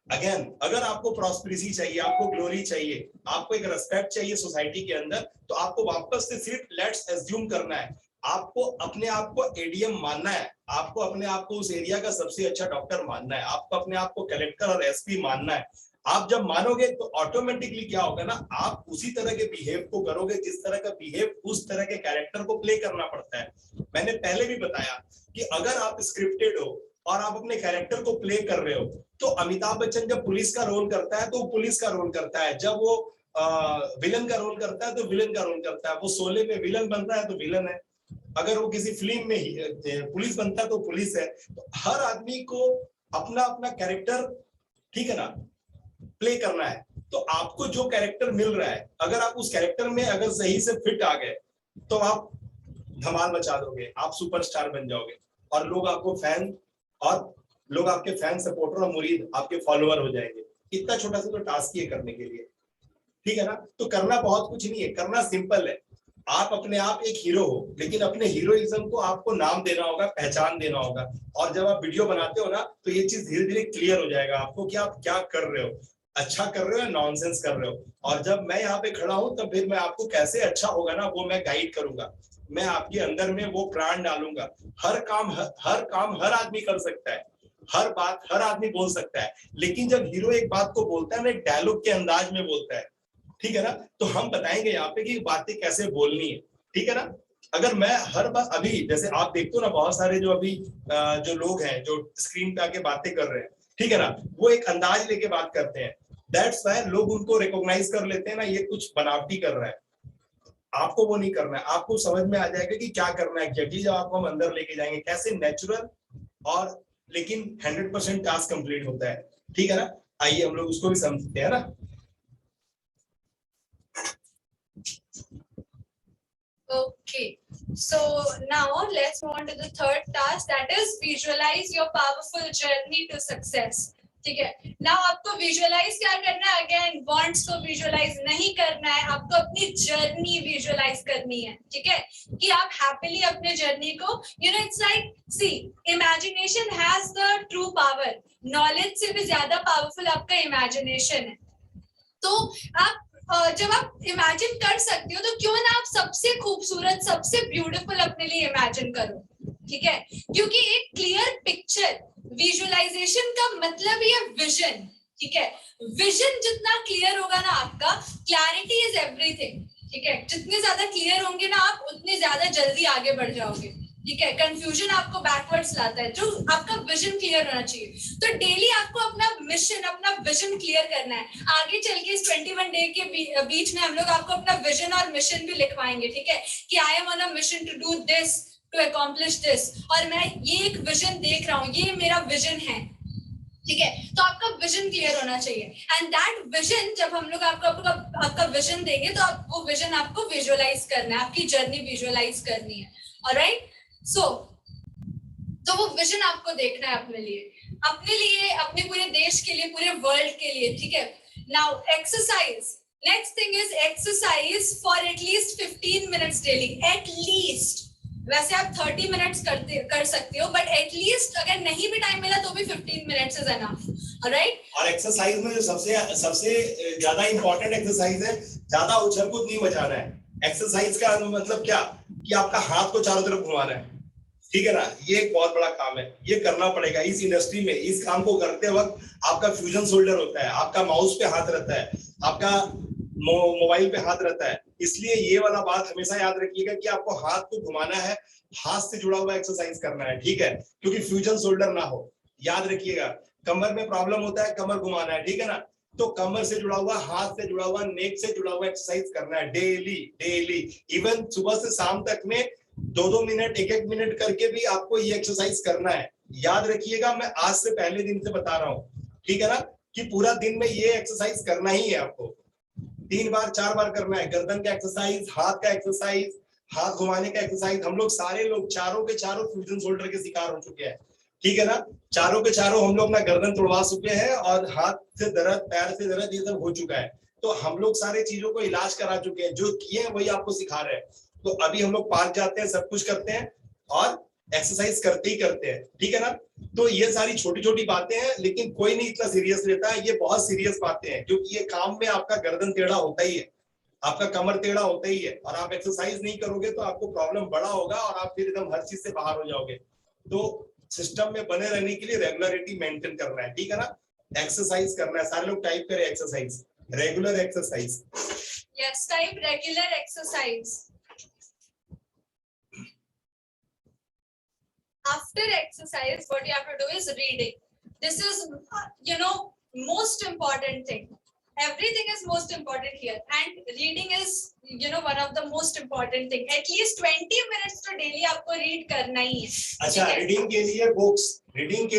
अगेन, अगर आपको प्रॉस्पेरिटी चाहिए, आपको ग्लोरी चाहिए, आपको एक रेस्पेक्ट चाहिए सोसाइटी के अंदर, तो आपको वापस से सिर्फ लेट्स एज्यूम करना है, आपको अपने आप को एडीएम मानना है, आपको अपने आप को उस एरिया का सबसे अच्छा डॉक्टर मानना है, आपको अपने आप को कलेक्टर और एसपी मानना है। आप जब मानोगे तो ऑटोमेटिकली क्या होगा ना, आप उसी तरह के बिहेव को करोगे जिस तरह का बिहेव उस तरह के कैरेक्टर को प्ले करना पड़ता है। मैंने पहले भी बताया कि अगर आप स्क्रिप्टेड हो और आप अपने कैरेक्टर को प्ले कर रहे हो, तो अमिताभ बच्चन जब पुलिस का रोल करता है तो वो पुलिस का रोल करता है, जब वो विलन का रोल करता है तो विलन का रोल करता है, वो शोले में विलन बनता है तो विलन है, अगर वो किसी फिल्म में पुलिस बनता है तो पुलिस है। तो हर आदमी को अपना अपना कैरेक्टर, ठीक है ना, प्ले करना है। तो आपको जो कैरेक्टर मिल रहा है, अगर आप उस कैरेक्टर में अगर सही से फिट आ गए तो आप धमाल मचा दोगे, आप सुपरस्टार बन जाओगे और लोग आपको फैन, और लोग आपके फैन, सपोर्टर और मुरीद आपके फॉलोअर हो जाएंगे। इतना छोटा सा तो टास्क है करने के लिए, ठीक है ना। तो करना बहुत कुछ नहीं है, करना सिंपल है। आप अपने आप एक हीरो हो, लेकिन अपने हीरोइज्म को आपको नाम देना होगा, पहचान देना होगा। और जब आप वीडियो बनाते हो ना, तो ये चीज धीरे धीरे क्लियर हो जाएगा आपको कि आप क्या कर रहे हो, अच्छा कर रहे हो या नॉनसेंस कर रहे हो। और जब मैं यहाँ पे खड़ा हूं, तब फिर मैं आपको कैसे अच्छा होगा ना, वो मैं गाइड करूंगा, मैं आपके अंदर में वो प्राण डालूंगा। हर काम हर आदमी कर सकता है, हर बात हर आदमी बोल सकता है, लेकिन जब हीरो एक बात को बोलता है ना, एक डायलॉग के अंदाज में बोलता है, ठीक है ना, तो हम बताएंगे यहाँ पे कि बातें कैसे बोलनी है, ठीक है ना। अगर मैं हर बात, अभी जैसे आप देखते हो ना, बहुत सारे जो अभी जो लोग हैं जो स्क्रीन पे आके बातें कर रहे हैं, ठीक है ना, वो एक अंदाज लेके बात करते हैं, दैट्स व्हाई लोग उनको रिकॉग्नाइज कर लेते हैं ना, ये कुछ बनावटी कर रहा है। आपको वो नहीं करना है, आपको समझ में आ जाएगा कि क्या करना है एग्जैक्टली, जब आपको हम अंदर लेके जाएंगे कैसे नेचुरल और लेकिन 100% टास्क कंप्लीट होता है, ठीक है ना। आइए हम लोग उसको भी समझते हैं ना। Okay, so now let's move on to the third task, that is visualize your powerful journey to success. ठीक है, now आपको visualize क्या करना है? Again, wants को visualize नहीं करना है, आपको अपनी journey visualize करनी है, ठीक है, कि आप happily अपने journey को, you know, it's like, see, imagination has the true power. Knowledge से भी ज्यादा powerful आपका imagination है। तो आप जब आप इमेजिन कर सकते हो, तो क्यों ना आप सबसे खूबसूरत, सबसे ब्यूटीफुल अपने लिए इमेजिन करो, ठीक है, क्योंकि एक क्लियर पिक्चर, विजुअलाइजेशन का मतलब ही है विजन, ठीक है। विजन जितना क्लियर होगा ना आपका, क्लैरिटी इज एवरीथिंग, ठीक है, जितने ज्यादा क्लियर होंगे ना आप, उतने ज्यादा जल्दी आगे बढ़ जाओगे, ठीक है। कंफ्यूजन आपको बैकवर्ड्स लाता है, जो आपका विजन क्लियर होना चाहिए। तो डेली आपको अपना मिशन, अपना विजन क्लियर करना है। आगे चल के इस 21 डे के बीच में हम लोग आपको अपना विजन और मिशन भी लिखवाएंगे, ठीक है, कि I am on a mission to do this, to accomplish this, और मैं ये एक विजन देख रहा हूँ, ये मेरा विजन है, ठीक है। तो आपका विजन क्लियर होना चाहिए, एंड दैट विजन, जब हम लोग आपका विजन देंगे, तो आप वो विजन आपको विजुअलाइज करना है, आपकी जर्नी विजुअलाइज करनी है, ऑलराइट। तो वो विजन आपको देखना है अपने लिए, अपने पूरे देश के लिए, पूरे वर्ल्ड के लिए, ठीक है। Now exercise, next thing is exercise for at least 15 minutes daily, at least. वैसे आप 30 मिनट्स कर सकते हो, बट एटलीस्ट अगर नहीं भी टाइम मिला तो भी 15 मिनट्स इज एनफ, ऑलराइट। और एक्सरसाइज में जो सबसे ज्यादा इंपॉर्टेंट एक्सरसाइज है, ज्यादा उछल कूद नहीं मचाना है। एक्सरसाइज का मतलब क्या, कि आपका हाथ को चारों तरफ घुमाना है, ठीक है ना, ये एक बहुत बड़ा काम है, ये करना पड़ेगा इस इंडस्ट्री में। इस काम को करते वक्त आपका फ्यूजन शोल्डर होता है, आपका माउस पे हाथ रहता है, आपका मोबाइल पे हाथ रहता है, इसलिए ये वाला बात हमेशा याद रखिएगा कि आपको हाथ को घुमाना है, हाथ से जुड़ा हुआ एक्सरसाइज करना है, ठीक है, क्योंकि फ्यूजन शोल्डर ना हो। याद रखिएगा, कमर में प्रॉब्लम होता है, कमर घुमाना है, ठीक है ना, तो कमर से जुड़ा हुआ, हाथ से जुड़ा हुआ, नेक से जुड़ा हुआ एक्सरसाइज करना है डेली। इवन सुबह से शाम तक में 2-2 मिनट, 1-1 मिनट करके भी आपको ये एक्सरसाइज करना है। याद रखिएगा, मैं आज से पहले दिन से बता रहा हूँ, ठीक है ना, कि पूरा दिन में ये एक्सरसाइज करना ही है आपको। 3 बार 4 बार करना है। गर्दन का एक्सरसाइज, हाथ का एक्सरसाइज, हाथ घुमाने का एक्सरसाइज। हम लोग सारे लोग चारों के चारों फ्यूजन शोल्डर के शिकार हो चुके हैं, ठीक है ना, चारों के चारों हम लोग ना गर्दन तोड़वा चुके हैं, और हाथ से दर्द, पैर से दर्द, ये सब हो चुका है। तो हम लोग सारे चीजों को इलाज करा चुके हैं, जो किए हैं वही आपको सिखा रहे हैं। तो अभी हम लोग पार्क जाते हैं, सब कुछ करते हैं, और एक्सरसाइज करते ही करते हैं, ठीक है ना। तो ये सारी छोटी छोटी बातें हैं, लेकिन कोई नहीं इतना सीरियस लेता है। ये बहुत सीरियस बातें हैं, क्योंकि ये काम में आपका गर्दन टेढ़ा होता ही है, आपका कमर टेढ़ा होता ही है, और आप एक्सरसाइज नहीं करोगे तो आपको प्रॉब्लम बड़ा होगा और आप फिर एकदम हर चीज से बाहर हो जाओगे। तो सिस्टम में बने रहने के लिए रेगुलरिटी मेंटेन करना है, ठीक है ना। एक्सरसाइज करना है, सारे लोग टाइप करें exercise, regular exercise. Yes, type regular exercise. After exercise, what you have to do is reading. This is, most important thing. Everything is most important here, and reading is, one of the most important thing. At least 20 minutes तो daily आपको read करना ही है। अच्छा, reading के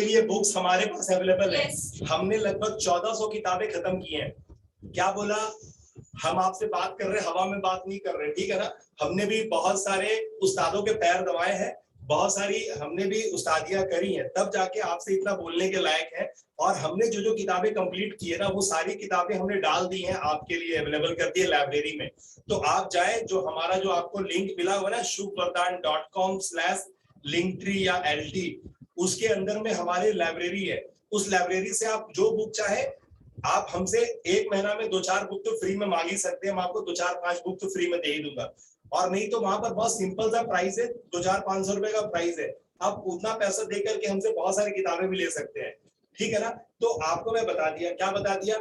लिए books हमारे पास available है। Yes. हमने लगभग 1400 किताबें खत्म की हैं। क्या बोला? हम आपसे बात कर रहे हैं, हवा में बात नहीं कर रहे, ठीक है ना। हमने भी बहुत सारे उस्तादों के पैर दबाए हैं, बहुत सारी हमने भी उस्तादियां करी हैं, तब जाके आपसे इतना बोलने के लायक है। और हमने जो जो किताबें कंप्लीट की है ना, वो सारी किताबें हमने डाल दी हैं, आपके लिए अवेलेबल कर दी है लाइब्रेरी में। तो आप जाए, जो हमारा जो आपको लिंक मिला हुआ ना shubhvardhan.com/linktree या LT, उसके अंदर में हमारी लाइब्रेरी है। उस लाइब्रेरी से आप जो बुक चाहे, आप हमसे एक महीना में 2-4 बुक तो फ्री में मांग ही सकते हैं। मैं आपको 2-4-5 बुक तो फ्री में दे ही दूंगा। और नहीं तो वहां पर बहुत सिंपल सा प्राइस है, 2,400-500 रुपए का प्राइस है। आप उतना पैसा दे करके हमसे बहुत सारी किताबें भी ले सकते हैं, ठीक है ना। तो आपको मैं बता दिया, क्या बता दिया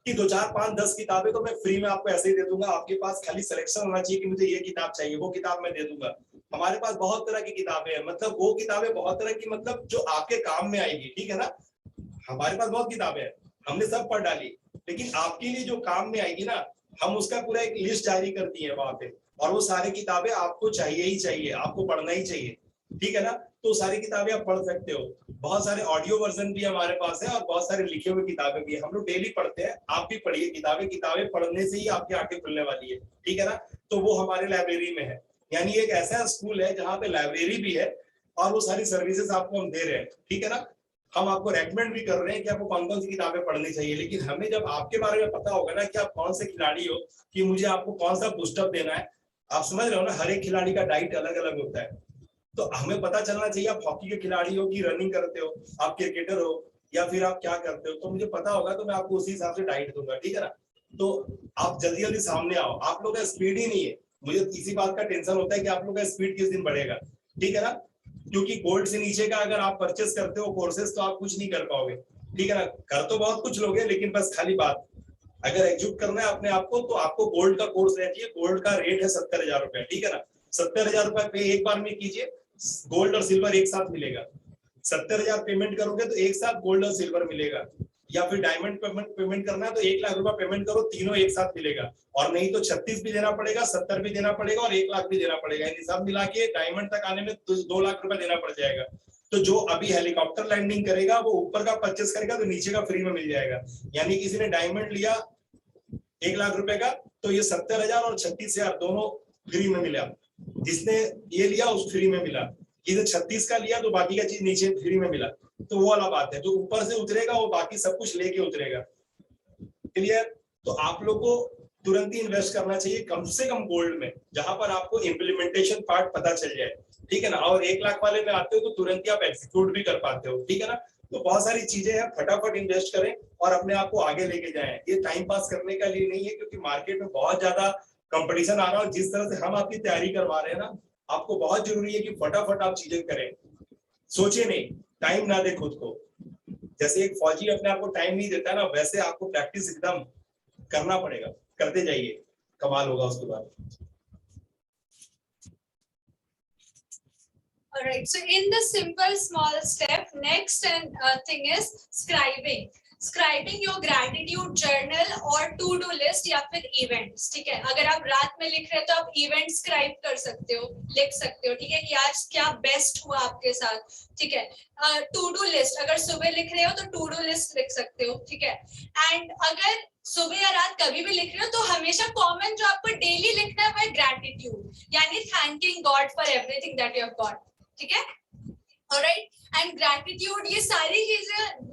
कि 2-4-5-10 किताबें तो मैं फ्री में आपको ऐसे ही दे दूंगा। आपके पास खाली सिलेक्शन होना चाहिए कि मुझे ये किताब चाहिए, वो किताब मैं दे दूंगा। हमारे पास बहुत तरह की किताबें हैं, मतलब वो किताबें बहुत तरह की, मतलब जो आपके काम में आएगी, ठीक है ना। हमारे पास बहुत किताबें हैं, हमने सब पढ़ डाली, लेकिन आपके लिए जो काम में आएगी ना, हम उसका पूरा एक लिस्ट जारी कर दी है वहां पे। और वो सारी किताबें आपको चाहिए ही चाहिए, आपको पढ़ना ही चाहिए, ठीक है ना। तो सारी किताबें आप पढ़ सकते हो। बहुत सारे ऑडियो वर्जन भी हमारे पास है और बहुत सारे लिखे हुए किताबें भी है। हम लोग डेली पढ़ते हैं, आप भी पढ़िए किताबें पढ़ने से ही आपकी आंखें खुलने वाली है, ठीक है ना। तो वो हमारे लाइब्रेरी में है, यानी एक ऐसा स्कूल है जहाँ पे लाइब्रेरी भी है और वो सारी सर्विसेज आपको हम दे रहे हैं, ठीक है ना। हम आपको रेकमेंड भी कर रहे हैं कि आपको कौन कौन सी किताबें पढ़नी चाहिए, लेकिन हमें जब आपके बारे में पता होगा ना कि आप कौन से खिलाड़ी हो, कि मुझे आपको कौन सा बूस्टअप देना है। आप समझ रहे हो ना, हर एक खिलाड़ी का डाइट अलग अलग होता है। तो हमें पता चलना चाहिए आप हॉकी के खिलाड़ी हो कि रनिंग करते हो, आप क्रिकेटर हो या फिर आप क्या करते हो। तो मुझे पता होगा तो मैं आपको उसी हिसाब से डाइट दूंगा, ठीक है ना। तो आप जल्दी जल्दी सामने आओ। आप लोग का स्पीड ही नहीं है, मुझे इसी बात का टेंशन होता है कि आप लोग का स्पीड किस दिन बढ़ेगा, ठीक है ना। क्योंकि गोल्ड से नीचे का अगर आप परचेस करते हो कोर्सेज, तो आप कुछ नहीं कर पाओगे, ठीक है ना। कर तो बहुत कुछ लोगे, लेकिन बस खाली बात। अगर एग्जीक्यूट करना है अपने आप को, तो आपको गोल्ड का कोर्स लेना चाहिए। गोल्ड का रेट है 70,000 रुपए, ठीक है ना। 70,000 रुपए पे एक बार में कीजिए, गोल्ड और सिल्वर एक साथ मिलेगा। 70,000 पेमेंट करोगे तो एक साथ गोल्ड और सिल्वर मिलेगा, या फिर डायमंड पेमेंट करना है तो 1 लाख रुपए पेमेंट करो, तीनों एक साथ मिलेगा। और नहीं तो 36 भी देना पड़ेगा, 70 भी देना पड़ेगा और 1 लाख भी देना पड़ेगा। इन सब मिला के डायमंड तक आने में 2 लाख रुपए देना पड़ जाएगा। तो जो अभी हेलीकॉप्टर लैंडिंग करेगा वो ऊपर का परचेस करेगा तो नीचे का फ्री में मिल जाएगा। यानी किसी ने डायमंड लिया 1 लाख रुपए का, तो ये 70,000 और 36,000 दोनों फ्री में मिला। जिसने ये लिया उस फ्री में मिला, जिसने 36 का लिया तो बाकी का चीज नीचे फ्री में मिला। तो वो वाला बात है, जो ऊपर से उतरेगा वो बाकी सब कुछ लेके उतरेगा, क्लियर। तो आप लोग को तुरंत ही इन्वेस्ट करना चाहिए कम से कम गोल्ड में, जहां पर आपको इम्प्लीमेंटेशन पार्ट पता चल जाए, ठीक है ना। और 1 लाख वाले में आते हो तो तुरंत ही आप एग्जीक्यूट भी कर पाते हो, ठीक है ना। तो बहुत सारी चीजें हैं, फटाफट इन्वेस्ट करें और अपने आप को आगे लेके जाएं। ये टाइम पास करने का लिए नहीं है, क्योंकि मार्केट में बहुत ज्यादा कंपटीशन आ रहा है। जिस तरह से हम आपकी तैयारी करवा रहे हैं ना, आपको बहुत जरूरी है कि फटाफट आप चीजें करें, सोचे नहीं, टाइम ना दे खुद को। जैसे एक फौजी अपने आप को टाइम नहीं देता ना, वैसे आपको प्रैक्टिस एकदम करना पड़ेगा, करते जाइए, कमाल होगा उसके बाद। All right, so in the simple small step, next thing is scribing. Scribing your gratitude journal और to do list या फिर events, ठीक है। अगर आप रात में लिख रहे हो तो आप event scribe कर सकते हो, लिख सकते हो, ठीक है, कि आज क्या बेस्ट हुआ आपके साथ, ठीक है। to do list, अगर सुबह लिख रहे हो तो to do list लिख सकते हो, ठीक है। एंड अगर सुबह या रात कभी भी लिख रहे हो तो हमेशा कॉमन जो आपको डेली लिखना है वो है ग्रैटिट्यूड, यानी thanking God for everything that you have got, ठीक है। ऑलराइट, एंड ग्रैटिट्यूड, ये सारी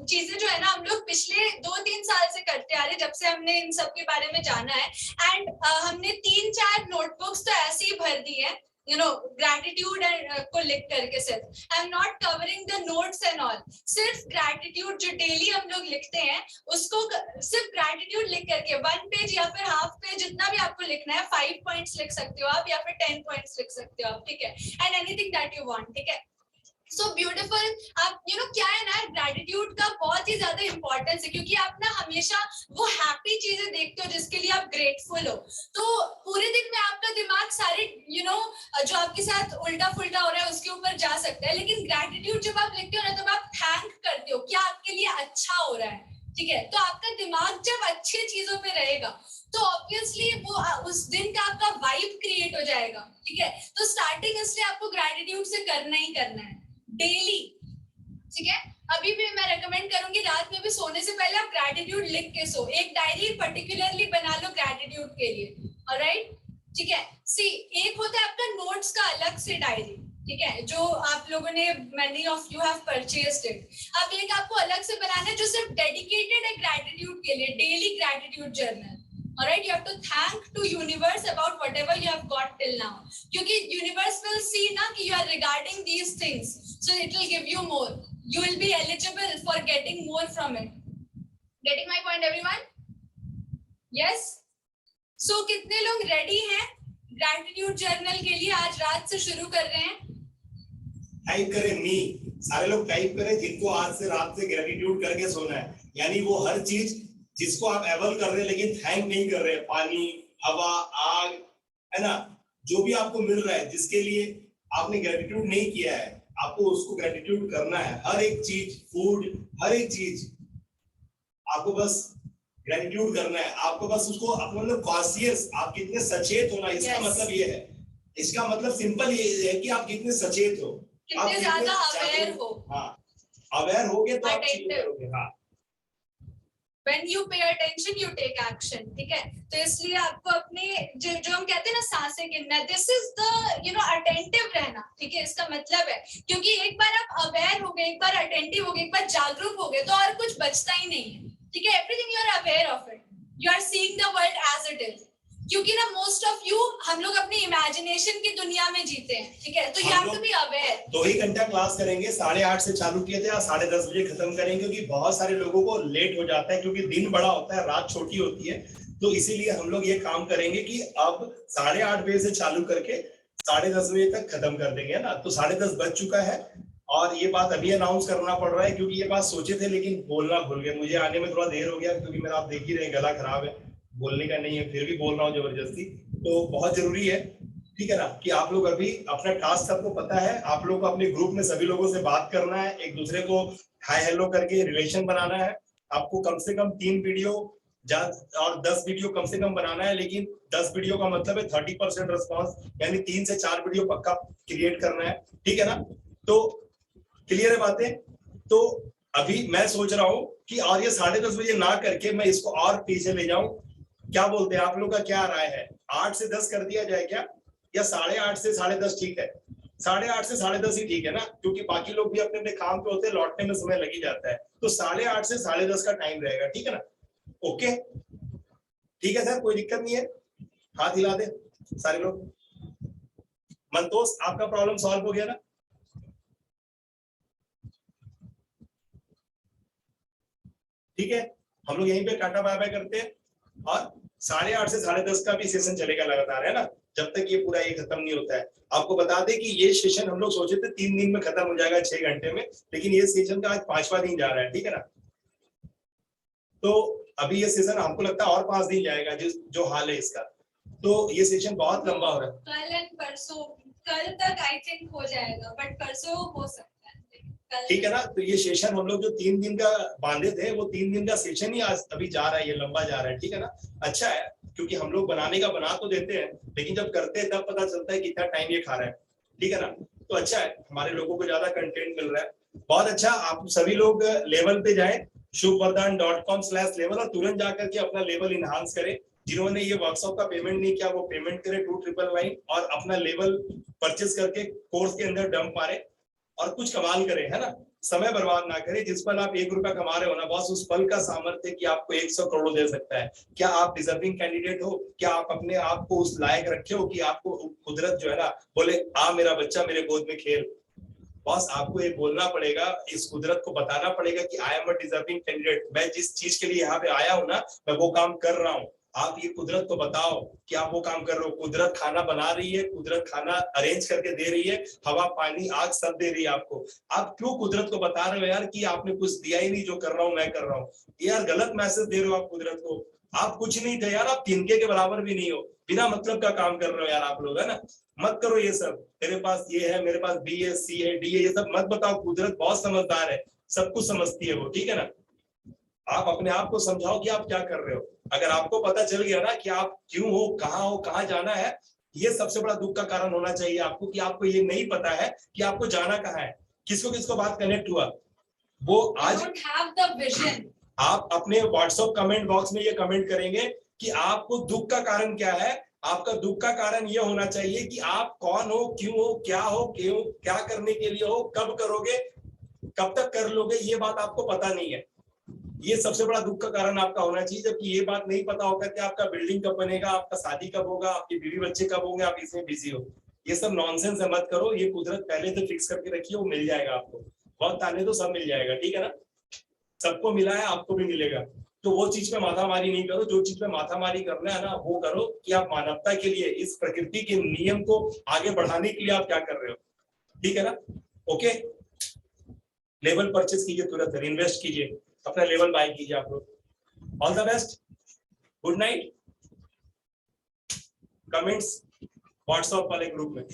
चीजें जो है ना, हम लोग पिछले 2-3 साल से करते आ रहे, जब से हमने इन सब के बारे में जाना है। एंड हमने 3-4 नोटबुक्स तो ऐसे ही भर दी है ग्रैटिट्यूड को लिख करके सिर्फ। I am not covering the notes and all, सिर्फ ग्रैटिट्यूड जो डेली हम लोग लिखते हैं उसको सिर्फ ग्रैटिट्यूड लिख करके 1 पेज या फिर हाफ पेज, जितना भी आपको लिखना है, 5 पॉइंट्स लिख सकते हो आप या फिर 10 पॉइंट्स लिख सकते हो आप, ठीक है, and anything that you want, ठीक है। So beautiful. आप क्या है ना, ग्रैटिट्यूड का बहुत ही ज्यादा इंपॉर्टेंस है, क्योंकि आप ना हमेशा वो हैप्पी चीजें देखते हो जिसके लिए आप ग्रेटफुल हो, तो पूरे दिन में आपका दिमाग सारे जो आपके साथ उल्टा फुल्टा हो रहा है उसके ऊपर जा सकता है, लेकिन ग्रैटिट्यूड जब आप लिखते हो ना तब आप थैंक करते हो क्या आपके लिए अच्छा हो रहा है, ठीक है। तो आपका दिमाग जब अच्छी चीजों पे रहेगा तो ऑब्वियसली वो उस दिन का आपका वाइब क्रिएट हो जाएगा, ठीक है। तो स्टार्टिंग इसलिए आपको ग्रैटिट्यूड से करना ही करना है डेली, ठीक है। अभी भी मैं रेकमेंड करूंगी रात में भी सोने से पहले आप ग्रैटिट्यूड लिख के सो, एक डायरी पर्टिकुलरली बना लो ग्रैटिट्यूड के लिए, ऑलराइट, ठीक है। सी, एक होता है आपका नोट्स का अलग से डायरी, ठीक है, जो आप लोगों ने, many of you have purchased it। अब एक आपको अलग से बनाना है जो सिर्फ डेडिकेटेड है ग्रैटिट्यूड के लिए, daily gratitude journal, alright। You have to thank to universe about whatever you have got till now, क्योंकि universe will see ना कि you are regarding these things, so it will give you more, you will be eligible for getting more from it। Getting my point everyone? Yes? So कितने लोग ready हैं gratitude journal के लिए? आज रात से शुरू कर रहे हैं। टाइप करें मी, सारे लोग टाइप करें जिनको आज से रात से ग्रेटिट्यूड करके सोना है, यानी वो हर चीज जिसको आप एवल कर रहे हैं लेकिन थैंक नहीं कर रहे हैं, पानी, हवा, आग, है ना, जो भी आपको मिल रहा है जिसके लिए आपने ग्रेटिट्यूड नहीं किया है, आपको उसको ग्रेटिट्यूड करना है। हर एक चीज, फूड, हर एक चीज आपको बस ग्रेटिट्यूड करना है, आपको बस उसको अपना मतलब कॉन्शियस, आप कितने सचेत होना, इसका मतलब ये है, इसका मतलब सिंपल ये है कि आप कितने सचेत हो, कितने ज्यादा अवेयर हो। हाँ, अवेयर होगे तो आप चीजें करोगे। हाँ, When you pay attention, you take action, ठीक है। तो इसलिए आपको अपने जो हम कहते हैं ना सांसें गिनना, this is the attentive रहना, ठीक है, इसका मतलब है, क्योंकि एक बार आप अवेयर हो गए, एक बार अटेंटिव हो गए, एक बार जागरूक हो गए तो और कुछ बचता ही नहीं है, ठीक है। Everything you are aware of it, you are seeing the world as it is, क्योंकि ना मोस्ट ऑफ यू, हम लोग अपनी इमेजिनेशन की दुनिया में जीते हैं, ठीक है। तो you have to be aware. 2 ही घंटा क्लास करेंगे, 8:30 से चालू किए थे और 10:30 बजे खत्म करेंगे, क्योंकि बहुत सारे लोगों को लेट हो जाता है, क्योंकि दिन बड़ा होता है, रात छोटी होती है, तो इसीलिए हम लोग ये काम करेंगे कि अब 8:30 बजे से चालू करके 10:30 बजे तक खत्म कर देंगे, है ना। तो 10:30 बज चुका है और ये बात अभी अनाउंस करना पड़ रहा है, क्योंकि ये बात सोचे थे लेकिन बोलना भूल गए, मुझे आने में थोड़ा देर हो गया, क्योंकि मेरा आप देख ही रहे गला खराब है, बोलने का नहीं है, फिर भी बोल रहा हूँ जबरदस्ती। तो बहुत जरूरी है, ठीक है ना, कि आप लोग अभी अपना टास्क सबको पता है, आप लोग को अपने ग्रुप में सभी लोगों से बात करना है, एक दूसरे को हाय हेलो करके रिलेशन बनाना है। आपको कम से कम 3 वीडियो और 10 वीडियो कम से कम बनाना है, लेकिन 10 वीडियो का मतलब है 30% रिस्पॉन्स, यानी 3 से 4 वीडियो पक्का क्रिएट करना है, ठीक है ना। तो क्लियर है बातें। तो अभी मैं सोच रहा हूँ कि और ये 10:30 बजे ना करके मैं इसको और पीछे ले जाऊं, क्या बोलते हैं, आप लोग का क्या राय है? 8 से 10 कर दिया जाए क्या, या 8:30 से 10:30 ठीक है? 8:30 से 10:30 ही ठीक है ना, क्योंकि बाकी लोग भी अपने अपने काम पे होते हैं, लौटने में समय लग ही जाता है, तो 8:30 से 10:30 का टाइम रहेगा, ठीक है ना। ओके, ठीक है सर, कोई दिक्कत नहीं है, हाथ हिला दे सारे लोग। मंतोष, आपका प्रॉब्लम सॉल्व हो गया ना? ठीक है, हम लोग यहीं पे टाटा बाय बाय करते हैं, और 8:30 से 10:30 का भी सेशन चलेगा लगातार, है ना, जब तक ये पूरा ये खत्म नहीं होता है। आपको बता दें कि ये सेशन हम लोग सोचे थे 3 दिन में खत्म हो जाएगा, 6 घंटे में, लेकिन ये सेशन का आज 5वां दिन जा रहा है, ठीक है ना। तो अभी ये सेशन हमको लगता है और 5 दिन जाएगा, जो हाल है इसका, तो ये सेशन बहुत लंबा हो रहा है। कल एंड परसों, कल तक आई थिंक हो जाएगा, बट परसों हो सकता है, ठीक है ना। तो ये सेशन हम लोग जो 3 दिन का बांधे थे, वो 3 दिन का सेशन ही आज अभी जा रहा है, ये लंबा जा रहा है, ठीक है ना। अच्छा है, क्योंकि हम लोग बनाने का बना तो देते हैं, लेकिन जब करते हैं तब पता चलता है कितना टाइम ये खा रहा है, ठीक है ना। तो अच्छा है, हमारे लोगों को ज्यादा कंटेंट मिल रहा है, बहुत अच्छा। आप सभी लोग लेवल पे जाए, shubhvardhan.com/level, और तुरंत जाकर के अपना लेवल इनहांस करें। जिन्होंने ये वर्कशॉप का पेमेंट नहीं किया, वो पेमेंट करें 2999 और अपना लेवल परचेस करके कोर्स के अंदर डंप मारे और कुछ कमाल करें, है ना। समय बर्बाद ना करें। जिस पल आप 1 रुपया कमा रहे हो ना बॉस, उस पल का सामर्थ्य कि आपको 100 करोड़ दे सकता है। क्या आप डिजर्विंग कैंडिडेट हो? क्या आप अपने आप को उस लायक रखे हो कि आपको कुदरत जो है ना बोले आ मेरा बच्चा मेरे गोद में खेल? बॉस आपको ये बोलना पड़ेगा, इस कुदरत को बताना पड़ेगा कि I am a deserving candidate. मैं जिस चीज के लिए यहाँ पे आया हूँ ना, मैं वो काम कर रहा हूँ। आप ये कुदरत को बताओ कि आप वो काम कर रहे हो। कुदरत खाना बना रही है, कुदरत खाना अरेंज करके दे रही है, हवा पानी आग सब दे रही है आपको। आप क्यों कुदरत को बता रहे हो यार कि आपने कुछ दिया ही नहीं, जो कर रहा हूं मैं कर रहा हूँ? यार गलत मैसेज दे रहे हो आप कुदरत को। आप कुछ नहीं थे यार, आप तिनके के बराबर भी नहीं हो। बिना मतलब का काम कर रहे हो यार आप लोग, है ना। मत करो ये सब, मेरे पास ये है, मेरे पास बी है, सी है, डी है, ये सब मत बताओ। कुदरत बहुत समझदार है, सब कुछ समझती है वो, ठीक है ना। आप अपने आप को समझाओ कि आप क्या कर रहे हो। अगर आपको पता चल गया ना कि आप क्यों हो, कहाँ जाना है, ये सबसे बड़ा दुख का कारण होना चाहिए आपको कि आपको ये नहीं पता है कि आपको जाना कहाँ है। किसको किसको बात कनेक्ट हुआ वो आज don't have the vision. आप अपने व्हाट्सएप कमेंट बॉक्स में ये कमेंट करेंगे कि आपको दुख का कारण क्या है। आपका दुख का कारण ये होना चाहिए कि आप कौन हो, क्यों हो, क्यों क्या करने के लिए हो, कब करोगे, कब तक कर लोगे, ये बात आपको पता नहीं है। ये सबसे बड़ा दुख का कारण आपका होना चाहिए। जबकि ये बात नहीं पता होगा कि आपका बिल्डिंग कब बनेगा, आपका शादी कब होगा, आपकी बीवी बच्चे कब होंगे, आप इसमें बिजी हो। ये सब नॉनसेंस है, मत करो। ये कुदरत पहले से फिक्स करके रखिए, वो मिल जाएगा आपको। बहुत ताने तो सब मिल जाएगा, ठीक है ना। सबको मिला है, आपको भी मिलेगा। तो वो चीज पे माथामारी नहीं करो। जो चीज पे माथामारी करना है ना वो करो कि आप मानवता के लिए, इस प्रकृति के नियम को आगे बढ़ाने के लिए आप क्या कर रहे हो, ठीक है ना। ओके, लेवल परचेज कीजिए, तुरंत इन्वेस्ट कीजिए, अपना लेवल बाय कीजिए आप लोग। All the best, good night. Comments WhatsApp वाले ग्रुप में।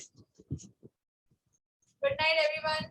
Good night, everyone.